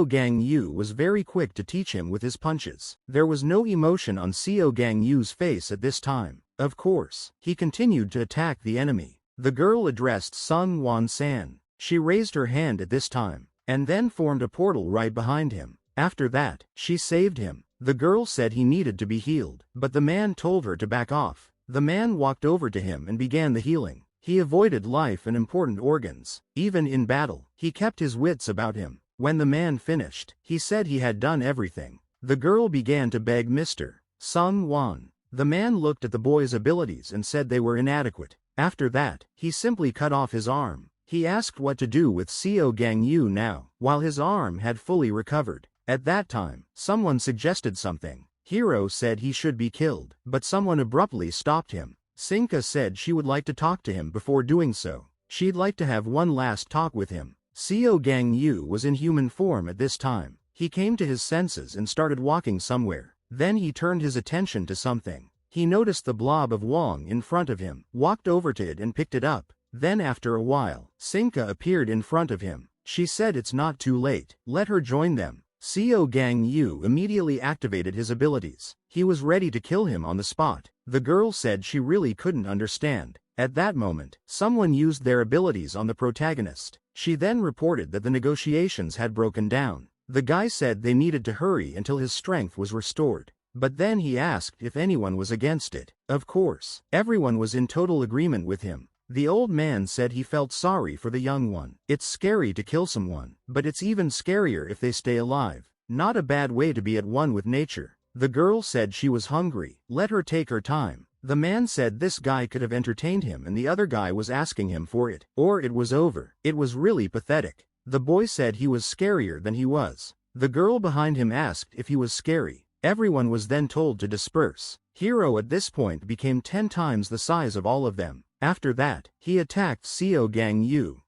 Gang Yu was very quick to teach him with his punches. There was no emotion on Gang Yu's face at this time. Of course, he continued to attack the enemy. The girl addressed Sung Won-san. She raised her hand at this time, and then formed a portal right behind him. After that, she saved him. The girl said he needed to be healed, but the man told her to back off. The man walked over to him and began the healing. He avoided life and important organs. Even in battle, he kept his wits about him. When the man finished, he said he had done everything. The girl began to beg Mr. Sung Won. The man looked at the boy's abilities and said they were inadequate. After that, he simply cut off his arm. He asked what to do with Gang Yu now, while his arm had fully recovered. At that time, someone suggested something. Hiro said he should be killed, but someone abruptly stopped him. Sinka said she would like to talk to him before doing so. She'd like to have one last talk with him. Gang Yu was in human form at this time. He came to his senses and started walking somewhere. Then he turned his attention to something. He noticed the blob of Wong in front of him, walked over to it and picked it up. Then after a while, Sinka appeared in front of him. She said it's not too late. Let her join them. Gang Yu immediately activated his abilities. He was ready to kill him on the spot. The girl said she really couldn't understand. At that moment, someone used their abilities on the protagonist. She then reported that the negotiations had broken down. The guy said they needed to hurry until his strength was restored. But then he asked if anyone was against it. Of course, everyone was in total agreement with him. The old man said he felt sorry for the young one. It's scary to kill someone, but it's even scarier if they stay alive. Not a bad way to be at one with nature. The girl said she was hungry. Let her take her time. The man said this guy could have entertained him and the other guy was asking him for it, or it was over. It was really pathetic. The boy said he was scarier than he was. The girl behind him asked if he was scary. Everyone was then told to disperse. Hiro at this point became 10 times the size of all of them. After that, he attacked Gang Yu.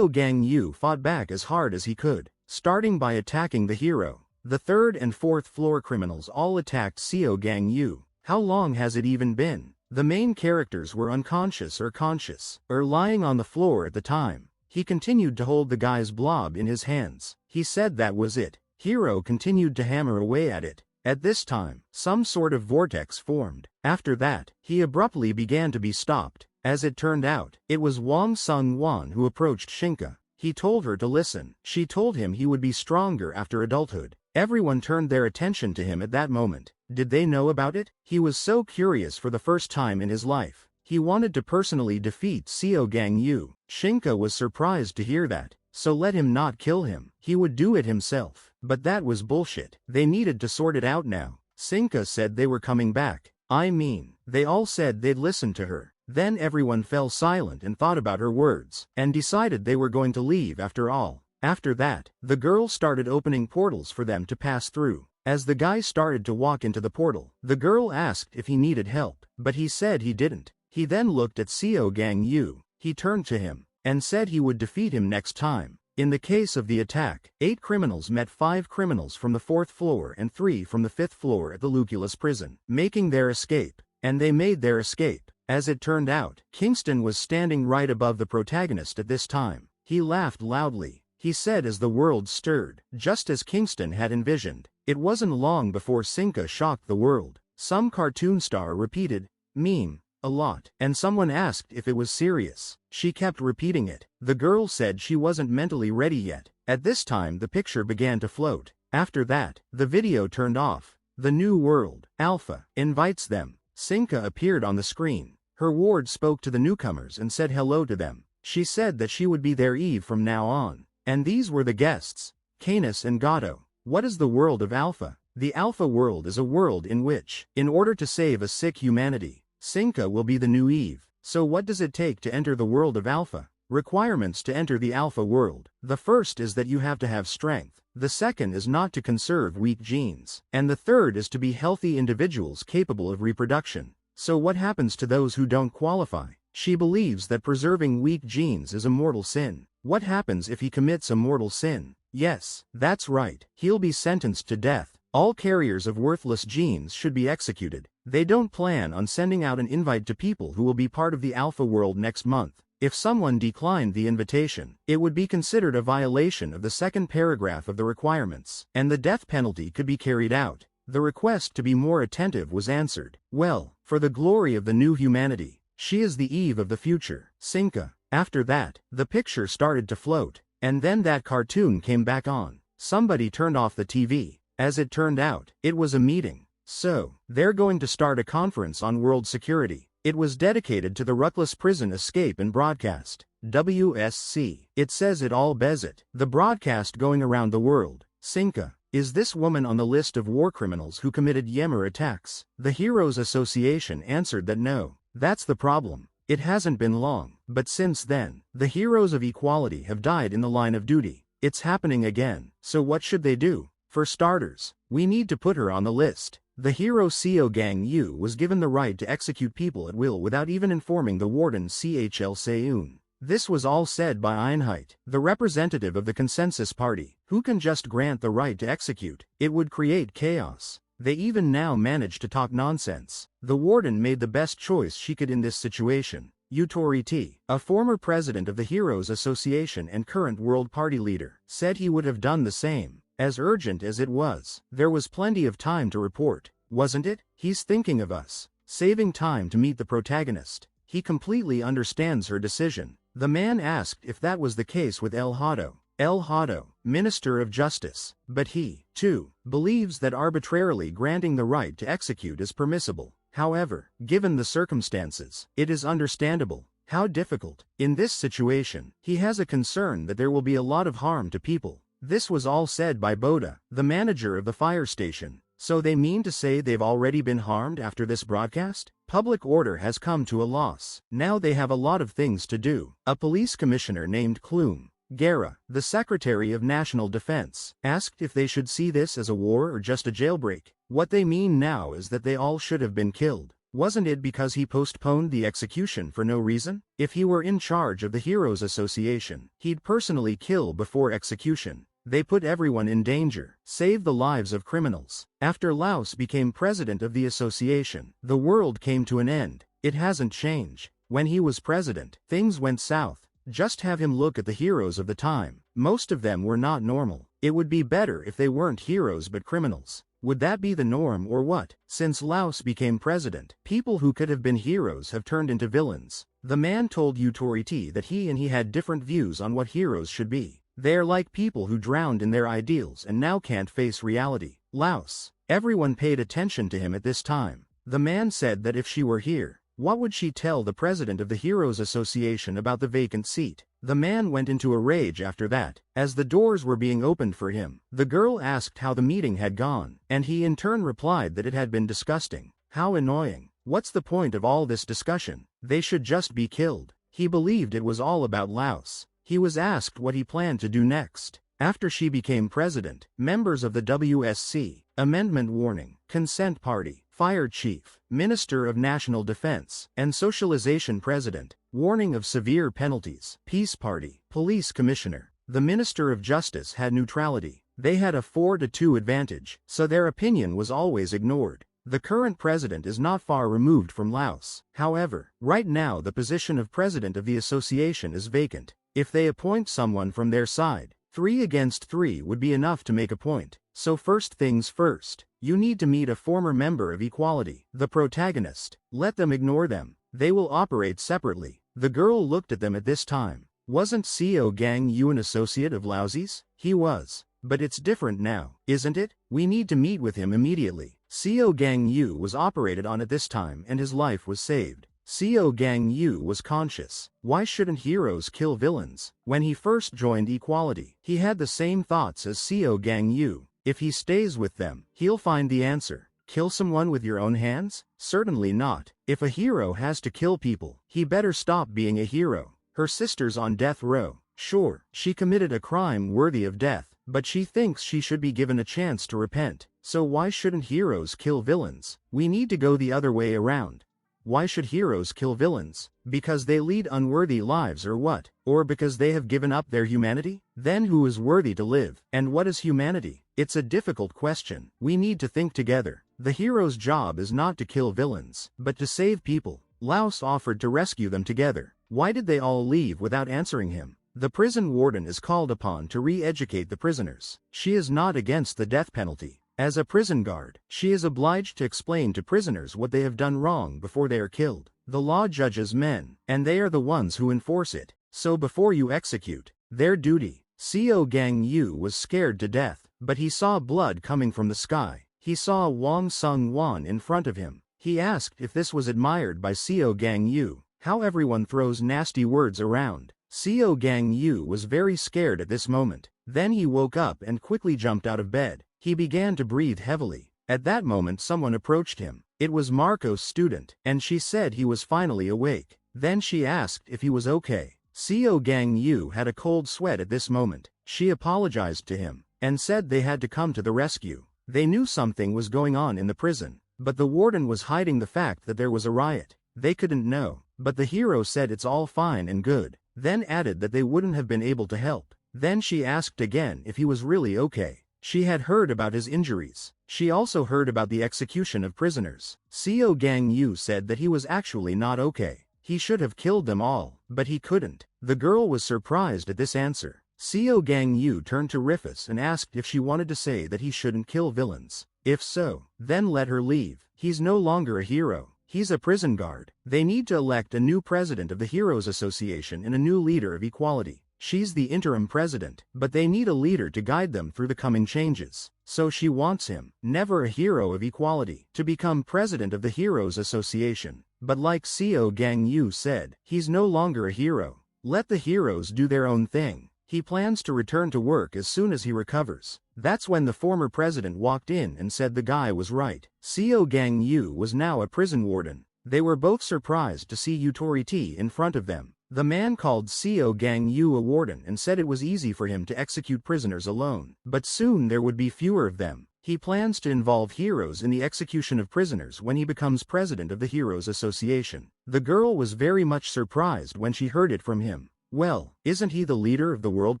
Gang Yu fought back as hard as he could, starting by attacking the hero. The 3rd and 4th floor criminals all attacked Gang Yu. How long has it even been? The main characters were unconscious or conscious, or lying on the floor at the time. He continued to hold the guy's blob in his hands. He said that was it. Hiro continued to hammer away at it. At this time, some sort of vortex formed. After that, he abruptly began to be stopped. As it turned out, it was Wang Sung-wan who approached Shinka. He told her to listen. She told him he would be stronger after adulthood. Everyone turned their attention to him at that moment. Did they know about it? He was so curious for the first time in his life. He wanted to personally defeat Seo Gangu. Shinka was surprised to hear that, so let him not kill him. He would do it himself. But that was bullshit. They needed to sort it out now. Shinka said they were coming back. They all said they'd listen to her. Then everyone fell silent and thought about her words, and decided they were going to leave after all. After that, the girl started opening portals for them to pass through. As the guy started to walk into the portal, the girl asked if he needed help, but he said he didn't. He then looked at Seo Gangu. He turned to him, and said he would defeat him next time. In the case of the attack, 8 criminals met 5 criminals from the 4th floor and 3 from the 5th floor at the Lucullus Prison, making their escape, and they made their escape. As it turned out, Kingston was standing right above the protagonist at this time. He laughed loudly. He said as the world stirred, just as Kingston had envisioned. It wasn't long before Shinka shocked the world. Some cartoon star repeated, "meme," a lot, and someone asked if it was serious. She kept repeating it. The girl said she wasn't mentally ready yet. At this time the picture began to float. After that, the video turned off. The new world, Alpha, invites them. Shinka appeared on the screen. Her ward spoke to the newcomers and said hello to them. She said that she would be their Eve from now on. And these were the guests, Heinous and Gato. What is the world of Alpha? The Alpha world is a world in which, in order to save a sick humanity, Shinka will be the new Eve. So what does it take to enter the world of Alpha? Requirements to enter the Alpha world. The first is that you have to have strength. The second is not to conserve weak genes. And the third is to be healthy individuals capable of reproduction. So what happens to those who don't qualify? She believes that preserving weak genes is a mortal sin. What happens if he commits a mortal sin? Yes, that's right. He'll be sentenced to death. All carriers of worthless genes should be executed. They don't plan on sending out an invite to people who will be part of the Alpha world next month. If someone declined the invitation, it would be considered a violation of the second paragraph of the requirements, and the death penalty could be carried out. The request to be more attentive was answered. Well, for the glory of the new humanity, she is the Eve of the future, Shinka. After that, the picture started to float, and then that cartoon came back on. Somebody turned off the TV. As it turned out, it was a meeting. So, they're going to start a conference on world security. It was dedicated to the Lucullus Prison escape and broadcast. WSC. It says it all bezit. The broadcast going around the world. Shinka. Is this woman on the list of war criminals who committed Yemer attacks? The Heroes Association answered that no. That's the problem. It hasn't been long, but since then, the heroes of equality have died in the line of duty. It's happening again. So what should they do? For starters, we need to put her on the list. The hero Seo Gangu was given the right to execute people at will without even informing the warden CHL Seun. This was all said by Einheit, the representative of the consensus party, who can just grant the right to execute. It would create chaos. They even now manage to talk nonsense. The warden made the best choice she could in this situation. Yutori T, a former president of the Heroes Association and current World Party leader, said he would have done the same. As urgent as it was, there was plenty of time to report, wasn't it? He's thinking of us. Saving time to meet the protagonist. He completely understands her decision. The man asked if that was the case with El Hado. El Hado, Minister of Justice, but he, too, believes that arbitrarily granting the right to execute is permissible. However, given the circumstances, it is understandable. How difficult. In this situation, he has a concern that there will be a lot of harm to people. This was all said by Boda, the manager of the fire station. So they mean to say they've already been harmed after this broadcast? Public order has come to a loss. Now they have a lot of things to do. A police commissioner named Klum Guerra, the Secretary of National Defense, asked if they should see this as a war or just a jailbreak. What they mean now is that they all should have been killed. Wasn't it because he postponed the execution for no reason? If he were in charge of the Heroes Association, he'd personally kill before execution. They put everyone in danger, save the lives of criminals. After Laos became president of the association, the world came to an end. It hasn't changed. When he was president, things went south. Just have him look at the heroes of the time. Most of them were not normal. It would be better if they weren't heroes but criminals. Would that be the norm or what? Since Laos became president, people who could have been heroes have turned into villains. The man told Utoriti that he had different views on what heroes should be. They're like people who drowned in their ideals and now can't face reality. Laos. Everyone paid attention to him at this time. The man said that if she were here, what would she tell the president of the Heroes Association about the vacant seat? The man went into a rage after that. As the doors were being opened for him, the girl asked how the meeting had gone, and he in turn replied that it had been disgusting. How annoying. What's the point of all this discussion? They should just be killed. He believed it was all about Laos. He was asked what he planned to do next. After she became president, members of the WSC, Amendment Warning, Consent Party, Fire Chief, Minister of National Defense, and Socialization President, Warning of Severe Penalties, Peace Party, Police Commissioner. The Minister of Justice had neutrality. They had a 4-2 advantage, so their opinion was always ignored. The current president is not far removed from Laos. However, right now the position of president of the association is vacant. If they appoint someone from their side, 3 against 3 would be enough to make a point. So first things first, you need to meet a former member of Equality, the protagonist. Let them ignore them. They will operate separately. The girl looked at them at this time. Wasn't CEO Gang Yu an associate of Laozi's? He was. But it's different now, isn't it? We need to meet with him immediately. CEO Gang Yu was operated on at this time and his life was saved. CEO Gang Yu was conscious. Why shouldn't heroes kill villains? When he first joined Equality, he had the same thoughts as CEO Gang Yu. If he stays with them, he'll find the answer. Kill someone with your own hands? Certainly not. If a hero has to kill people, he better stop being a hero. Her sister's on death row. Sure, she committed a crime worthy of death, but she thinks she should be given a chance to repent. So why shouldn't heroes kill villains? We need to go the other way around. Why should heroes kill villains? Because they lead unworthy lives or what? Or because they have given up their humanity? Then who is worthy to live? And what is humanity? It's a difficult question. We need to think together. The hero's job is not to kill villains, but to save people. Laos offered to rescue them together. Why did they all leave without answering him? The prison warden is called upon to re-educate the prisoners. She is not against the death penalty. As a prison guard, she is obliged to explain to prisoners what they have done wrong before they are killed. The law judges men, and they are the ones who enforce it. So before you execute, their duty. CEO Gang Yu was scared to death, but he saw blood coming from the sky. He saw Wang Sung Wan in front of him. He asked if this was admired by CEO Gang Yu. How everyone throws nasty words around. CEO Gang Yu was very scared at this moment. Then he woke up and quickly jumped out of bed. He began to breathe heavily. At that moment someone approached him. It was Marco's student, and she said he was finally awake. Then she asked if he was okay. CEO Gang Yu had a cold sweat at this moment. She apologized to him, and said they had to come to the rescue. They knew something was going on in the prison, but the warden was hiding the fact that there was a riot. They couldn't know, but the hero said it's all fine and good, then added that they wouldn't have been able to help. Then she asked again if he was really okay. She had heard about his injuries. She also heard about the execution of prisoners. CEO Gang Yu said that he was actually not okay. He should have killed them all, but he couldn't. The girl was surprised at this answer. CEO Gang Yu turned to Rifus and asked if she wanted to say that he shouldn't kill villains. If so, then let her leave. He's no longer a hero. He's a prison guard. They need to elect a new president of the Heroes Association and a new leader of Equality. She's the interim president, but they need a leader to guide them through the coming changes. So she wants him, never a hero of Equality, to become president of the Heroes Association. But like CEO Gang Yu said, he's no longer a hero. Let the heroes do their own thing. He plans to return to work as soon as he recovers. That's when the former president walked in and said the guy was right. CEO Gang Yu was now a prison warden. They were both surprised to see Utoriti in front of them. The man called CEO Gang Yu a warden and said it was easy for him to execute prisoners alone. But soon there would be fewer of them. He plans to involve heroes in the execution of prisoners when he becomes president of the Heroes Association. The girl was very much surprised when she heard it from him. Well, isn't he the leader of the World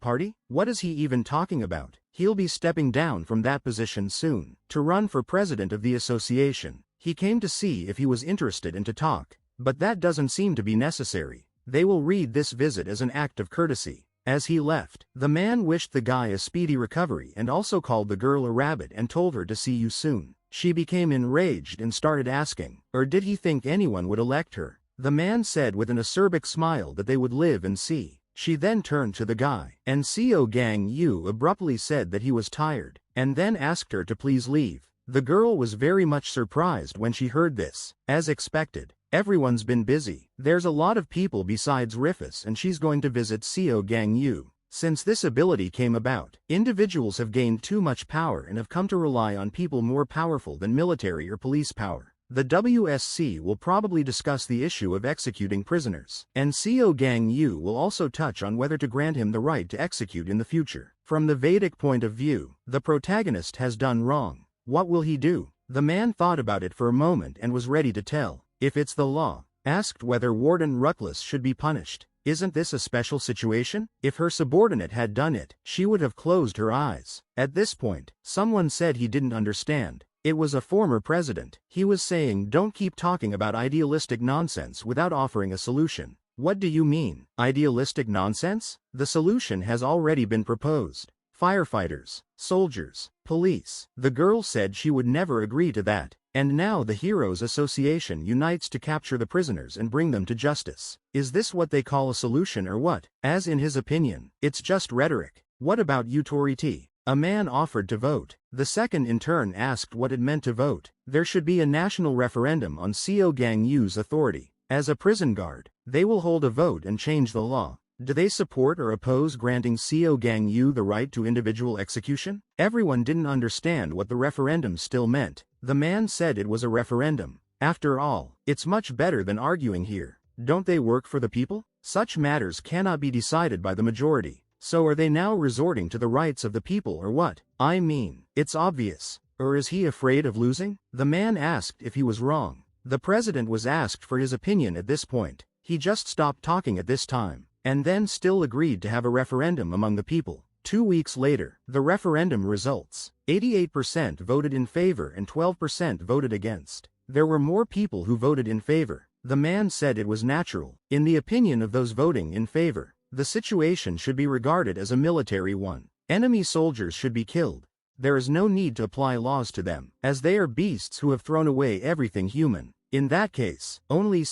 Party? What is he even talking about? He'll be stepping down from that position soon, to run for president of the association. He came to see if he was interested and to talk. But that doesn't seem to be necessary. They will read this visit as an act of courtesy. As he left, the man wished the guy a speedy recovery and also called the girl a rabbit and told her to see you soon. She became enraged and started asking, or did he think anyone would elect her? The man said with an acerbic smile that they would live and see. She then turned to the guy, and Gang Woo abruptly said that he was tired, and then asked her to please leave. The girl was very much surprised when she heard this. As expected, everyone's been busy. There's a lot of people besides Rifus, and she's going to visit Gang Woo. Since this ability came about, individuals have gained too much power and have come to rely on people more powerful than military or police power. The WSC will probably discuss the issue of executing prisoners, and Gang Woo will also touch on whether to grant him the right to execute in the future. From the Vedic point of view, the protagonist has done wrong. What will he do? The man thought about it for a moment and was ready to tell. If it's the law, asked whether Warden Lucullus should be punished. Isn't this a special situation? If her subordinate had done it, she would have closed her eyes. At this point, someone said he didn't understand. It was a former president. He was saying, don't keep talking about idealistic nonsense without offering a solution. What do you mean, idealistic nonsense? The solution has already been proposed. Firefighters, soldiers, police. The girl said she would never agree to that. And now the Heroes Association unites to capture the prisoners and bring them to justice. Is this what they call a solution or what? As in his opinion, it's just rhetoric. What about authority? A man offered to vote. The second in turn asked what it meant to vote. There should be a national referendum on Gang Woo's authority. As a prison guard, they will hold a vote and change the law. Do they support or oppose granting Gang Woo the right to individual execution? Everyone didn't understand what the referendum still meant. The man said it was a referendum. After all, it's much better than arguing here. Don't they work for the people? Such matters cannot be decided by the majority. So are they now resorting to the rights of the people or what? I mean, it's obvious. Or is he afraid of losing? The man asked if he was wrong. The president was asked for his opinion at this point. He just stopped talking at this time, and then still agreed to have a referendum among the people. 2 weeks later, the referendum results. 88% voted in favor and 12% voted against. There were more people who voted in favor. The man said it was natural. In the opinion of those voting in favor, the situation should be regarded as a military one. Enemy soldiers should be killed. There is no need to apply laws to them, as they are beasts who have thrown away everything human. In that case, only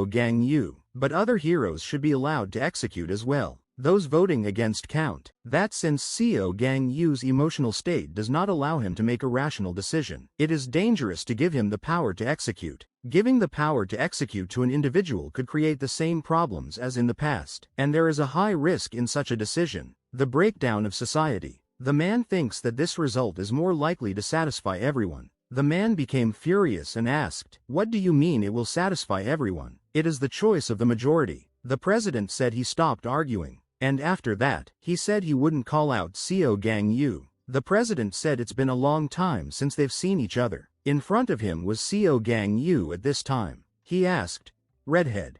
Gang Woo, but other heroes should be allowed to execute as well. Those voting against count. That since Gang Woo's emotional state does not allow him to make a rational decision, it is dangerous to give him the power to execute. Giving the power to execute to an individual could create the same problems as in the past, and there is a high risk in such a decision. The breakdown of society. The man thinks that this result is more likely to satisfy everyone. The man became furious and asked, "What do you mean it will satisfy everyone? It is the choice of the majority." The president said he stopped arguing, and after that, he said he wouldn't call out Gang Woo. The president said it's been a long time since they've seen each other. In front of him was Gang Woo at this time. He asked, "Redhead,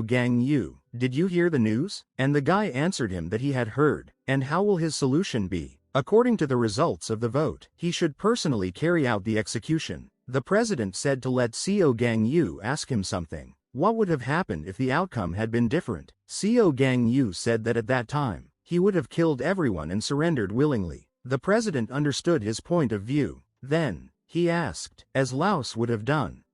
Gang Woo, did you hear the news?" And the guy answered him that he had heard. And how will his solution be? According to the results of the vote, he should personally carry out the execution. The president said to let Gang Woo ask him something. What would have happened if the outcome had been different? Gang Woo said that at that time, he would have killed everyone and surrendered willingly. The president understood his point of view. Then, he asked, as Laos would have done.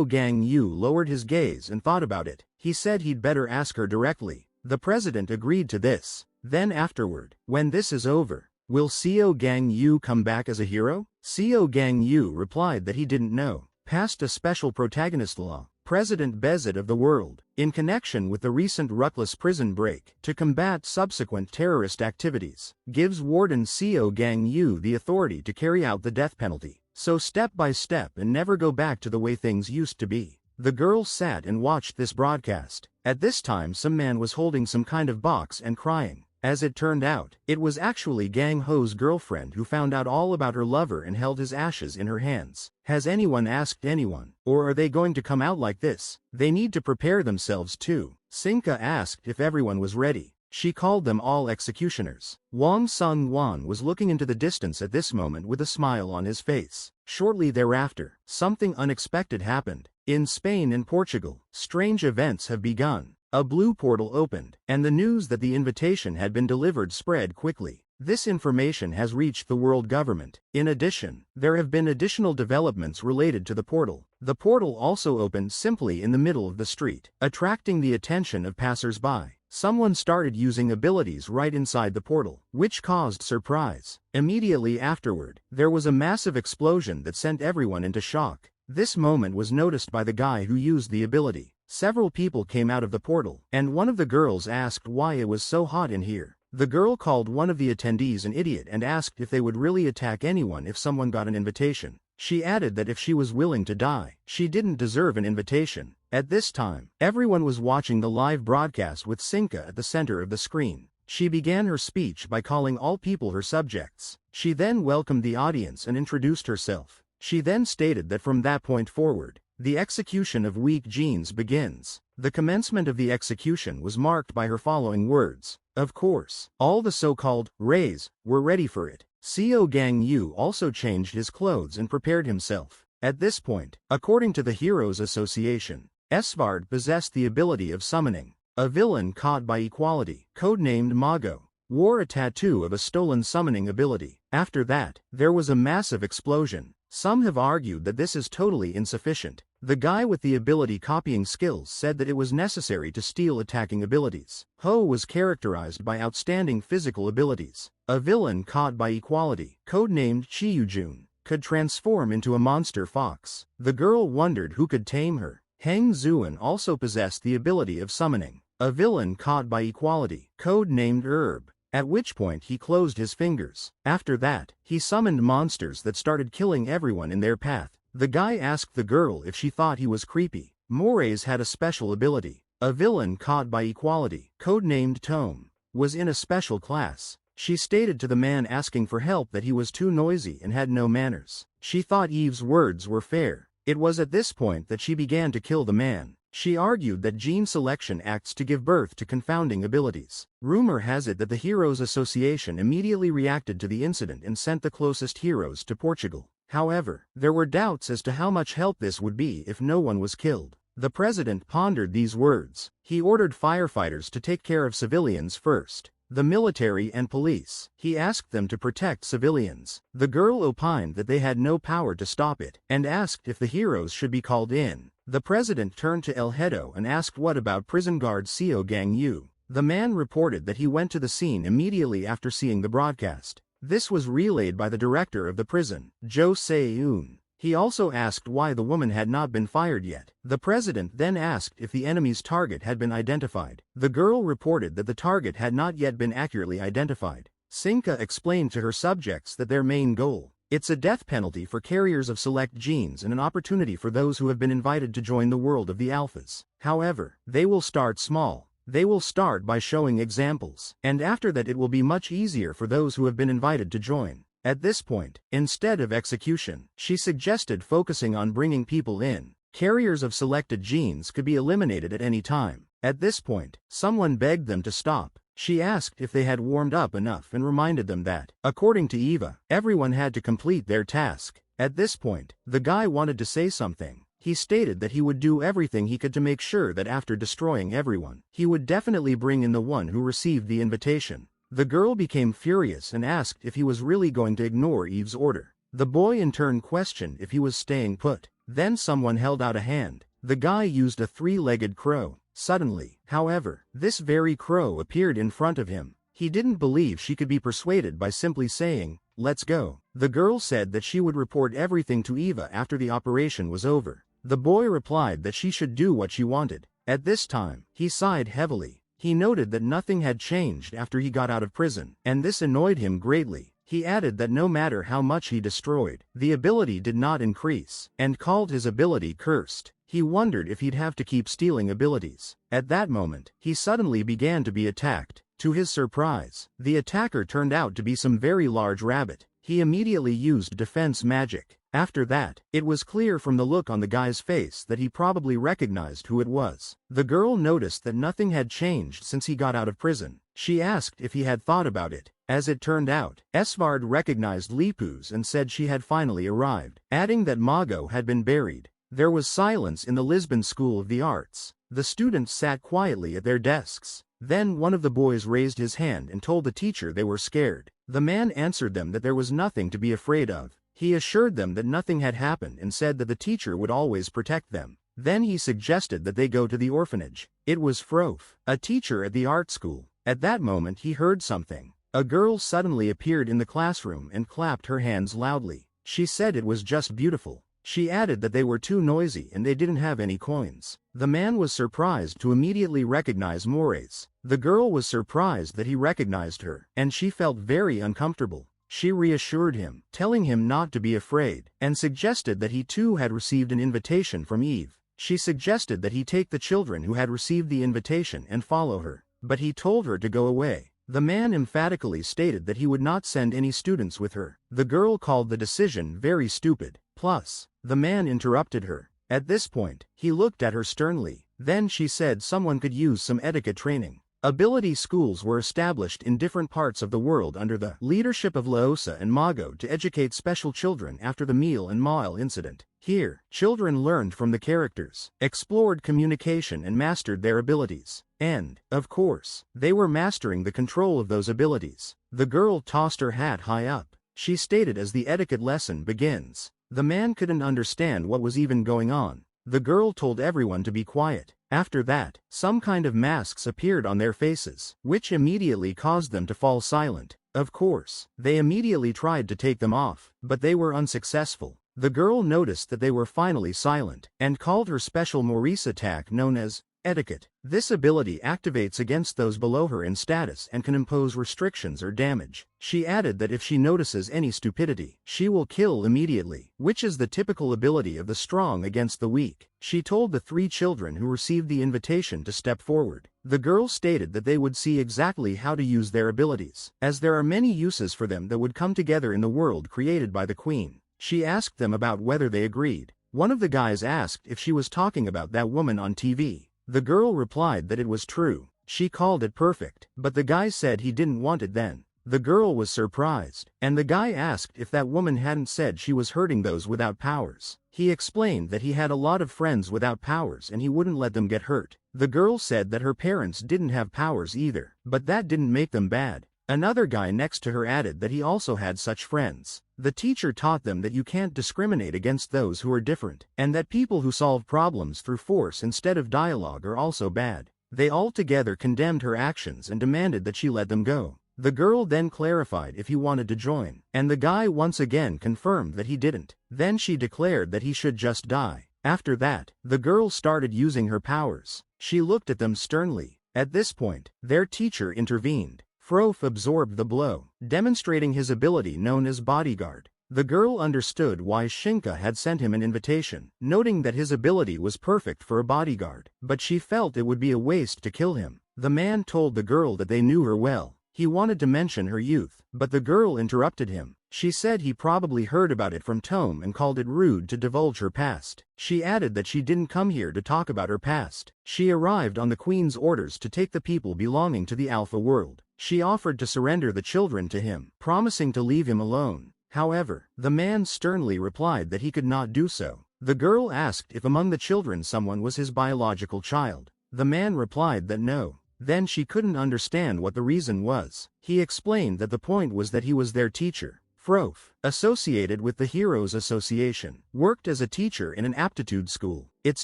Gang Woo lowered his gaze and thought about it. He said he'd better ask her directly. The president agreed to this. Then afterward, when this is over, will Gang Woo come back as a hero? Gang Woo replied that he didn't know. Passed a special protagonist law, President Bezit of the world, in connection with the recent Lucullus Prison break, to combat subsequent terrorist activities, gives Warden Gang Woo the authority to carry out the death penalty. So step by step and never go back to the way things used to be. The girl sat and watched this broadcast. At this time some man was holding some kind of box and crying. As it turned out, it was actually Gang Ho's girlfriend who found out all about her lover and held his ashes in her hands. Has anyone asked anyone? Or are they going to come out like this? They need to prepare themselves too. Sinka asked if everyone was ready. She called them all executioners. Wang Sung-wan was looking into the distance at this moment with a smile on his face. Shortly thereafter, something unexpected happened. In Spain and Portugal, strange events have begun. a blue portal opened, and the news that the invitation had been delivered spread quickly. This information has reached the world government. In addition, there have been additional developments related to the portal. The portal also opened simply in the middle of the street, attracting the attention of passers-by. Someone started using abilities right inside the portal, which caused surprise. Immediately afterward, there was a massive explosion that sent everyone into shock. This moment was noticed by the guy who used the ability. Several people came out of the portal, and one of the girls asked why it was so hot in here. The girl called one of the attendees an idiot and asked if they would really attack anyone if someone got an invitation. She added that if she was willing to die, she didn't deserve an invitation. At this time, everyone was watching the live broadcast with Sinka at the center of the screen. She began her speech by calling all people her subjects. She then welcomed the audience and introduced herself. She then stated that from that point forward, the execution of weak genes begins. The commencement of the execution was marked by her following words. Of course, all the so-called rays were ready for it. Kang Woo also changed his clothes and prepared himself. At this point, according to the Heroes Association, Esvard possessed the ability of summoning. A villain caught by equality, codenamed Mago, wore a tattoo of a stolen summoning ability. After that, there was a massive explosion. Some have argued that this is totally insufficient. The guy with the ability copying skills said that it was necessary to steal attacking abilities. Ho was characterized by outstanding physical abilities. A villain caught by equality, codenamed Chiyujun, could transform into a monster fox. The girl wondered who could tame her. Heng Zuan also possessed the ability of summoning. A villain caught by equality, codenamed Herb, at which point he closed his fingers. After that, he summoned monsters that started killing everyone in their path. The guy asked the girl if she thought he was creepy. Moraes had a special ability. A villain caught by equality, codenamed Tome, was in a special class. She stated to the man asking for help that he was too noisy and had no manners. She thought Eve's words were fair. It was at this point that she began to kill the man. She argued that gene selection acts to give birth to confounding abilities. Rumor has it that the Heroes Association immediately reacted to the incident and sent the closest heroes to Portugal. However, there were doubts as to how much help this would be if no one was killed. The president pondered these words. He ordered firefighters to take care of civilians first. The military and police. He asked them to protect civilians. The girl opined that they had no power to stop it, and asked if the heroes should be called in. The president turned to El Hedo and asked what about prison guard Kang Woo. The man reported that he went to the scene immediately after seeing the broadcast. This was relayed by the director of the prison, Jo Se-eun. He also asked why the woman had not been fired yet. The president then asked if the enemy's target had been identified. The girl reported that the target had not yet been accurately identified. Sinka explained to her subjects that their main goal, it's a death penalty for carriers of select genes and an opportunity for those who have been invited to join the world of the alphas. However, they will start small. They will start by showing examples, and after that it will be much easier for those who have been invited to join. At this point, instead of execution, she suggested focusing on bringing people in. Carriers of selected genes could be eliminated at any time. At this point, someone begged them to stop. She asked if they had warmed up enough and reminded them that, according to Eva, everyone had to complete their task. At this point, the guy wanted to say something. He stated that he would do everything he could to make sure that after destroying everyone, he would definitely bring in the one who received the invitation. The girl became furious and asked if he was really going to ignore Eve's order. The boy in turn questioned if he was staying put. Then someone held out a hand. The guy used a three-legged crow. Suddenly, however, this very crow appeared in front of him. He didn't believe she could be persuaded by simply saying, "Let's go." The girl said that she would report everything to Eva after the operation was over. The boy replied that she should do what she wanted. At this time, he sighed heavily. He noted that nothing had changed after he got out of prison, and this annoyed him greatly. He added that no matter how much he destroyed, the ability did not increase, and called his ability cursed. He wondered if he'd have to keep stealing abilities. At that moment, he suddenly began to be attacked. To his surprise, the attacker turned out to be some very large rabbit. He immediately used defense magic. After that, it was clear from the look on the guy's face that he probably recognized who it was. The girl noticed that nothing had changed since he got out of prison. She asked if he had thought about it. As it turned out, Esvard recognized Lipuz and said she had finally arrived, adding that Mago had been buried. There was silence in the Lisbon School of the Arts. The students sat quietly at their desks. Then one of the boys raised his hand and told the teacher they were scared. The man answered them that there was nothing to be afraid of. He assured them that nothing had happened and said that the teacher would always protect them. Then he suggested that they go to the orphanage. It was Frof, a teacher at the art school. At that moment he heard something. A girl suddenly appeared in the classroom and clapped her hands loudly. She said it was just beautiful. She added that they were too noisy and they didn't have any coins. The man was surprised to immediately recognize Mores. The girl was surprised that he recognized her, and she felt very uncomfortable. She reassured him, telling him not to be afraid, and suggested that he too had received an invitation from Eve. She suggested that he take the children who had received the invitation and follow her, but he told her to go away. The man emphatically stated that he would not send any students with her. The girl called the decision very stupid. Plus, the man interrupted her. At this point, he looked at her sternly. Then she said someone could use some etiquette training. Ability schools were established in different parts of the world under the leadership of Laosa and Mago to educate special children after the Meal and Mile incident. Here, children learned from the characters, explored communication and mastered their abilities. And, of course, they were mastering the control of those abilities. The girl tossed her hat high up. She stated as the etiquette lesson begins. The man couldn't understand what was even going on. The girl told everyone to be quiet. After that, some kind of masks appeared on their faces, which immediately caused them to fall silent. Of course, they immediately tried to take them off, but they were unsuccessful. The girl noticed that they were finally silent, and called her special Maurice attack known as etiquette. This ability activates against those below her in status and can impose restrictions or damage. She added that if she notices any stupidity, she will kill immediately, which is the typical ability of the strong against the weak. She told the 3 children who received the invitation to step forward. The girl stated that they would see exactly how to use their abilities, as there are many uses for them that would come together in the world created by the queen. She asked them about whether they agreed. One of the guys asked if she was talking about that woman on TV. The girl replied that it was true. She called it perfect, but the guy said he didn't want it then. The girl was surprised, and the guy asked if that woman hadn't said she was hurting those without powers. He explained that he had a lot of friends without powers and he wouldn't let them get hurt. The girl said that her parents didn't have powers either, but that didn't make them bad. Another guy next to her added that he also had such friends. The teacher taught them that you can't discriminate against those who are different, and that people who solve problems through force instead of dialogue are also bad. They all together condemned her actions and demanded that she let them go. The girl then clarified if he wanted to join, and the guy once again confirmed that he didn't. Then she declared that he should just die. After that, the girl started using her powers. She looked at them sternly. At this point, their teacher intervened. Frof absorbed the blow, demonstrating his ability known as bodyguard. The girl understood why Shinka had sent him an invitation, noting that his ability was perfect for a bodyguard, but she felt it would be a waste to kill him. The man told the girl that they knew her well. He wanted to mention her youth, but the girl interrupted him. She said he probably heard about it from Tome and called it rude to divulge her past. She added that she didn't come here to talk about her past. She arrived on the Queen's orders to take the people belonging to the Alpha world. She offered to surrender the children to him, promising to leave him alone. However, the man sternly replied that he could not do so. The girl asked if among the children someone was his biological child. The man replied that no. Then she couldn't understand what the reason was. He explained that the point was that he was their teacher. Frof, associated with the Heroes Association, worked as a teacher in an aptitude school. Its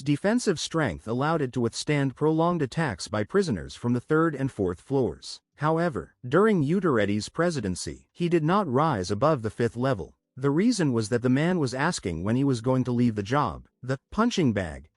defensive strength allowed it to withstand prolonged attacks by prisoners from the 3rd and 4th floors. However, during Uteretti's presidency, he did not rise above the 5th level. The reason was that the man was asking when he was going to leave the job. The punching bag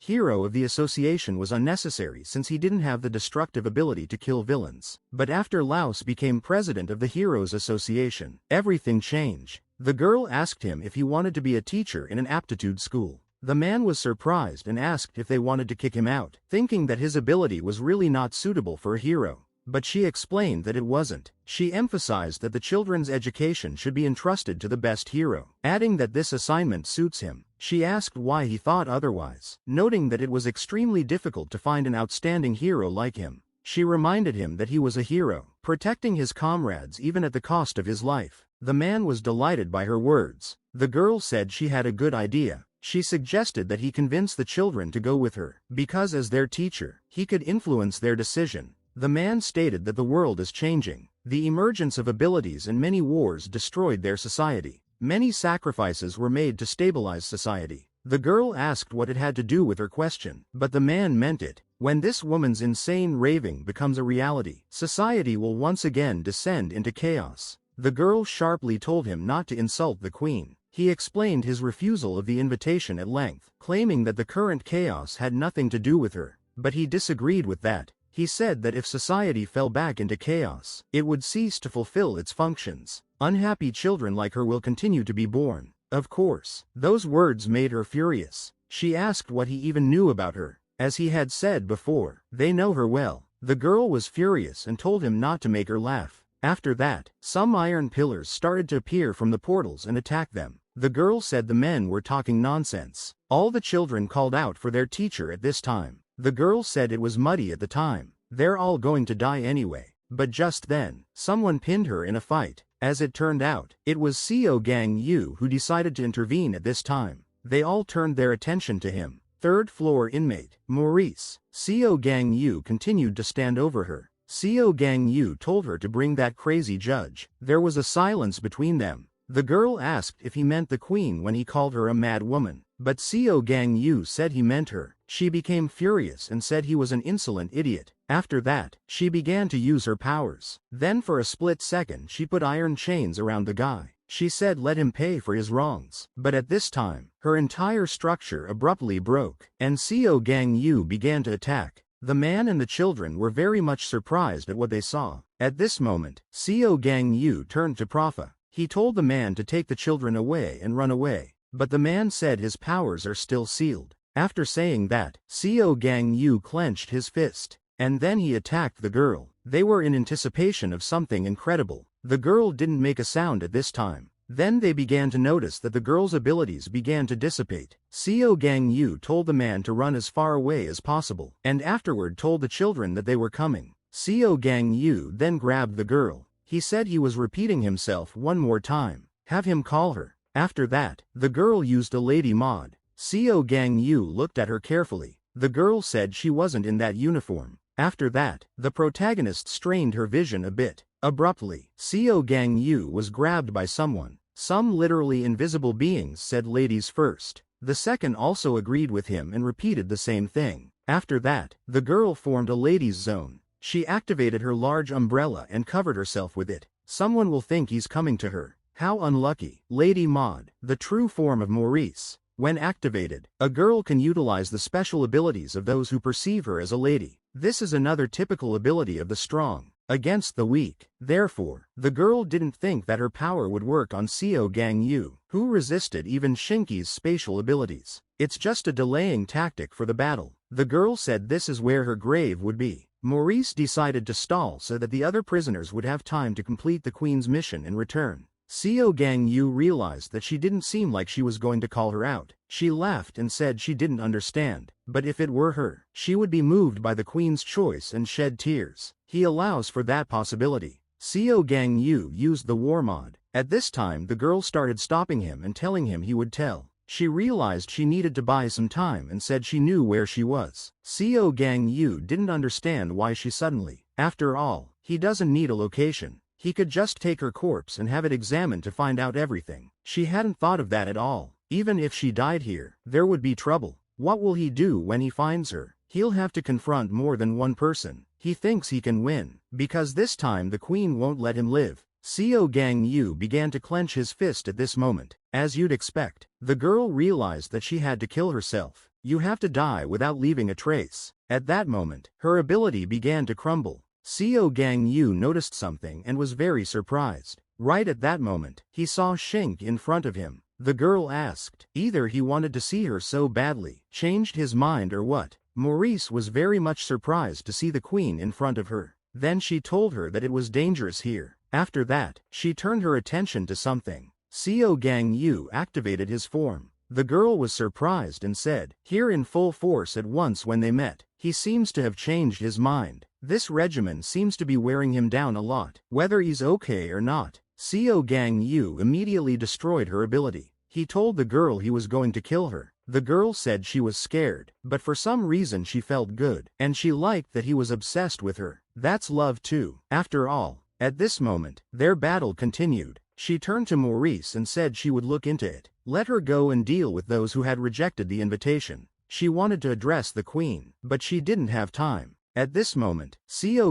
hero of the association was unnecessary since he didn't have the destructive ability to kill villains. But after Laos became president of the Heroes Association, everything changed. The girl asked him if he wanted to be a teacher in an aptitude school. The man was surprised and asked if they wanted to kick him out, thinking that his ability was really not suitable for a hero. But she explained that it wasn't. She emphasized that the children's education should be entrusted to the best hero, adding that this assignment suits him. She asked why he thought otherwise, noting that it was extremely difficult to find an outstanding hero like him. She reminded him that he was a hero, protecting his comrades even at the cost of his life. The man was delighted by her words. The girl said she had a good idea. She suggested that he convince the children to go with her, because as their teacher, he could influence their decision. The man stated that the world is changing. The emergence of abilities and many wars destroyed their society. Many sacrifices were made to stabilize society. The girl asked what it had to do with her question, but the man meant it. When this woman's insane raving becomes a reality, society will once again descend into chaos. The girl sharply told him not to insult the queen. He explained his refusal of the invitation at length, claiming that the current chaos had nothing to do with her, but he disagreed with that. He said that if society fell back into chaos, it would cease to fulfill its functions. Unhappy children like her will continue to be born. Of course, those words made her furious. She asked what he even knew about her. As he had said before, they know her well. The girl was furious and told him not to make her laugh. After that, some iron pillars started to appear from the portals and attack them. The girl said the men were talking nonsense. All the children called out for their teacher at this time. The girl said it was muddy at the time. They're all going to die anyway. But just then, someone pinned her in a fight. As it turned out, it was CEO Gang Yu who decided to intervene at this time. They all turned their attention to him. Third floor inmate, Maurice. CEO Gang Yu continued to stand over her. CEO Gang Yu told her to bring that crazy judge. There was a silence between them. The girl asked if he meant the queen when he called her a mad woman, but CEO Gang Yu said he meant her. She became furious and said he was an insolent idiot. After that, she began to use her powers. Then for a split second she put iron chains around the guy. She said let him pay for his wrongs. But at this time, her entire structure abruptly broke, and CEO Gang Yu began to attack. The man and the children were very much surprised at what they saw. At this moment, CEO Gang Yu turned to Profa. He told the man to take the children away and run away, but the man said his powers are still sealed. After saying that, CEO Gang Yu clenched his fist, and then he attacked the girl. They were in anticipation of something incredible. The girl didn't make a sound at this time. Then they began to notice that the girl's abilities began to dissipate. CEO Gang Yu told the man to run as far away as possible, and afterward told the children that they were coming. CEO Gang Yu then grabbed the girl. He said he was repeating himself one more time. Have him call her. After that, the girl used a lady mod. CEO Gang Yu looked at her carefully. The girl said she wasn't in that uniform. After that, the protagonist strained her vision a bit. Abruptly, CEO Gang Yu was grabbed by someone. Some literally invisible beings said ladies first. The second also agreed with him and repeated the same thing. After that, the girl formed a ladies' zone. She activated her large umbrella and covered herself with it. Someone will think he's coming to her. How unlucky. Lady Mod, the true form of Maurice. When activated, a girl can utilize the special abilities of those who perceive her as a lady. This is another typical ability of the strong against the weak. Therefore, the girl didn't think that her power would work on CEO Gang Yu, who resisted even Shinki's spatial abilities. It's just a delaying tactic for the battle. The girl said this is where her grave would be. Maurice decided to stall so that the other prisoners would have time to complete the queen's mission and return. CEO Gang Yu realized that she didn't seem like she was going to call her out. She laughed and said she didn't understand, but if it were her, she would be moved by the queen's choice and shed tears. He allows for that possibility. CEO Gang Yu used the war mod. At this time the girl started stopping him and telling him he would tell. She realized she needed to buy some time and said she knew where she was. CEO Gang Yu didn't understand why she suddenly. After all, he doesn't need a location. He could just take her corpse and have it examined to find out everything. She hadn't thought of that at all. Even if she died here, there would be trouble. What will he do when he finds her? He'll have to confront more than one person. He thinks he can win, because this time the queen won't let him live. CEO Gang Yu began to clench his fist at this moment. As you'd expect, the girl realized that she had to kill herself. You have to die without leaving a trace. At that moment, her ability began to crumble. CEO Gang Yu noticed something and was very surprised. Right at that moment, he saw Shink in front of him. The girl asked, either he wanted to see her so badly, changed his mind or what. Maurice was very much surprised to see the queen in front of her. Then she told her that it was dangerous here. After that, she turned her attention to something. CEO Gang Yu activated his form. The girl was surprised and said, here in full force at once when they met. He seems to have changed his mind. This regimen seems to be wearing him down a lot. Whether he's okay or not. CEO Gang Yu immediately destroyed her ability. He told the girl he was going to kill her. The girl said she was scared, but for some reason she felt good, and she liked that he was obsessed with her. That's love too, after all. At this moment, their battle continued. She turned to Maurice and said she would look into it. Let her go and deal with those who had rejected the invitation. She wanted to address the queen, but she didn't have time. At this moment,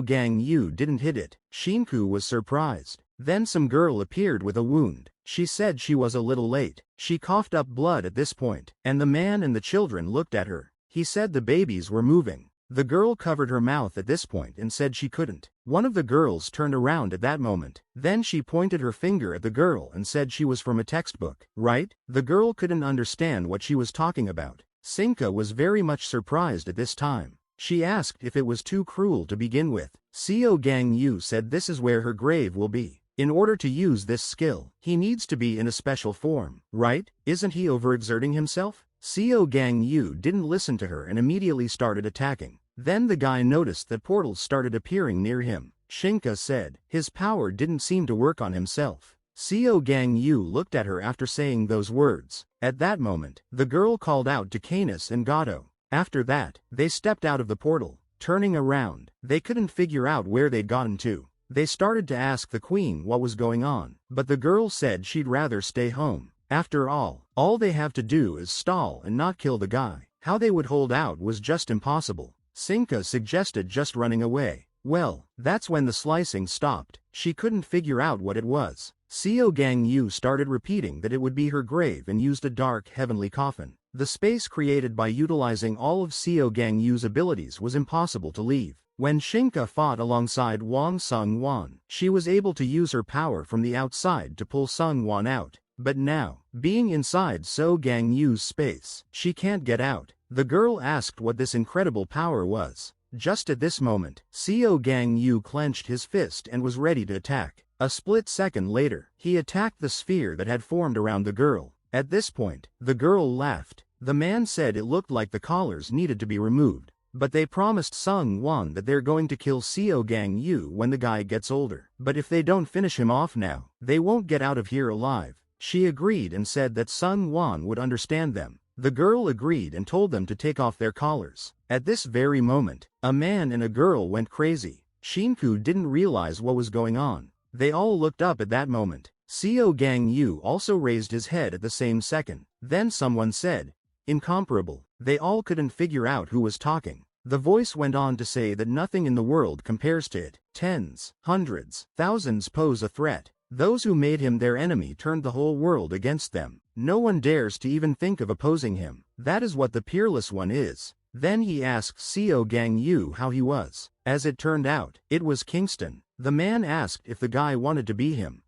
Gang Yu didn't hit it. Shinku was surprised. Then some girl appeared with a wound. She said she was a little late. She coughed up blood at this point, and the man and the children looked at her. He said the babies were moving. The girl covered her mouth at this point and said she couldn't. One of the girls turned around at that moment. Then she pointed her finger at the girl and said she was from a textbook, right? The girl couldn't understand what she was talking about. Sinka was very much surprised at this time. She asked if it was too cruel to begin with. Gang Yu said this is where her grave will be. In order to use this skill, he needs to be in a special form, right? Isn't he overexerting himself? Gang Yu didn't listen to her and immediately started attacking. Then the guy noticed that portals started appearing near him. Shinka said his power didn't seem to work on himself. Gang Yu looked at her after saying those words. At that moment, the girl called out to Canis and Gato. After that, they stepped out of the portal. Turning around, they couldn't figure out where they'd gotten to. They started to ask the queen what was going on, but the girl said she'd rather stay home. After all they have to do is stall and not kill the guy. How they would hold out was just impossible. Sinka suggested just running away. Well, that's when the slicing stopped. She couldn't figure out what it was. Gang Yu started repeating that it would be her grave and used a dark heavenly coffin. The space created by utilizing all of Gang Yu's abilities was impossible to leave. When Shinka fought alongside Wang Sung-wan, she was able to use her power from the outside to pull Sung-wan out. But now, being inside Gang Yu's space, she can't get out. The girl asked what this incredible power was. Just at this moment, Gang Yu clenched his fist and was ready to attack. A split second later, he attacked the sphere that had formed around the girl. At this point, the girl laughed. The man said it looked like the collars needed to be removed. But they promised Sung-wan that they're going to kill Gang Yu when the guy gets older. But if they don't finish him off now, they won't get out of here alive. She agreed and said that Sung-wan would understand them. The girl agreed and told them to take off their collars. At this very moment, a man and a girl went crazy. Shinku didn't realize what was going on. They all looked up at that moment. Gang Yu also raised his head at the same second. Then someone said, "Incomparable." They all couldn't figure out who was talking. The voice went on to say that nothing in the world compares to it. Tens, hundreds, thousands pose a threat. Those who made him their enemy turned the whole world against them. No one dares to even think of opposing him. That is what the Peerless One is. Then he asked Gang Yu how he was. As it turned out, it was Kingston. The man asked if the guy wanted to be him.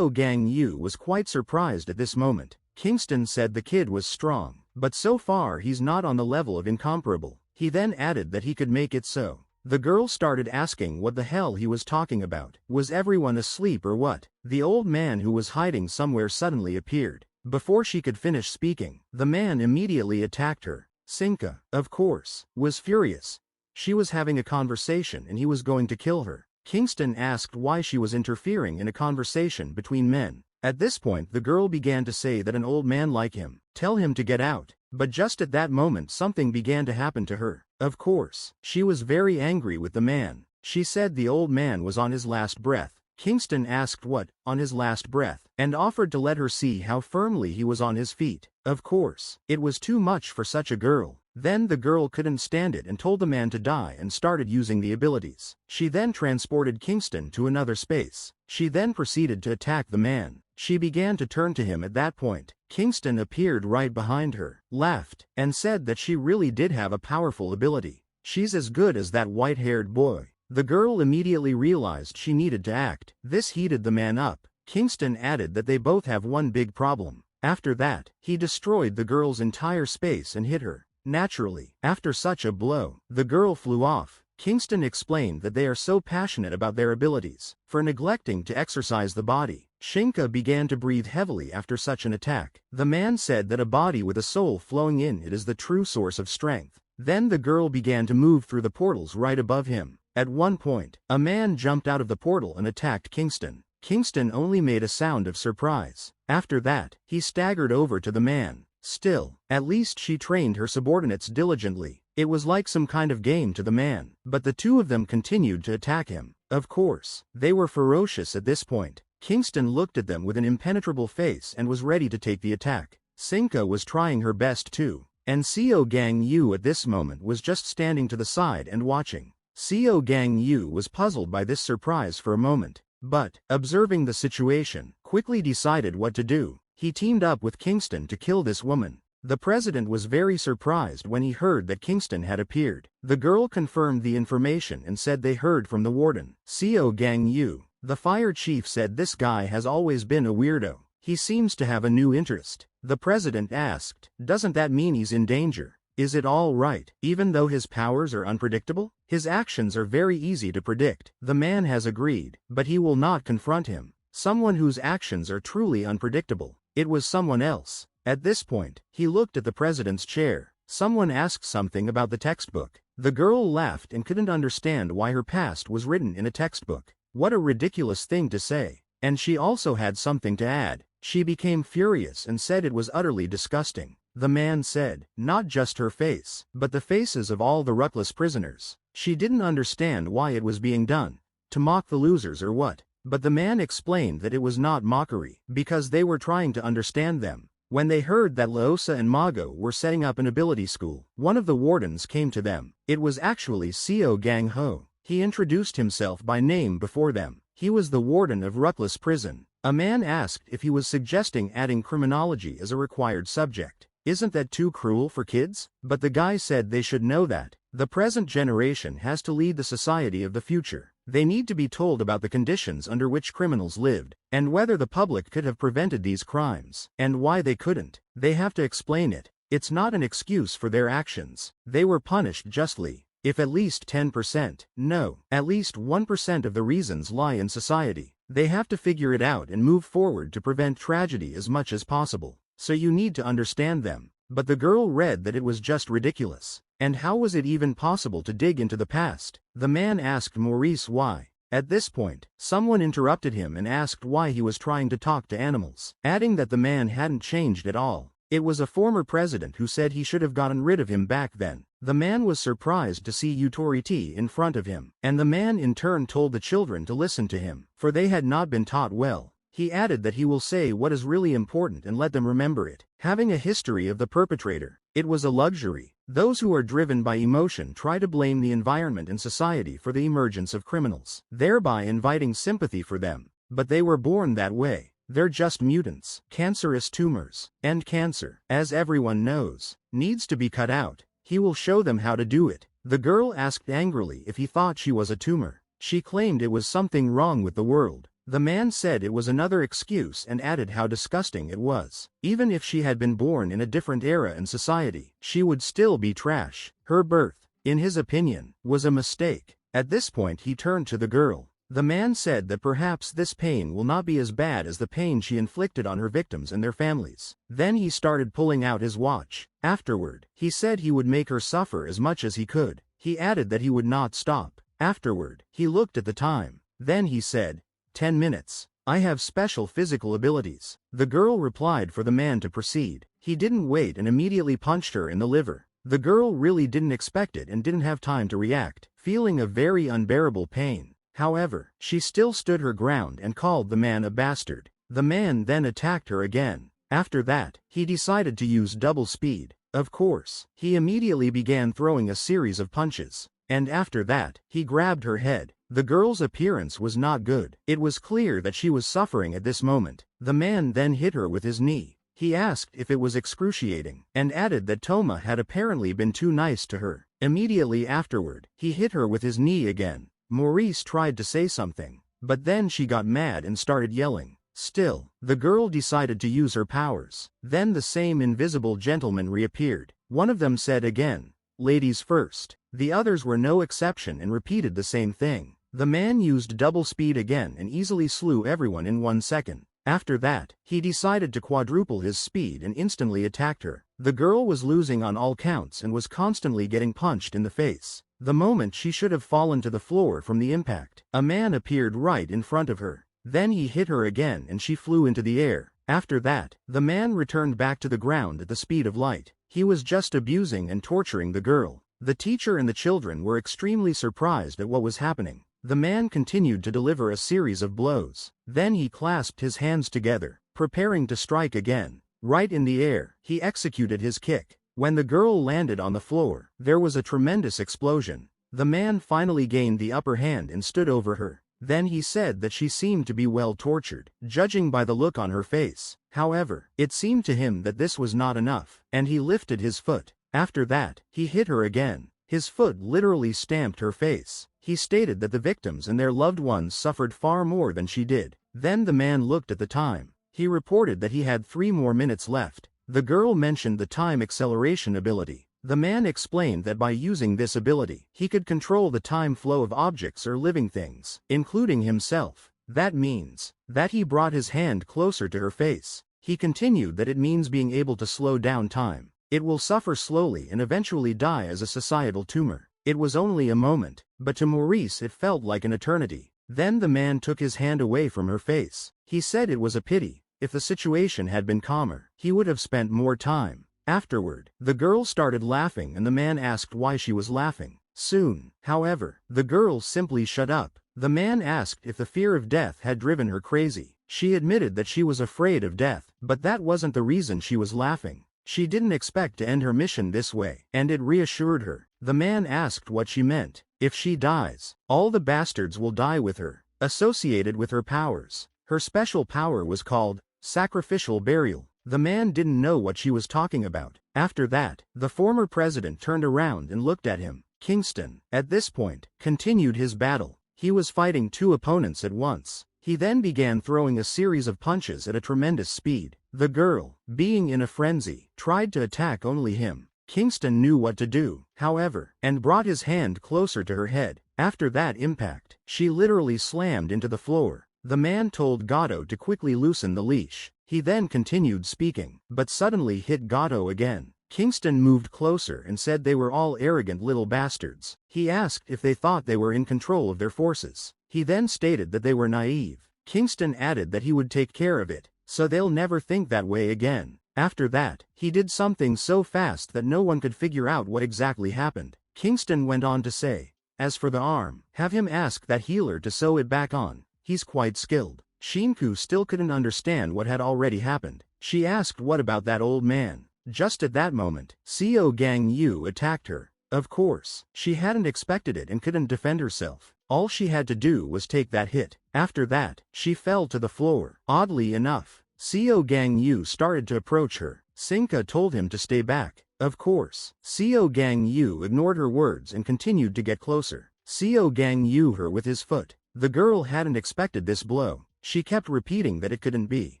Gang Yu was quite surprised at this moment. Kingston said the kid was strong, but so far he's not on the level of incomparable. He then added that he could make it so. The girl started asking what the hell he was talking about. Was everyone asleep or what? The old man who was hiding somewhere suddenly appeared. Before she could finish speaking, the man immediately attacked her. Sinka, of course, was furious. She was having a conversation and he was going to kill her. Kingston asked why she was interfering in a conversation between men. At this point the girl began to say that an old man like him, tell him to get out. But just at that moment something began to happen to her. Of course, she was very angry with the man. She said the old man was on his last breath. Kingston asked what, on his last breath, and offered to let her see how firmly he was on his feet. Of course, it was too much for such a girl. Then the girl couldn't stand it and told the man to die and started using the abilities. She then transported Kingston to another space. She then proceeded to attack the man. She began to turn to him at that point. Kingston appeared right behind her, laughed, and said that she really did have a powerful ability. She's as good as that white-haired boy. The girl immediately realized she needed to act. This heated the man up. Kingston added that they both have one big problem. After that, he destroyed the girl's entire space and hit her. Naturally, after such a blow, the girl flew off. Kingston explained that they are so passionate about their abilities, for neglecting to exercise the body. Shinka began to breathe heavily after such an attack. The man said that a body with a soul flowing in it is the true source of strength. Then the girl began to move through the portals right above him. At one point, a man jumped out of the portal and attacked Kingston. Kingston only made a sound of surprise. After that, he staggered over to the man. Still, at least she trained her subordinates diligently. It was like some kind of game to the man. But the two of them continued to attack him. Of course, they were ferocious at this point. Kingston looked at them with an impenetrable face and was ready to take the attack. Sinka was trying her best too. And Seo Gang Yu at this moment was just standing to the side and watching. Seo Gang Yu was puzzled by this surprise for a moment, but, observing the situation, quickly decided what to do. He teamed up with Kingston to kill this woman. The president was very surprised when he heard that Kingston had appeared. The girl confirmed the information and said they heard from the warden. Seo Gang Yu, the fire chief, said this guy has always been a weirdo. He seems to have a new interest. The president asked, doesn't that mean he's in danger? Is it all right, even though his powers are unpredictable? His actions are very easy to predict. The man has agreed, but he will not confront him. Someone whose actions are truly unpredictable. It was someone else. At this point, he looked at the president's chair. Someone asked something about the textbook. The girl laughed and couldn't understand why her past was written in a textbook. What a ridiculous thing to say. And she also had something to add. She became furious and said it was utterly disgusting. The man said, not just her face, but the faces of all the Lucullus prisoners. She didn't understand why it was being done. To mock the losers or what? But the man explained that it was not mockery, because they were trying to understand them. When they heard that Laosa and Mago were setting up an ability school, one of the wardens came to them. It was actually Seo Gang Ho. He introduced himself by name before them. He was the warden of Lucullus Prison. A man asked if he was suggesting adding criminology as a required subject. Isn't that too cruel for kids? But the guy said they should know that the present generation has to lead the society of the future. They need to be told about the conditions under which criminals lived, and whether the public could have prevented these crimes, and why they couldn't. They have to explain it. It's not an excuse for their actions. They were punished justly. If at least 10%, no, at least 1% of the reasons lie in society, they have to figure it out and move forward to prevent tragedy as much as possible. So you need to understand them. But the girl read that it was just ridiculous. And how was it even possible to dig into the past? The man asked Maurice why. At this point, someone interrupted him and asked why he was trying to talk to animals, adding that the man hadn't changed at all. It was a former president who said he should have gotten rid of him back then. The man was surprised to see authority in front of him, and the man in turn told the children to listen to him, for they had not been taught well. He added that he will say what is really important and let them remember it. Having a history of the perpetrator, it was a luxury. Those who are driven by emotion try to blame the environment and society for the emergence of criminals, thereby inviting sympathy for them. But they were born that way. They're just mutants, cancerous tumors, and cancer, as everyone knows, needs to be cut out. He will show them how to do it. The girl asked angrily if he thought she was a tumor. She claimed it was something wrong with the world. The man said it was another excuse and added how disgusting it was. Even if she had been born in a different era and society, she would still be trash. Her birth, in his opinion, was a mistake. At this point he turned to the girl. The man said that perhaps this pain will not be as bad as the pain she inflicted on her victims and their families. Then he started pulling out his watch. Afterward, he said he would make her suffer as much as he could. He added that he would not stop. Afterward, he looked at the time. Then he said, 10 minutes. I have special physical abilities. The girl replied for the man to proceed. He didn't wait and immediately punched her in the liver. The girl really didn't expect it and didn't have time to react, feeling a very unbearable pain. However, she still stood her ground and called the man a bastard. The man then attacked her again. After that, he decided to use double speed. Of course, he immediately began throwing a series of punches. And after that, he grabbed her head. The girl's appearance was not good. It was clear that she was suffering at this moment. The man then hit her with his knee. He asked if it was excruciating, and added that Toma had apparently been too nice to her. Immediately afterward, he hit her with his knee again. Maurice tried to say something, but then she got mad and started yelling. Still, the girl decided to use her powers. Then the same invisible gentleman reappeared. One of them said again, "Ladies first." The others were no exception and repeated the same thing. The man used double speed again and easily slew everyone in 1 second. After that, he decided to quadruple his speed and instantly attacked her. The girl was losing on all counts and was constantly getting punched in the face. The moment she should have fallen to the floor from the impact, a man appeared right in front of her. Then he hit her again and she flew into the air. After that, the man returned back to the ground at the speed of light. He was just abusing and torturing the girl. The teacher and the children were extremely surprised at what was happening. The man continued to deliver a series of blows. Then he clasped his hands together, preparing to strike again. Right in the air, he executed his kick. When the girl landed on the floor, there was a tremendous explosion. The man finally gained the upper hand and stood over her. Then he said that she seemed to be well tortured, judging by the look on her face. However, it seemed to him that this was not enough, and he lifted his foot. After that, he hit her again. His foot literally stamped her face. He stated that the victims and their loved ones suffered far more than she did. Then the man looked at the time. He reported that he had 3 more minutes left. The girl mentioned the time acceleration ability. The man explained that by using this ability, he could control the time flow of objects or living things, including himself. That means that he brought his hand closer to her face. He continued that it means being able to slow down time. It will suffer slowly and eventually die as a societal tumor. It was only a moment, but to Maurice it felt like an eternity. Then the man took his hand away from her face. He said it was a pity. If the situation had been calmer, he would have spent more time. Afterward, the girl started laughing and the man asked why she was laughing. Soon, however, the girl simply shut up. The man asked if the fear of death had driven her crazy. She admitted that she was afraid of death, but that wasn't the reason she was laughing. She didn't expect to end her mission this way, and it reassured her. The man asked what she meant. If she dies, all the bastards will die with her, associated with her powers. Her special power was called sacrificial burial. The man didn't know what she was talking about. After that, the former president turned around and looked at him. Kingston, at this point, continued his battle. He was fighting 2 opponents at once. He then began throwing a series of punches at a tremendous speed. The girl, being in a frenzy, tried to attack only him. Kingston knew what to do, however, and brought his hand closer to her head. After that impact, she literally slammed into the floor. The man told Gato to quickly loosen the leash. He then continued speaking, but suddenly hit Gato again. Kingston moved closer and said they were all arrogant little bastards. He asked if they thought they were in control of their forces. He then stated that they were naive. Kingston added that he would take care of it, so they'll never think that way again. After that, he did something so fast that no one could figure out what exactly happened. Kingston went on to say, as for the arm, have him ask that healer to sew it back on. He's quite skilled. Shinku still couldn't understand what had already happened. She asked what about that old man. Just at that moment, Co Gang Yu attacked her. Of course, she hadn't expected it and couldn't defend herself. All she had to do was take that hit. After that, she fell to the floor. Oddly enough, Co Gang Yu started to approach her. Sinka told him to stay back. Of course, Co Gang Yu ignored her words and continued to get closer. Co Gang Yu her with his foot. The girl hadn't expected this blow. She kept repeating that it couldn't be.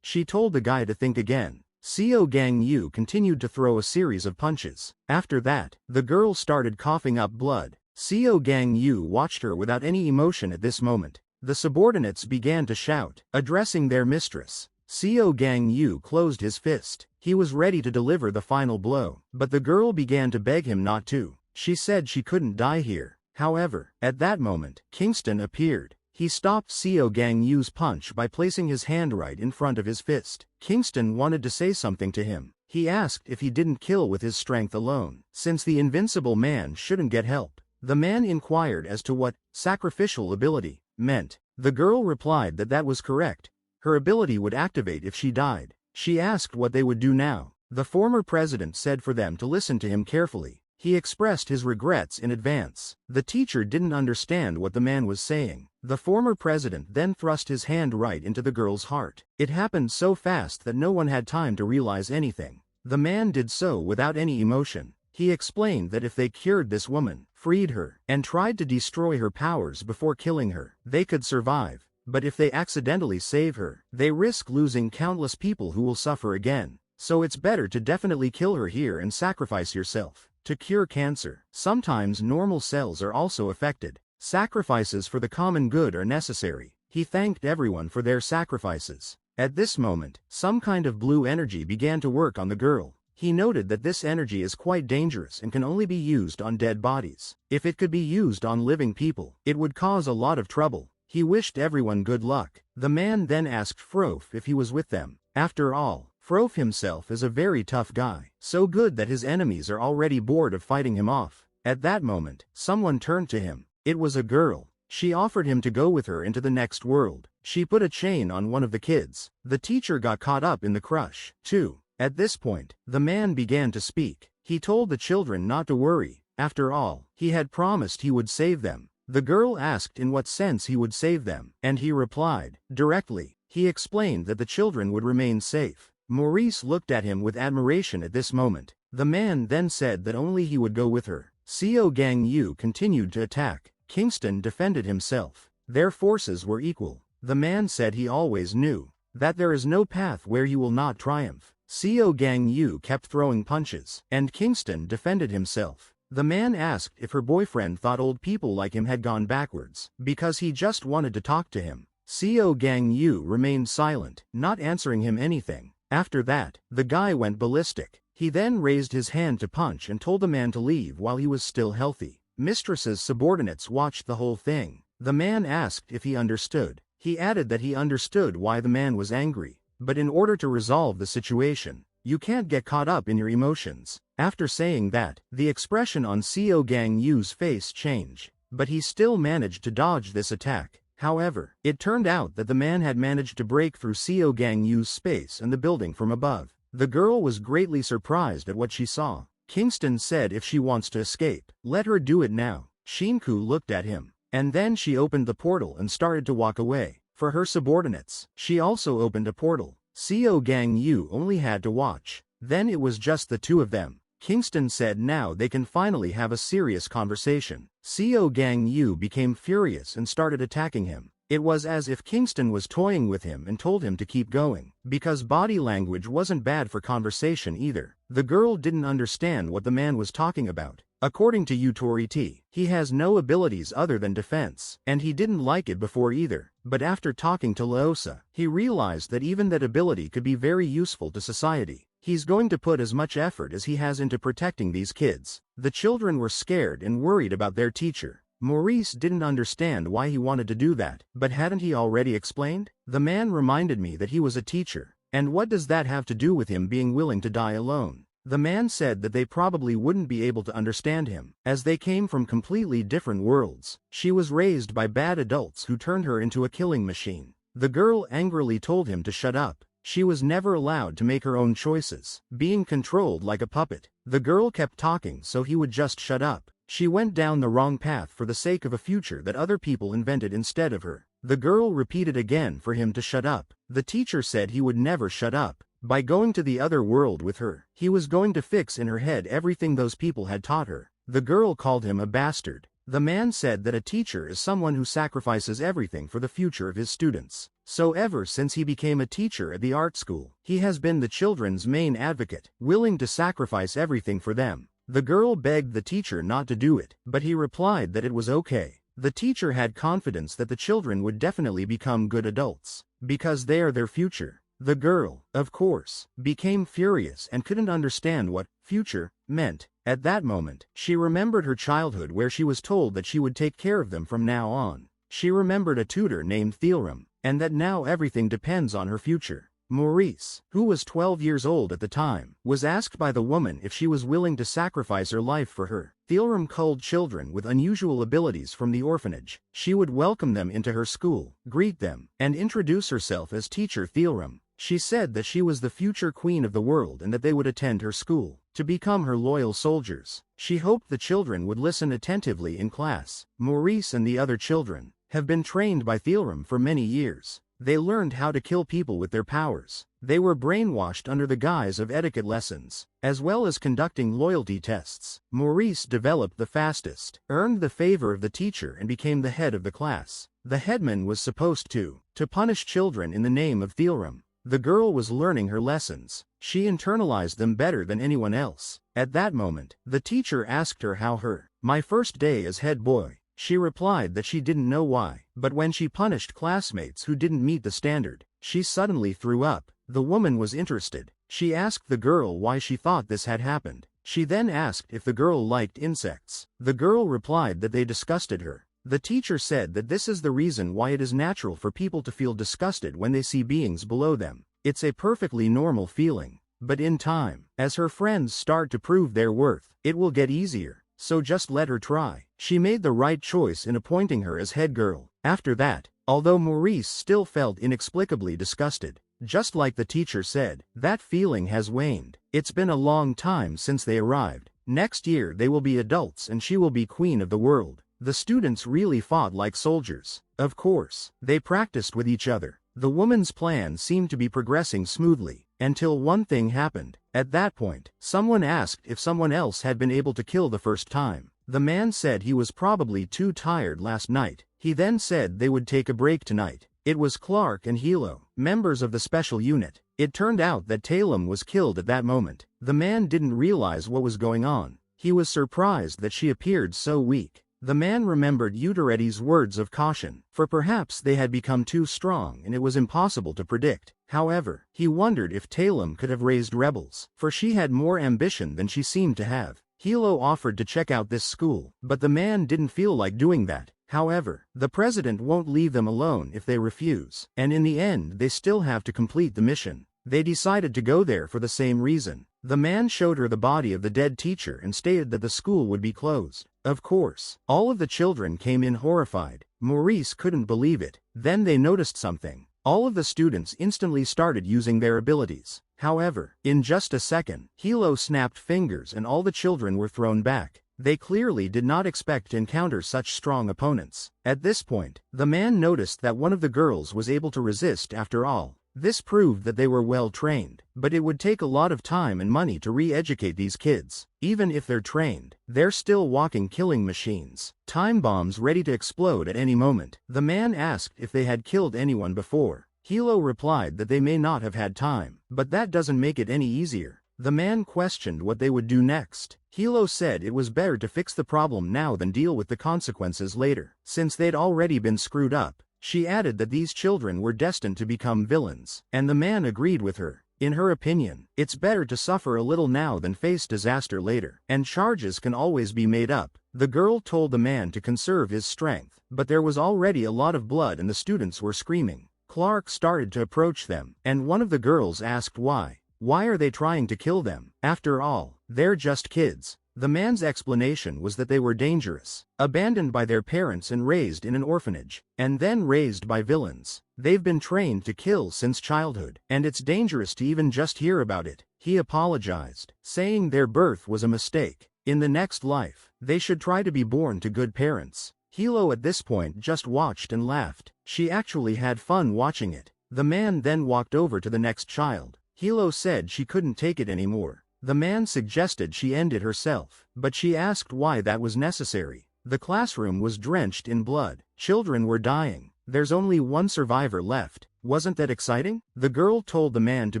She told the guy to think again. Co Gang Yu continued to throw a series of punches. After that, the girl started coughing up blood. Co Gang Yu watched her without any emotion at this moment. The subordinates began to shout, addressing their mistress. Co Gang Yu closed his fist. He was ready to deliver the final blow, but the girl began to beg him not to. She said she couldn't die here. However, at that moment, Kingston appeared. He stopped Co Gang Yu's punch by placing his hand right in front of his fist. Kingston wanted to say something to him. He asked if he didn't kill with his strength alone, since the invincible man shouldn't get help. The man inquired as to what sacrificial ability meant. The girl replied that that was correct. Her ability would activate if she died. She asked what they would do now. The former president said for them to listen to him carefully. He expressed his regrets in advance. The teacher didn't understand what the man was saying. The former president then thrust his hand right into the girl's heart. It happened so fast that no one had time to realize anything. The man did so without any emotion. He explained that if they cured this woman, freed her, and tried to destroy her powers before killing her, they could survive. But if they accidentally save her, they risk losing countless people who will suffer again. So it's better to definitely kill her here and sacrifice yourself. To cure cancer, sometimes normal cells are also affected. Sacrifices for the common good are necessary. He thanked everyone for their sacrifices. At this moment, some kind of blue energy began to work on the girl. He noted that this energy is quite dangerous and can only be used on dead bodies. If it could be used on living people, it would cause a lot of trouble. He wished everyone good luck. The man then asked Frof if he was with them. After all, Frof himself is a very tough guy, so good that his enemies are already bored of fighting him off. At that moment, someone turned to him. It was a girl. She offered him to go with her into the next world. She put a chain on one of the kids. The teacher got caught up in the crush, too. At this point, the man began to speak. He told the children not to worry. After all, he had promised he would save them. The girl asked in what sense he would save them, and he replied, directly. He explained that the children would remain safe. Maurice looked at him with admiration at this moment. The man then said that only he would go with her. Gangu continued to attack. Kingston defended himself. Their forces were equal. The man said he always knew that there is no path where you will not triumph. Gangu kept throwing punches, and Kingston defended himself. The man asked if her boyfriend thought old people like him had gone backwards, because he just wanted to talk to him. Gangu remained silent, not answering him anything. After that, the guy went ballistic. He then raised his hand to punch and told the man to leave while he was still healthy. Mistress's subordinates watched the whole thing. The man asked if he understood. He added that he understood why the man was angry, but in order to resolve the situation, you can't get caught up in your emotions. After saying that, the expression on Gangu's face changed, but he still managed to dodge this attack. However, it turned out that the man had managed to break through Gangu's space and the building from above. The girl was greatly surprised at what she saw. Kingston said if she wants to escape, let her do it now. Shinku looked at him, and then she opened the portal and started to walk away. For her subordinates, she also opened a portal. Gangu only had to watch. Then it was just the two of them. Kingston said now they can finally have a serious conversation. Gangu became furious and started attacking him. It was as if Kingston was toying with him and told him to keep going, because body language wasn't bad for conversation either. The girl didn't understand what the man was talking about. According to Utoriti, he has no abilities other than defense, and he didn't like it before either. But after talking to Laosa, he realized that even that ability could be very useful to society. He's going to put as much effort as he has into protecting these kids. The children were scared and worried about their teacher. Maurice didn't understand why he wanted to do that, but hadn't he already explained? The man reminded me that he was a teacher, and what does that have to do with him being willing to die alone? The man said that they probably wouldn't be able to understand him, as they came from completely different worlds. She was raised by bad adults who turned her into a killing machine. The girl angrily told him to shut up. She was never allowed to make her own choices, being controlled like a puppet. The girl kept talking so he would just shut up. She went down the wrong path for the sake of a future that other people invented instead of her. The girl repeated again for him to shut up. The teacher said he would never shut up. By going to the other world with her, he was going to fix in her head everything those people had taught her. The girl called him a bastard. The man said that a teacher is someone who sacrifices everything for the future of his students. So ever since he became a teacher at the art school, he has been the children's main advocate, willing to sacrifice everything for them. The girl begged the teacher not to do it, but he replied that it was okay. The teacher had confidence that the children would definitely become good adults, because they are their future. The girl, of course, became furious and couldn't understand what future meant. At that moment, she remembered her childhood where she was told that she would take care of them from now on. She remembered a tutor named Thielram, and that now everything depends on her future. Maurice, who was 12 years old at the time, was asked by the woman if she was willing to sacrifice her life for her. Thielram culled children with unusual abilities from the orphanage. She would welcome them into her school, greet them, and introduce herself as Teacher Thielram. She said that she was the future queen of the world and that they would attend her school to become her loyal soldiers. She hoped the children would listen attentively in class. Maurice and the other children have been trained by Thielram for many years. They learned how to kill people with their powers. They were brainwashed under the guise of etiquette lessons, as well as conducting loyalty tests. Maurice developed the fastest, earned the favor of the teacher and became the head of the class. The headman was supposed to punish children in the name of Thielram. The girl was learning her lessons. She internalized them better than anyone else. At that moment, the teacher asked her how my first day as head boy. She replied that she didn't know why, but when she punished classmates who didn't meet the standard, she suddenly threw up. The woman was interested. She asked the girl why she thought this had happened. She then asked if the girl liked insects. The girl replied that they disgusted her. The teacher said that this is the reason why it is natural for people to feel disgusted when they see beings below them. It's a perfectly normal feeling. But in time, as her friends start to prove their worth, it will get easier. So just let her try. She made the right choice in appointing her as head girl. After that, although Maurice still felt inexplicably disgusted, just like the teacher said, that feeling has waned. It's been a long time since they arrived. Next year they will be adults and she will be queen of the world. The students really fought like soldiers. Of course, they practiced with each other. The woman's plan seemed to be progressing smoothly, until one thing happened. At that point, someone asked if someone else had been able to kill the first time. The man said he was probably too tired last night. He then said they would take a break tonight. It was Clark and Hilo, members of the special unit. It turned out that Talem was killed at that moment. The man didn't realize what was going on. He was surprised that she appeared so weak. The man remembered Uteretti's words of caution, for perhaps they had become too strong and it was impossible to predict. However, he wondered if Talem could have raised rebels, for she had more ambition than she seemed to have. Hilo offered to check out this school, but the man didn't feel like doing that. However, the president won't leave them alone if they refuse, and in the end they still have to complete the mission. They decided to go there for the same reason. The man showed her the body of the dead teacher and stated that the school would be closed. Of course, all of the children came in horrified. Maurice couldn't believe it. Then they noticed something. All of the students instantly started using their abilities. However, in just a second, Hilo snapped fingers and all the children were thrown back. They clearly did not expect to encounter such strong opponents. At this point, the man noticed that one of the girls was able to resist after all. This proved that they were well trained, but it would take a lot of time and money to re-educate these kids. Even if they're trained, they're still walking killing machines. Time bombs ready to explode at any moment. The man asked if they had killed anyone before. Hilo replied that they may not have had time, but that doesn't make it any easier. The man questioned what they would do next. Hilo said it was better to fix the problem now than deal with the consequences later, since they'd already been screwed up. She added that these children were destined to become villains, and the man agreed with her. In her opinion, it's better to suffer a little now than face disaster later, and charges can always be made up. The girl told the man to conserve his strength, but there was already a lot of blood and the students were screaming. Clark started to approach them, and one of the girls asked why. Why are they trying to kill them? After all, they're just kids. The man's explanation was that they were dangerous, abandoned by their parents and raised in an orphanage, and then raised by villains. They've been trained to kill since childhood, and it's dangerous to even just hear about it. He apologized, saying their birth was a mistake. In the next life, they should try to be born to good parents. Hilo at this point just watched and laughed. She actually had fun watching it. The man then walked over to the next child. Hilo said she couldn't take it anymore. The man suggested she end it herself, but she asked why that was necessary. The classroom was drenched in blood. Children were dying. There's only one survivor left. Wasn't that exciting? The girl told the man to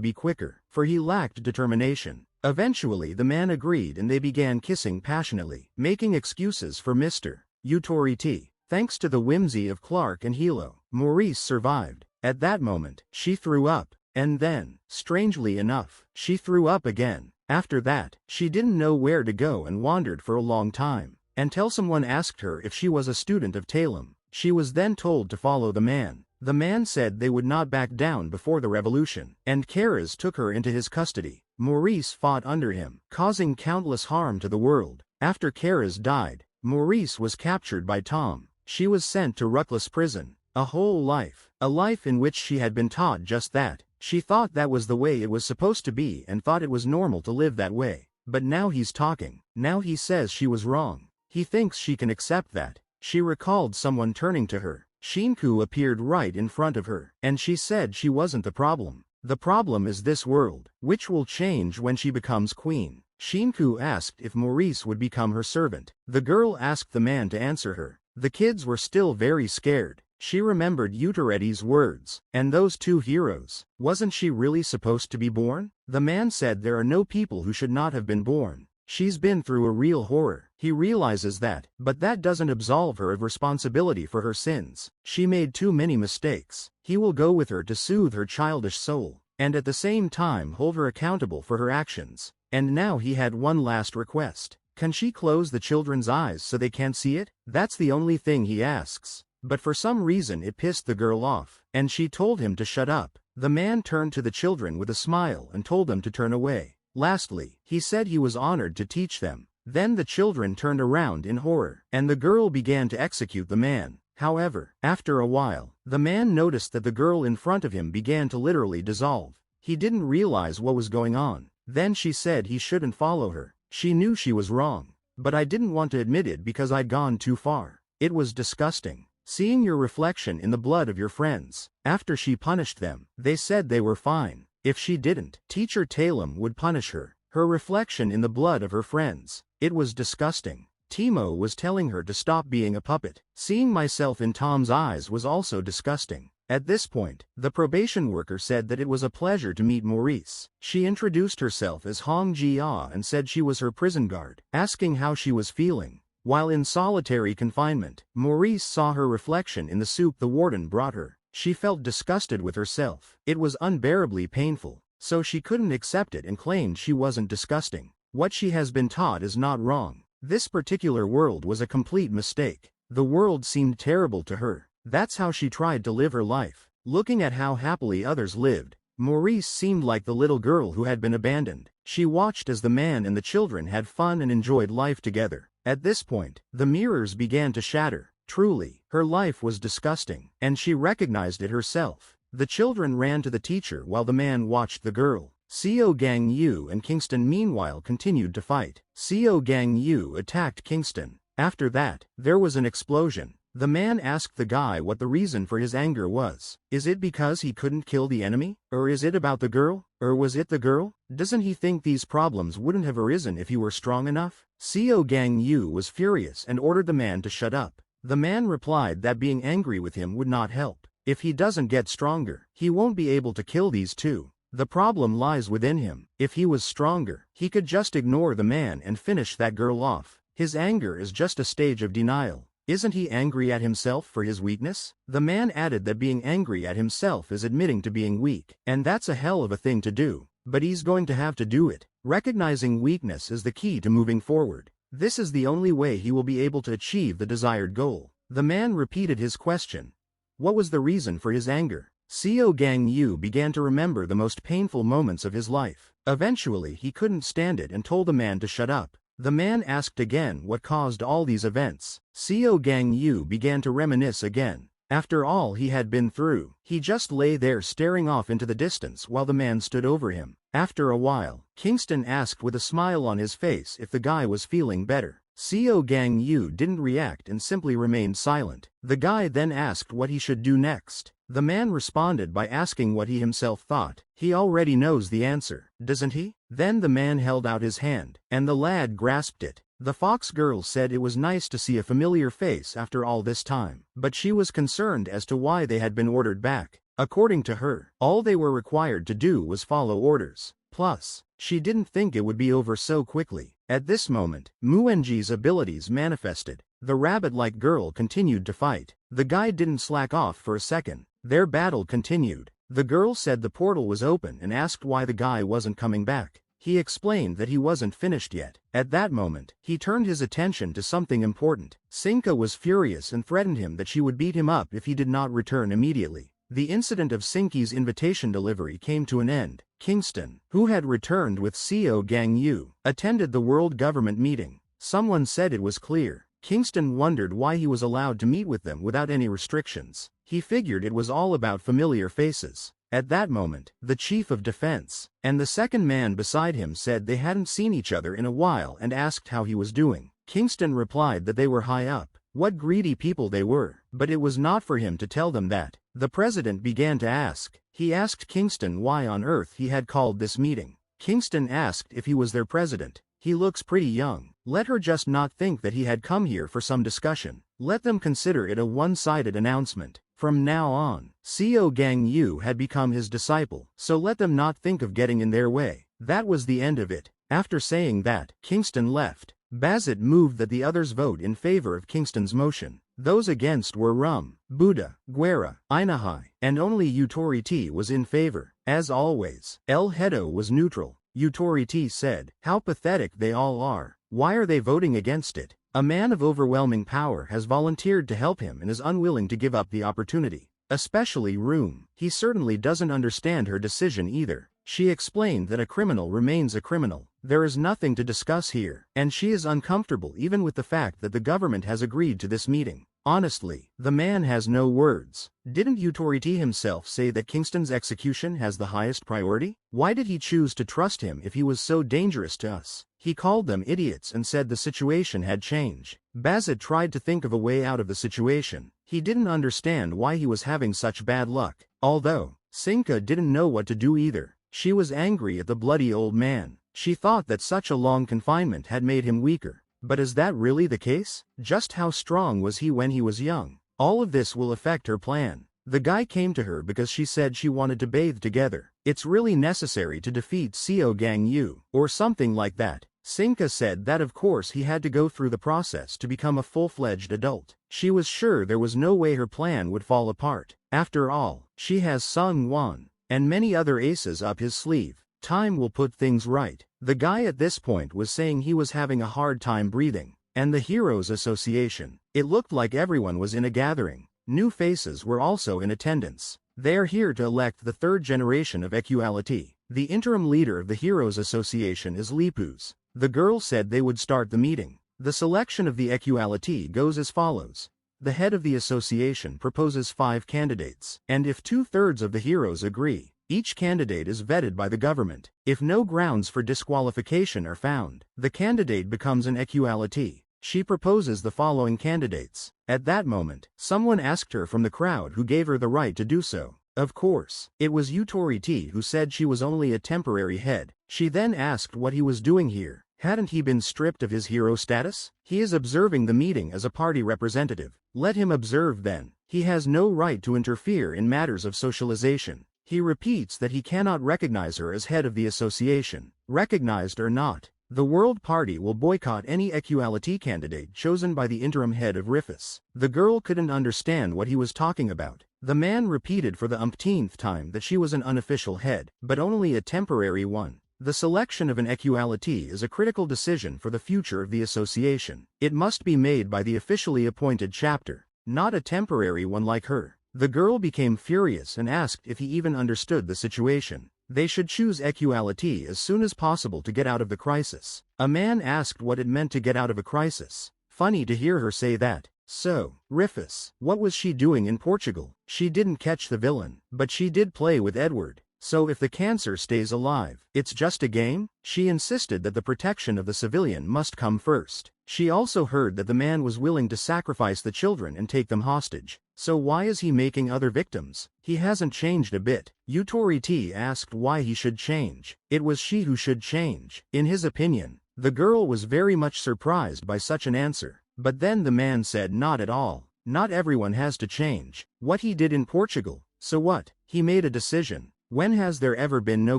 be quicker, for he lacked determination. Eventually the man agreed and they began kissing passionately, making excuses for Mr. Uteretti. Thanks to the whimsy of Clark and Hilo, Maurice survived. At that moment, she threw up, and then, strangely enough, she threw up again. After that, she didn't know where to go and wandered for a long time, until someone asked her if she was a student of Talem. She was then told to follow the man. The man said they would not back down before the revolution, and Karas took her into his custody. Maurice fought under him, causing countless harm to the world. After Karas died, Maurice was captured by Tom. She was sent to Lucullus Prison. A whole life. A life in which she had been taught just that. She thought that was the way it was supposed to be and thought it was normal to live that way. But now he's talking. Now he says she was wrong. He thinks she can accept that. She recalled someone turning to her. Shinku appeared right in front of her, and she said she wasn't the problem. The problem is this world, which will change when she becomes queen. Shinku asked if Maurice would become her servant. The girl asked the man to answer her. The kids were still very scared. She remembered Uteretti's words, and those two heroes. Wasn't she really supposed to be born? The man said there are no people who should not have been born. She's been through a real horror. He realizes that, but that doesn't absolve her of responsibility for her sins. She made too many mistakes. He will go with her to soothe her childish soul, and at the same time hold her accountable for her actions. And now he had one last request. Can she close the children's eyes so they can't see it? That's the only thing he asks. But for some reason it pissed the girl off, and she told him to shut up. The man turned to the children with a smile and told them to turn away. Lastly, he said he was honored to teach them. Then the children turned around in horror, and the girl began to execute the man. However, after a while, the man noticed that the girl in front of him began to literally dissolve. He didn't realize what was going on. Then she said he shouldn't follow her. She knew she was wrong. But I didn't want to admit it because I'd gone too far. It was disgusting. Seeing your reflection in the blood of your friends. After she punished them, they said they were fine. If she didn't, Teacher Talem would punish her. Her reflection in the blood of her friends. It was disgusting. Timo was telling her to stop being a puppet. Seeing myself in Tom's eyes was also disgusting. At this point, the probation worker said that it was a pleasure to meet Maurice. She introduced herself as Hong Jia and said she was her prison guard, asking how she was feeling. While in solitary confinement, Maurice saw her reflection in the soup the warden brought her. She felt disgusted with herself. It was unbearably painful, so she couldn't accept it and claimed she wasn't disgusting. What she has been taught is not wrong. This particular world was a complete mistake. The world seemed terrible to her. That's how she tried to live her life. Looking at how happily others lived, Maurice seemed like the little girl who had been abandoned. She watched as the man and the children had fun and enjoyed life together. At this point, the mirrors began to shatter. Truly, her life was disgusting, and she recognized it herself. The children ran to the teacher while the man watched the girl. Seo Gang Yu and Kingston meanwhile continued to fight. Seo Gang Yu attacked Kingston. After that, there was an explosion. The man asked the guy what the reason for his anger was. Is it because he couldn't kill the enemy? Or is it about the girl? Or was it the girl? Doesn't he think these problems wouldn't have arisen if he were strong enough? Seo Gang Yu was furious and ordered the man to shut up. The man replied that being angry with him would not help. If he doesn't get stronger, he won't be able to kill these two. The problem lies within him. If he was stronger, he could just ignore the man and finish that girl off. His anger is just a stage of denial. Isn't he angry at himself for his weakness? The man added that being angry at himself is admitting to being weak, and that's a hell of a thing to do. But he's going to have to do it. Recognizing weakness is the key to moving forward. This is the only way he will be able to achieve the desired goal. The man repeated his question. What was the reason for his anger? Seo Gang Yu began to remember the most painful moments of his life. Eventually he couldn't stand it and told the man to shut up. The man asked again what caused all these events. Seo Gang Yu began to reminisce again. After all he had been through, he just lay there staring off into the distance while the man stood over him. After a while, Kingston asked with a smile on his face if the guy was feeling better. Seo Gang Yu didn't react and simply remained silent. The guy then asked what he should do next. The man responded by asking what he himself thought. He already knows the answer, doesn't he? Then the man held out his hand, and the lad grasped it. The fox girl said it was nice to see a familiar face after all this time, but she was concerned as to why they had been ordered back. According to her, all they were required to do was follow orders. Plus, she didn't think it would be over so quickly. At this moment, Muenji's abilities manifested. The rabbit-like girl continued to fight. The guy didn't slack off for a second. Their battle continued. The girl said the portal was open and asked why the guy wasn't coming back. He explained that he wasn't finished yet. At that moment, he turned his attention to something important. Sinka was furious and threatened him that she would beat him up if he did not return immediately. The incident of Sinki's invitation delivery came to an end. Kingston, who had returned with Seo Gang Yu, attended the World Government meeting. Someone said it was clear. Kingston wondered why he was allowed to meet with them without any restrictions. He figured it was all about familiar faces. At that moment, the chief of defense and the second man beside him said they hadn't seen each other in a while and asked how he was doing. Kingston replied that they were high up. What greedy people they were, but it was not for him to tell them that. The president began to ask. He asked Kingston why on earth he had called this meeting. Kingston asked if he was their president. He looks pretty young. Let her just not think that he had come here for some discussion. Let them consider it a one-sided announcement. From now on, Seo Gang Yu had become his disciple, so let them not think of getting in their way. That was the end of it. After saying that, Kingston left. Bazit moved that the others vote in favor of Kingston's motion. Those against were Rum, Buddha, Guerra, Inahai, and only Utori was in favor. As always, El Hedo was neutral. Utori said, "How pathetic they all are. Why are they voting against it? A man of overwhelming power has volunteered to help him and is unwilling to give up the opportunity." especially Room. He certainly doesn't understand her decision either. She explained that a criminal remains a criminal. There is nothing to discuss here, and she is uncomfortable even with the fact that the government has agreed to this meeting. Honestly, the man has no words. Didn't Utoriti himself say that Kingston's execution has the highest priority? Why did he choose to trust him if he was so dangerous to us? He called them idiots and said the situation had changed. Bazet tried to think of a way out of the situation. He didn't understand why he was having such bad luck. Although, Sinka didn't know what to do either. She was angry at the bloody old man. She thought that such a long confinement had made him weaker. But is that really the case? Just how strong was he when he was young? All of this will affect her plan. The guy came to her because she said she wanted to bathe together. It's really necessary to defeat Seo Gang Yu, or something like that. Sinka said that of course he had to go through the process to become a full-fledged adult. She was sure there was no way her plan would fall apart. After all, she has Sung Won, and many other aces up his sleeve. Time will put things right. The guy at this point was saying he was having a hard time breathing. And the Heroes Association. It looked like everyone was in a gathering. New faces were also in attendance. They are here to elect the third generation of equality. The interim leader of the Heroes Association is Lipus. The girl said they would start the meeting. The selection of the equality goes as follows. The head of the association proposes 5 candidates. And if 2/3 of the heroes agree, each candidate is vetted by the government. If no grounds for disqualification are found, the candidate becomes an equality. She proposes the following candidates. At that moment, someone asked her from the crowd who gave her the right to do so. Of course, it was Utoriti who said she was only a temporary head. She then asked what he was doing here. Hadn't he been stripped of his hero status? He is observing the meeting as a party representative. Let him observe then. He has no right to interfere in matters of socialization. He repeats that he cannot recognize her as head of the association. Recognized or not, the World Party will boycott any equality candidate chosen by the interim head of Rifus. The girl couldn't understand what he was talking about. The man repeated for the umpteenth time that she was an unofficial head, but only a temporary one. The selection of an equality is a critical decision for the future of the association. It must be made by the officially appointed chapter, not a temporary one like her. The girl became furious and asked if he even understood the situation. They should choose equality as soon as possible to get out of the crisis. A man asked what it meant to get out of a crisis. Funny to hear her say that. So, Rifus, what was she doing in Portugal? She didn't catch the villain, but she did play with Edward. So if the cancer stays alive, it's just a game? She insisted that the protection of the civilian must come first. She also heard that the man was willing to sacrifice the children and take them hostage. So why is he making other victims? He hasn't changed a bit. Utoriti asked why he should change. It was she who should change. In his opinion, the girl was very much surprised by such an answer. But then the man said not at all. Not everyone has to change. What he did in Portugal, so what? He made a decision. When has there ever been no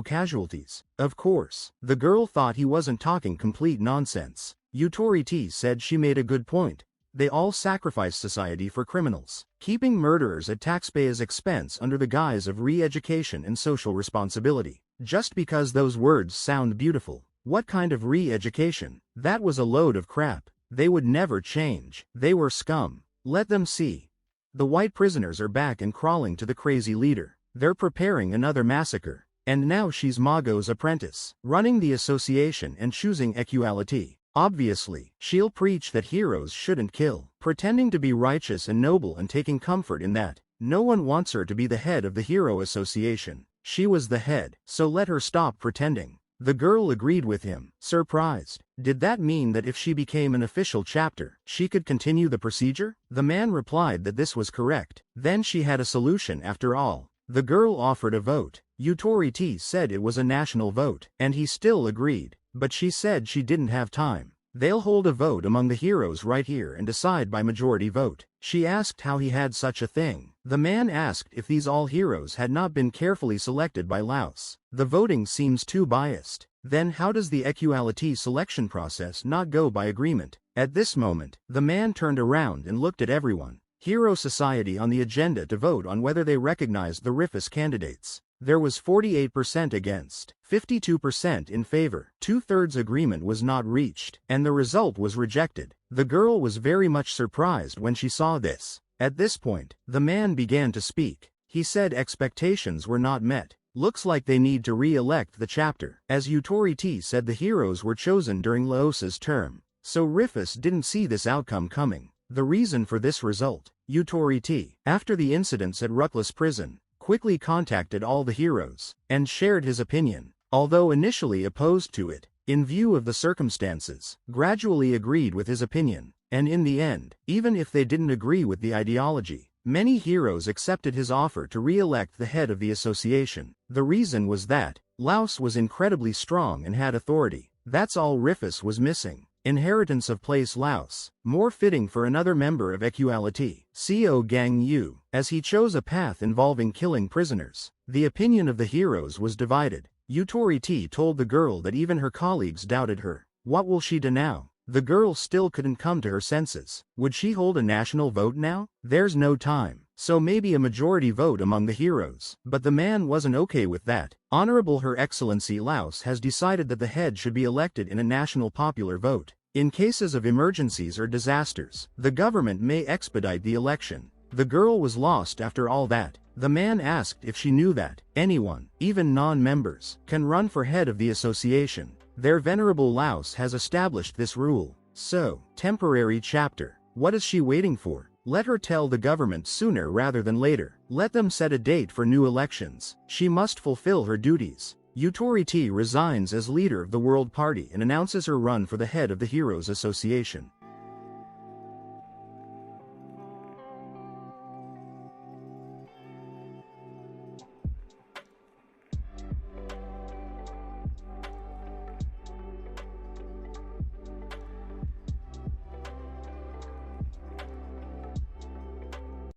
casualties? Of course. The girl thought he wasn't talking complete nonsense. Utoriti said she made a good point. They all sacrifice society for criminals, keeping murderers at taxpayers' expense under the guise of re-education and social responsibility. Just because those words sound beautiful. What kind of re-education? That was a load of crap. They would never change. They were scum. Let them see. The white prisoners are back and crawling to the crazy leader. They're preparing another massacre. And now she's Mago's apprentice, running the association and choosing equality. Obviously, she'll preach that heroes shouldn't kill, pretending to be righteous and noble and taking comfort in that. No one wants her to be the head of the Hero Association. She was the head, so let her stop pretending. The girl agreed with him, surprised. Did that mean that if she became an official chapter, she could continue the procedure? The man replied that this was correct. Then she had a solution after all. The girl offered a vote. Utoriti said it was a national vote, and he still agreed. But she said she didn't have time. They'll hold a vote among the heroes right here and decide by majority vote. She asked how he had such a thing. The man asked if these all heroes had not been carefully selected by Laos. The voting seems too biased. Then how does the equality selection process not go by agreement? At this moment, the man turned around and looked at everyone. Hero Society on the agenda to vote on whether they recognized the Rifus candidates. There was 48% against, 52% in favor. 2/3 agreement was not reached, and the result was rejected. The girl was very much surprised when she saw this. At this point, the man began to speak. He said expectations were not met. Looks like they need to re-elect the chapter. As Authority said, the heroes were chosen during Laos's term, so Rufus didn't see this outcome coming. The reason for this result, Authority, after the incidents at Lucullus Prison, quickly contacted all the heroes, and shared his opinion. Although initially opposed to it, in view of the circumstances, gradually agreed with his opinion, and in the end, even if they didn't agree with the ideology, many heroes accepted his offer to re-elect the head of the association. The reason was that Laos was incredibly strong and had authority. That's all Rufus was missing. Inheritance of place Laos, more fitting for another member of Equality, Co Gangu, as he chose a path involving killing prisoners. The opinion of the heroes was divided. Authority told the girl that even her colleagues doubted her. What will she do now? The girl still couldn't come to her senses. Would she hold a national vote now? There's no time. So maybe a majority vote among the heroes. But the man wasn't okay with that. Honorable Her Excellency Laos has decided that the head should be elected in a national popular vote. In cases of emergencies or disasters, the government may expedite the election. The girl was lost after all that. The man asked if she knew that anyone, even non-members, can run for head of the association. Their venerable Laos has established this rule. So, temporary chapter. What is she waiting for? Let her tell the government sooner rather than later. Let them set a date for new elections. She must fulfill her duties. Authority resigns as leader of the World Party and announces her run for the head of the Heroes Association.